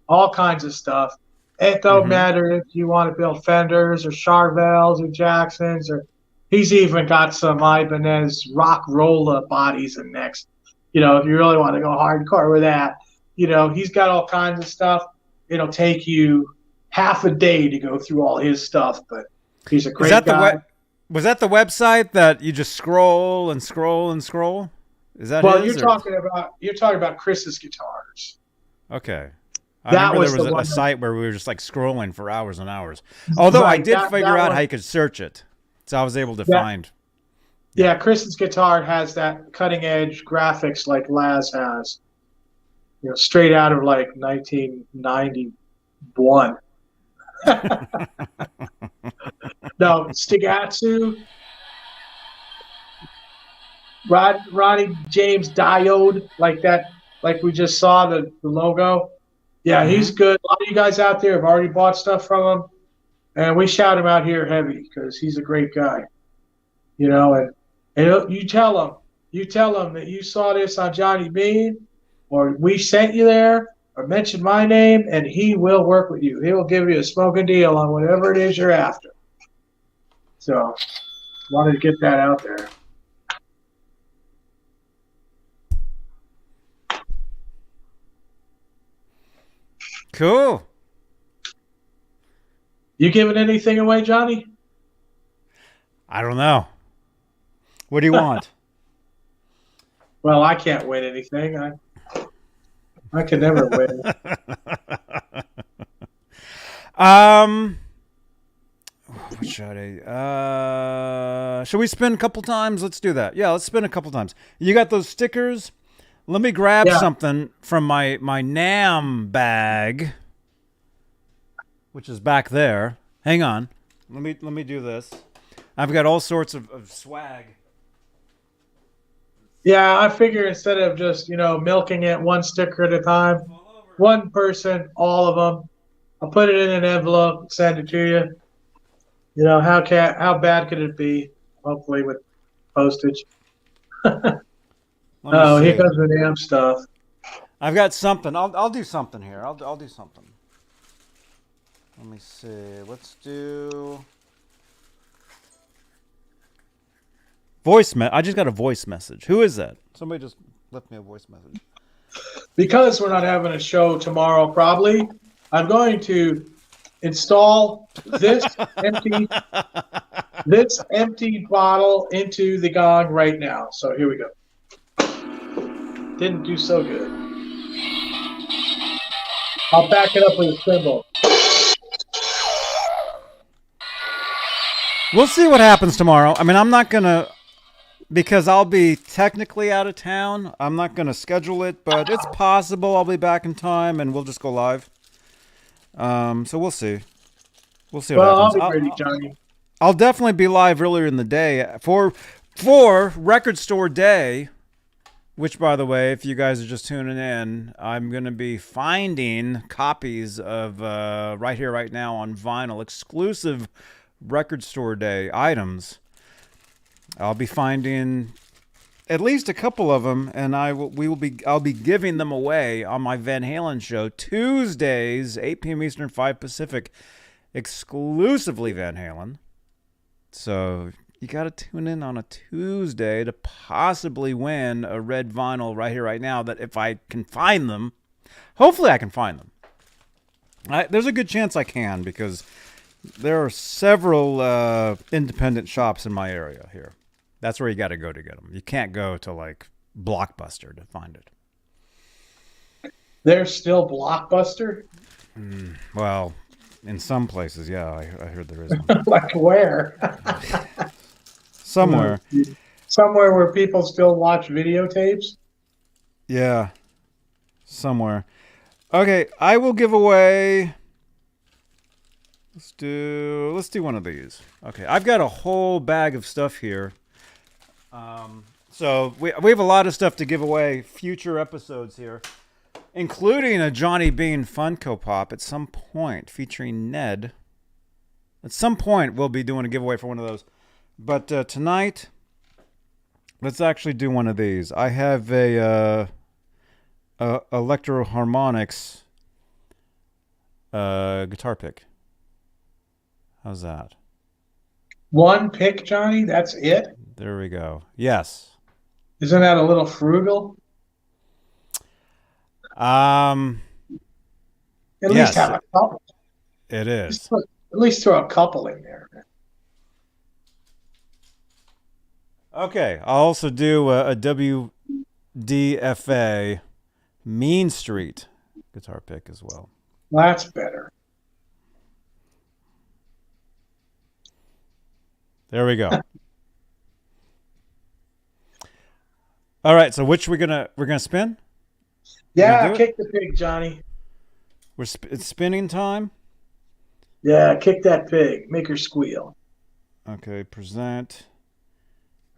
all kinds of stuff. It don't matter if you want to build Fenders or Charvels or Jacksons, or he's even got some Ibanez rock rolla bodies and necks. You know, if you really want to go hardcore with that, you know, he's got all kinds of stuff. It'll take you half a day to go through all his stuff, but he's a great guy. Was that the website that you just scroll and scroll and scroll? Is that well, his, you're talking about Chris's guitars. Okay. I That remember was there the was one a site where we were just like scrolling for hours and hours. Although I did figure out how you could search it. So I was able to find. Yeah, Chris's guitar has that cutting edge graphics like Laz has. You know, straight out of like 1991. No, Stigatsu, Ronnie James Diode, like that, like we just saw the logo. Yeah, he's good. A lot of you guys out there have already bought stuff from him, and we shout him out here heavy because he's a great guy. You know, and you tell him that you saw this on Johnny Beane, or we sent you there, or mention my name, and he will work with you. He will give you a smoking deal on whatever it is you're after. So, wanted to get that out there. Cool. You giving anything away, Johnny? I don't know. What do you want? Well, I can't win anything. I can never win. What should I? Should we spin a couple times? Let's do that. Yeah, let's spin a couple times. You got those stickers? Let me grab something from my NAMM bag, which is back there. Hang on. Let me do this. I've got all sorts of swag. Yeah, I figure instead of just, milking it one sticker at a time, one person, all of them, I'll put it in an envelope, send it to you. You know, how bad could it be? Hopefully with postage. Oh, here comes the NAMM stuff. I've got something. I'll do something here. I'll do something. Let me see. Let's do I just got a voice message. Who is that? Somebody just left me a voice message. Because we're not having a show tomorrow, probably, I'm going to install this empty bottle into the gong right now. So here we go. Didn't do so good. I'll back it up with a cymbal. We'll see what happens tomorrow. I mean, I'm not going to, because I'll be technically out of town, I'm not going to schedule it, but it's possible I'll be back in time and we'll just go live. So we'll see. We'll see what Well, happens. I'll be ready, Johnny. I'll definitely be live earlier in the day for Record Store Day, which, by the way, if you guys are just tuning in, I'm going to be finding copies of right here, right now on vinyl, exclusive Record Store Day items. I'll be finding at least a couple of them, and I'll be giving them away on my Van Halen show Tuesdays, 8 p.m. Eastern, 5 Pacific, exclusively Van Halen. So you got to tune in on a Tuesday to possibly win a red vinyl right here, right now, that if I can find them, hopefully I can find them. There's a good chance I can, because there are several independent shops in my area here. That's where you got to go to get them. You can't go to, like, Blockbuster to find it. There's still Blockbuster? Well, in some places, yeah, I heard there is one. Like where? Somewhere. Somewhere where people still watch videotapes? Yeah. Somewhere. Okay, I will give away... Let's do one of these. Okay, I've got a whole bag of stuff here. So we have a lot of stuff to give away, future episodes here, including a Johnny Beane Funko Pop at some point featuring Ned. At some point, we'll be doing a giveaway for one of those. But tonight, let's actually do one of these. I have a Electro Harmonics guitar pick. How's that? One pick, Johnny? That's it? There we go. Yes. Isn't that a little frugal? At least have a couple. It is. At least throw a couple in there. Okay. I'll also do a WDFA Mean Street guitar pick as well. That's better. There we go. All right, so which we're gonna spin? Yeah, kick the pig, Johnny. It's spinning time. Yeah, kick that pig. Make her squeal. Okay, present.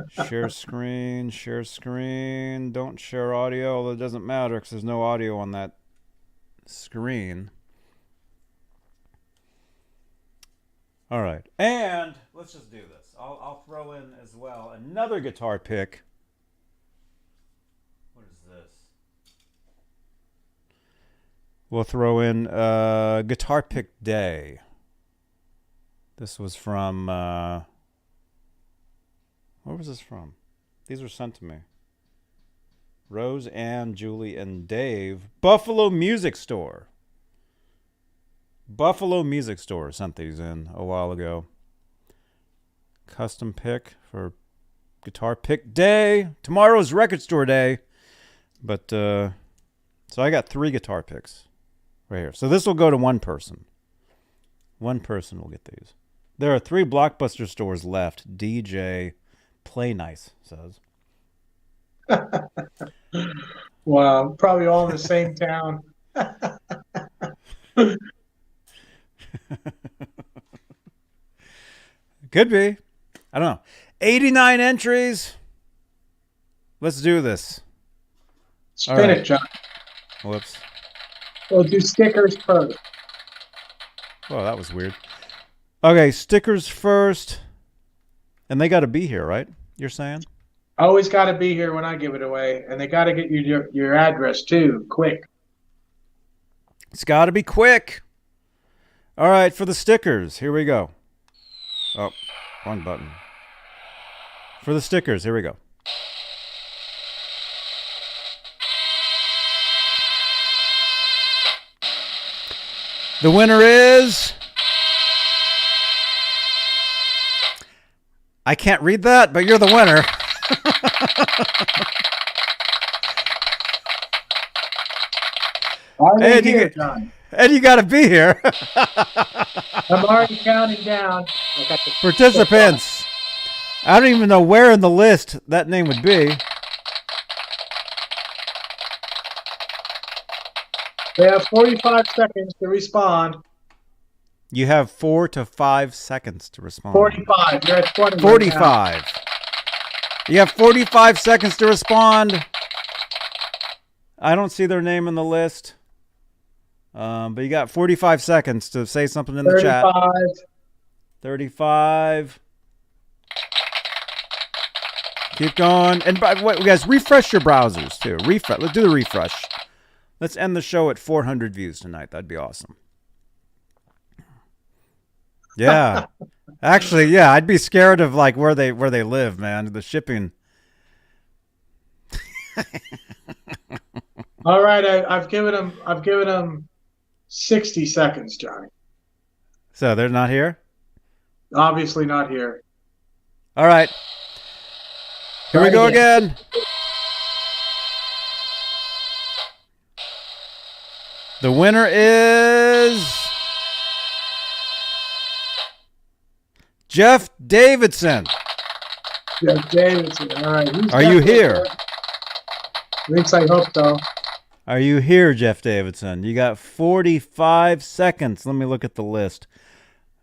Share screen. Share screen. Don't share audio, although it doesn't matter because there's no audio on that screen. All right, and let's just do this. I'll throw in as well another guitar pick. What is this? We'll throw in Guitar Pick Day. This was from... where was this from? These were sent to me. Rose, Ann, Julie, and Dave. Buffalo Music Store. Buffalo Music Store sent these in a while ago. Custom pick for Guitar Pick Day. Tomorrow's Record Store Day. But, so I got 3 guitar picks right here. So this will go to one person. One person will get these. There are 3 Blockbuster stores left. DJ Play Nice says. Wow, probably all in the same town. Could be. I don't know. 89 entries. Let's do this. Spin it, John. Whoops. We'll do stickers first. Oh, that was weird. Okay, stickers first. And they got to be here, right? You're saying? Always got to be here when I give it away. And they got to get you your address, too, quick. It's got to be quick. All right, for the stickers, here we go. Oh, wrong button. For the stickers, here we go. The winner is... I can't read that, but you're the winner. Ed, here, John. Ed, you got to be here. I'm already counting down. Participants. I don't even know where in the list that name would be. They have 45 seconds to respond. You have 4 to 5 seconds to respond. 45. You're at 20. 45. You have 45 seconds to respond. I don't see their name in the list. But you got 45 seconds to say something in the 35. chat. 35. Keep going. And by the way, guys, refresh your browsers too. Refresh. Let's do the refresh. Let's end the show at 400 views tonight. That'd be awesome. Yeah. Actually, yeah, I'd be scared of like where they live, man. The shipping. All right, I've given them 60 seconds, Johnny. So they're not here? Obviously not here. All right. Here we go again. The winner is Jeff Davidson. Jeff Davidson. All right. Are you here? At least I hope so. Are you here, Jeff Davidson? You got 45 seconds. Let me look at the list.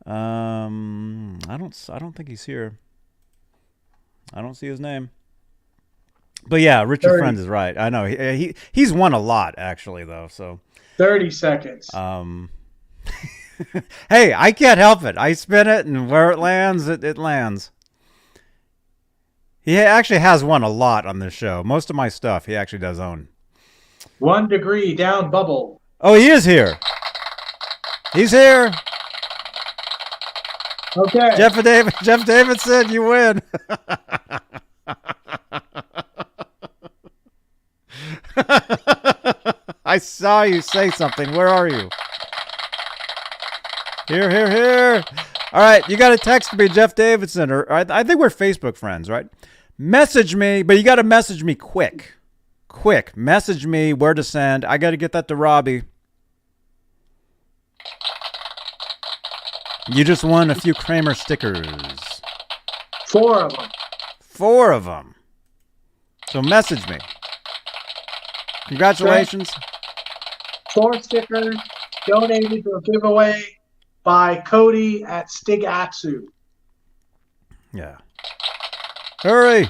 I don't think he's here. I don't see his name. But yeah, Richard 30. Friend is right. I know he's won a lot actually though. So 30 seconds. Hey, I can't help it. I spin it, and where it lands, it lands. He actually has won a lot on this show. Most of my stuff he actually does own. 1 degree down bubble. Oh, he is here. He's here. Okay. Jeff Davidson, you win. I saw you say something. Where are you? Here. All right, you got to text me, Jeff Davidson, or I think we're Facebook friends, right? Message me, but you got to message me quick. Quick, message me where to send. I got to get that to Robbie. You just won a few Kramer stickers. 4 of them. 4 of them. So message me. Congratulations. 4 stickers donated to a giveaway by Cody at Stigatsu. Yeah. Hurry.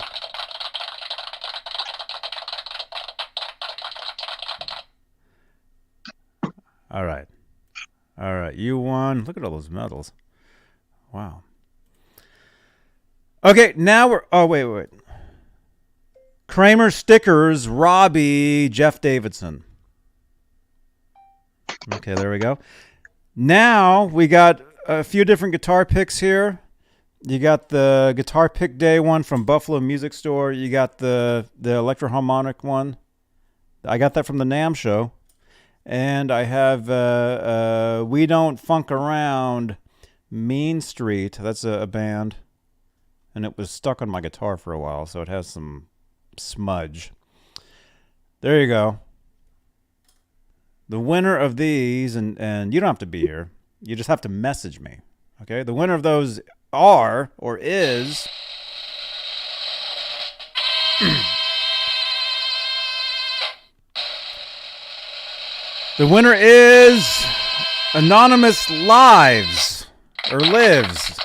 All right. You won. Look at all those medals. Wow. Okay, now we're... Oh, wait. Kramer stickers, Robbie, Jeff Davidson. Okay, there we go. Now we got a few different guitar picks here. You got the Guitar Pick Day one from Buffalo Music Store. You got the Electroharmonic one. I got that from the NAMM show. And I have We Don't Funk Around, Mean Street. That's a band. And it was stuck on my guitar for a while, so it has some smudge. There you go. The winner of these, and you don't have to be here. You just have to message me. Okay? The winner of those are, or is... The winner is Anonymous Lives, or Lives.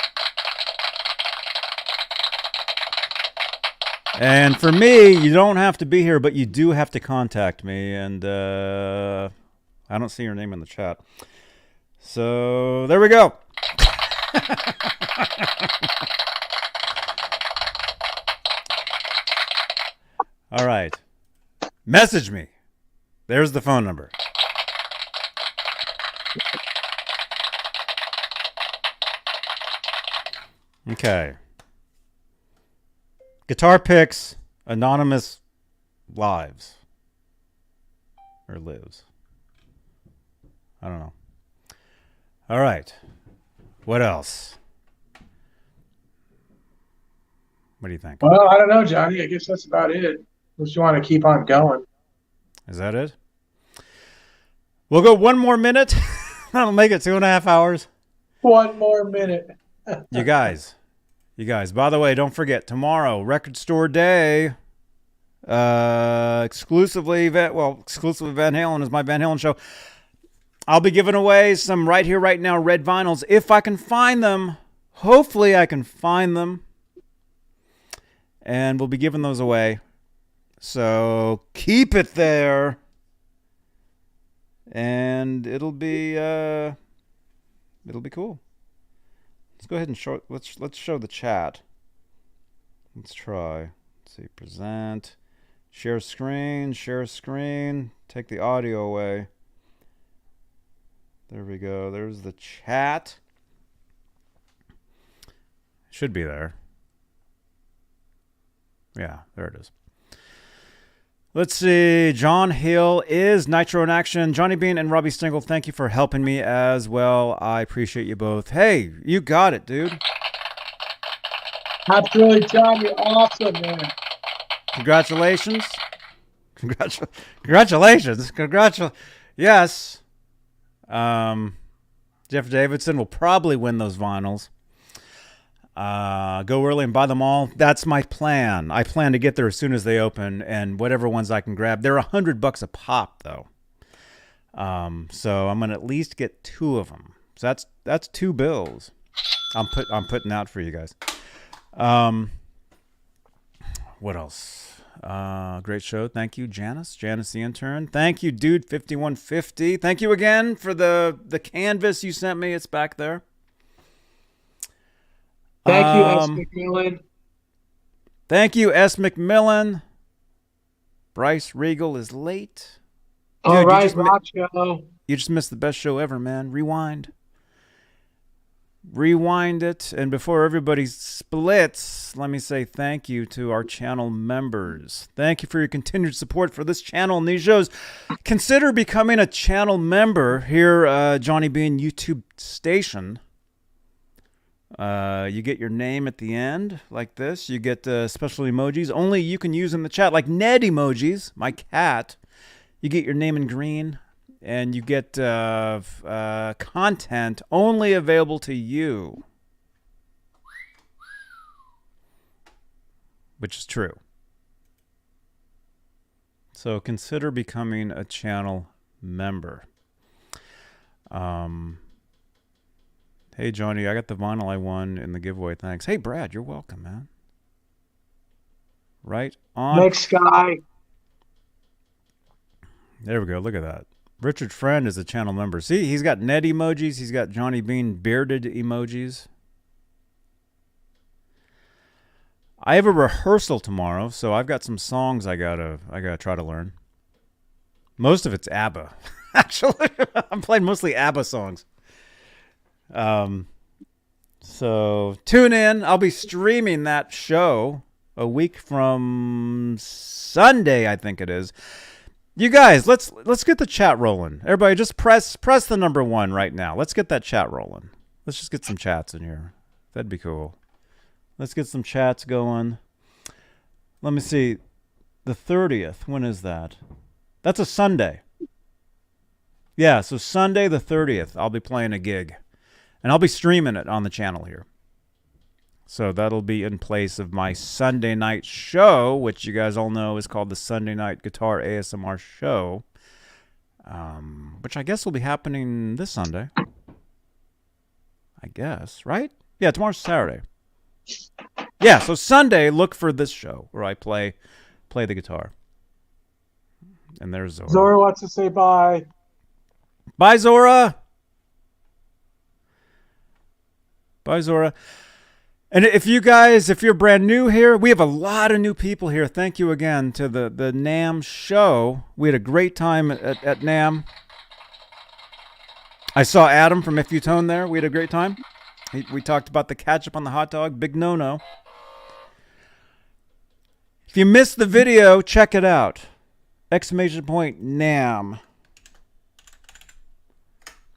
And for me, you don't have to be here, but you do have to contact me. And I don't see your name in the chat. So there we go. All right. Message me. There's the phone number. Okay. Guitar picks, Anonymous Lives. Or Lives. I don't know. All right. What else? What do you think? Well, I don't know, Johnny. I guess that's about it. Unless you want to keep on going. Is that it? We'll go 1 more minute. That'll make it 2.5 hours. 1 more minute. You guys, by the way, don't forget, tomorrow, Record Store Day, exclusively Van Halen is my Van Halen show. I'll be giving away some right here, right now red vinyls if I can find them. Hopefully I can find them. And we'll be giving those away. So keep it there. And it'll be cool. Let's go ahead and show. Let's show the chat. Let's try. Let's see. Present. Share screen. Share screen. Take the audio away. There we go. There's the chat. Should be there. Yeah, there it is. Let's see. John Hill is Nitro in action. Johnny Beane and Robbie Stingle, thank you for helping me as well. I appreciate you both. Hey, you got it, dude. Absolutely, John. You're awesome, man. Congratulations. Congratulations. Yes. Jeff Davidson will probably win those vinyls. Go early and buy them all. That's my plan. I plan to get there as soon as they open, and whatever ones I can grab. They're $100 a pop, though. So I'm gonna at least get 2 of them. So that's 2 bills. I'm putting out for you guys. What else? Great show. Thank you, Janice the intern. Thank you, dude 5150. Thank you again for the canvas you sent me. It's back there. Thank you, S. McMillan. Thank you, S. McMillan. Bryce Regal is late. Dude, all right, Rock Show. You just missed the best show ever, man. Rewind it. And before everybody splits, let me say thank you to our channel members. Thank you for your continued support for this channel and these shows. Consider becoming a channel member here, Johnny Beane YouTube station. You get your name at the end like this. You get special emojis only you can use in the chat, like Ned emojis, my cat. You get your name in green, and you get content only available to you, which is true. So consider becoming a channel member. Hey, Johnny, I got the vinyl I won in the giveaway. Thanks. Hey, Brad, you're welcome, man. Right on. Next guy. There we go. Look at that. Richard Friend is a channel member. See, he's got Ned emojis. He's got Johnny Beane bearded emojis. I have a rehearsal tomorrow, so I've got some songs I gotta try to learn. Most of it's ABBA. Actually, I'm playing mostly ABBA songs. So tune in. I'll be streaming that show a week from Sunday, I think it is. You guys, let's get the chat rolling. Everybody, just press the number 1 right now. Let's get that chat rolling. Let's just get some chats in here. That'd be cool. Let's get some chats going. Let me see. The 30th. When is that? That's a Sunday. Yeah, so Sunday the 30th, I'll be playing a gig. And I'll be streaming it on the channel here. So that'll be in place of my Sunday night show, which you guys all know is called the Sunday Night Guitar ASMR Show, which I guess will be happening this Sunday. I guess, right? Yeah, tomorrow's Saturday. Yeah, so Sunday, look for this show where I play the guitar. And there's Zora. Zora wants to say bye. Bye, Zora. Bye, Zora. And if you're brand new here, we have a lot of new people here. Thank you again to the NAMM show. We had a great time at NAMM. I saw Adam from FUTONE there. We had a great time. We talked about the ketchup on the hot dog. Big no-no. If you missed the video, check it out. !NAMM.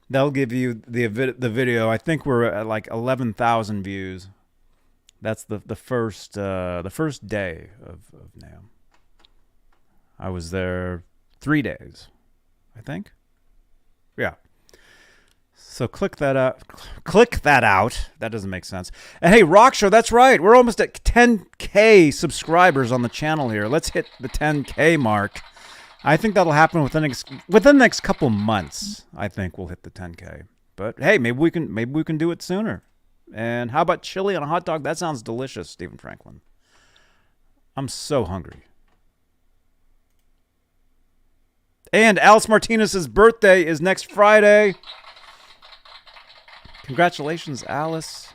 That'll give you the video. I think we're at like 11,000 views. That's the first day of NAMM. I was there 3 days, I think. Yeah. So click that out. That doesn't make sense. And hey, Rock Show, that's right. We're almost at 10K subscribers on the channel here. Let's hit the 10K mark. I think that'll happen within the next couple months. I think we'll hit the 10K. But hey, maybe we can do it sooner. And how about chili on a hot dog? That sounds delicious, Stephen Franklin. I'm so hungry. And Alice Martinez's birthday is next Friday. Congratulations, Alice.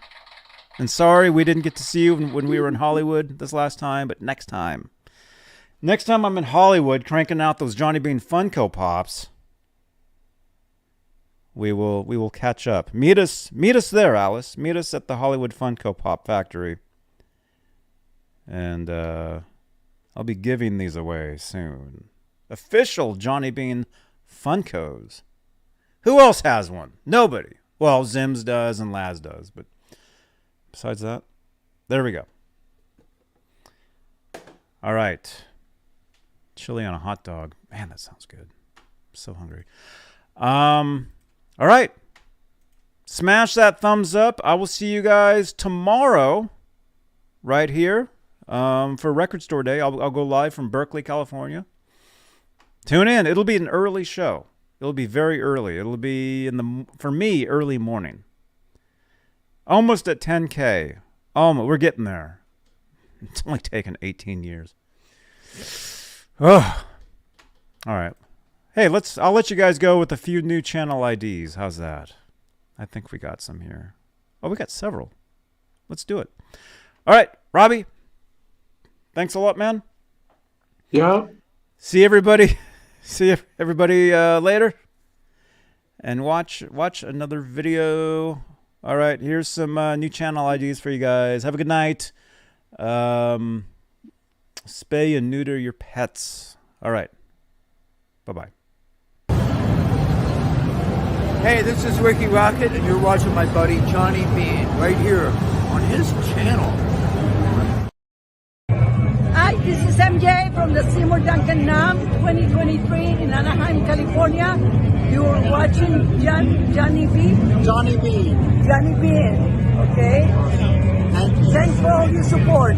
And sorry we didn't get to see you when we were in Hollywood this last time, but next time. Next time I'm in Hollywood cranking out those Johnny Bean Funko Pops, we will catch up. Meet us there, Alice. Meet us at the Hollywood Funko Pop Factory. And I'll be giving these away soon. Official Johnny Bean Funkos. Who else has one? Nobody. Well, Zims does and Laz does, but besides that, there we go. All right. Chili on a hot dog. Man, that sounds good. I'm so hungry. All right. Smash that thumbs up. I will see you guys tomorrow right here for Record Store Day. I'll go live from Berkeley, California. Tune in. It'll be an early show. It'll be very early. It'll be for me, early morning. Almost at 10K. Almost. We're getting there. It's only taken 18 years. Oh. All right. Hey, I'll let you guys go with a few new channel IDs. How's that? I think we got some here. Oh, we got several. Let's do it. All right, Robbie. Thanks a lot, man. Yeah. See everybody. See everybody later. And watch another video. All right, here's some new channel IDs for you guys. Have a good night. Spay and neuter your pets. All right. Bye-bye. Hey, this is Ricky Rocket, and you're watching my buddy Johnny Beane right here on his channel. Hi, this is MJ from the Seymour Duncan NAMM 2023 in Anaheim, California. You're watching Johnny B. Johnny Beane. Johnny Beane, okay? Thanks for all your support.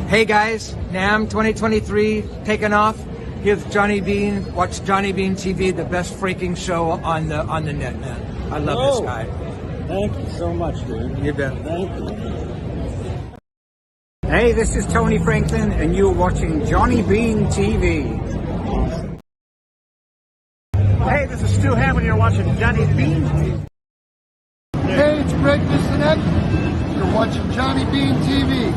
Hey guys, NAMM 2023 taking off. Here's Johnny Beane. Watch Johnny Bean TV, the best freaking show on the net, man. I love this guy. Thank you so much, dude. You bet. Thank you. Hey, this is Tony Franklin, and you're watching Johnny Bean TV. Hey, this is Stu Hammond. You're watching Johnny Bean TV. Hey, it's Greg Disconnect. You're watching Johnny Bean TV.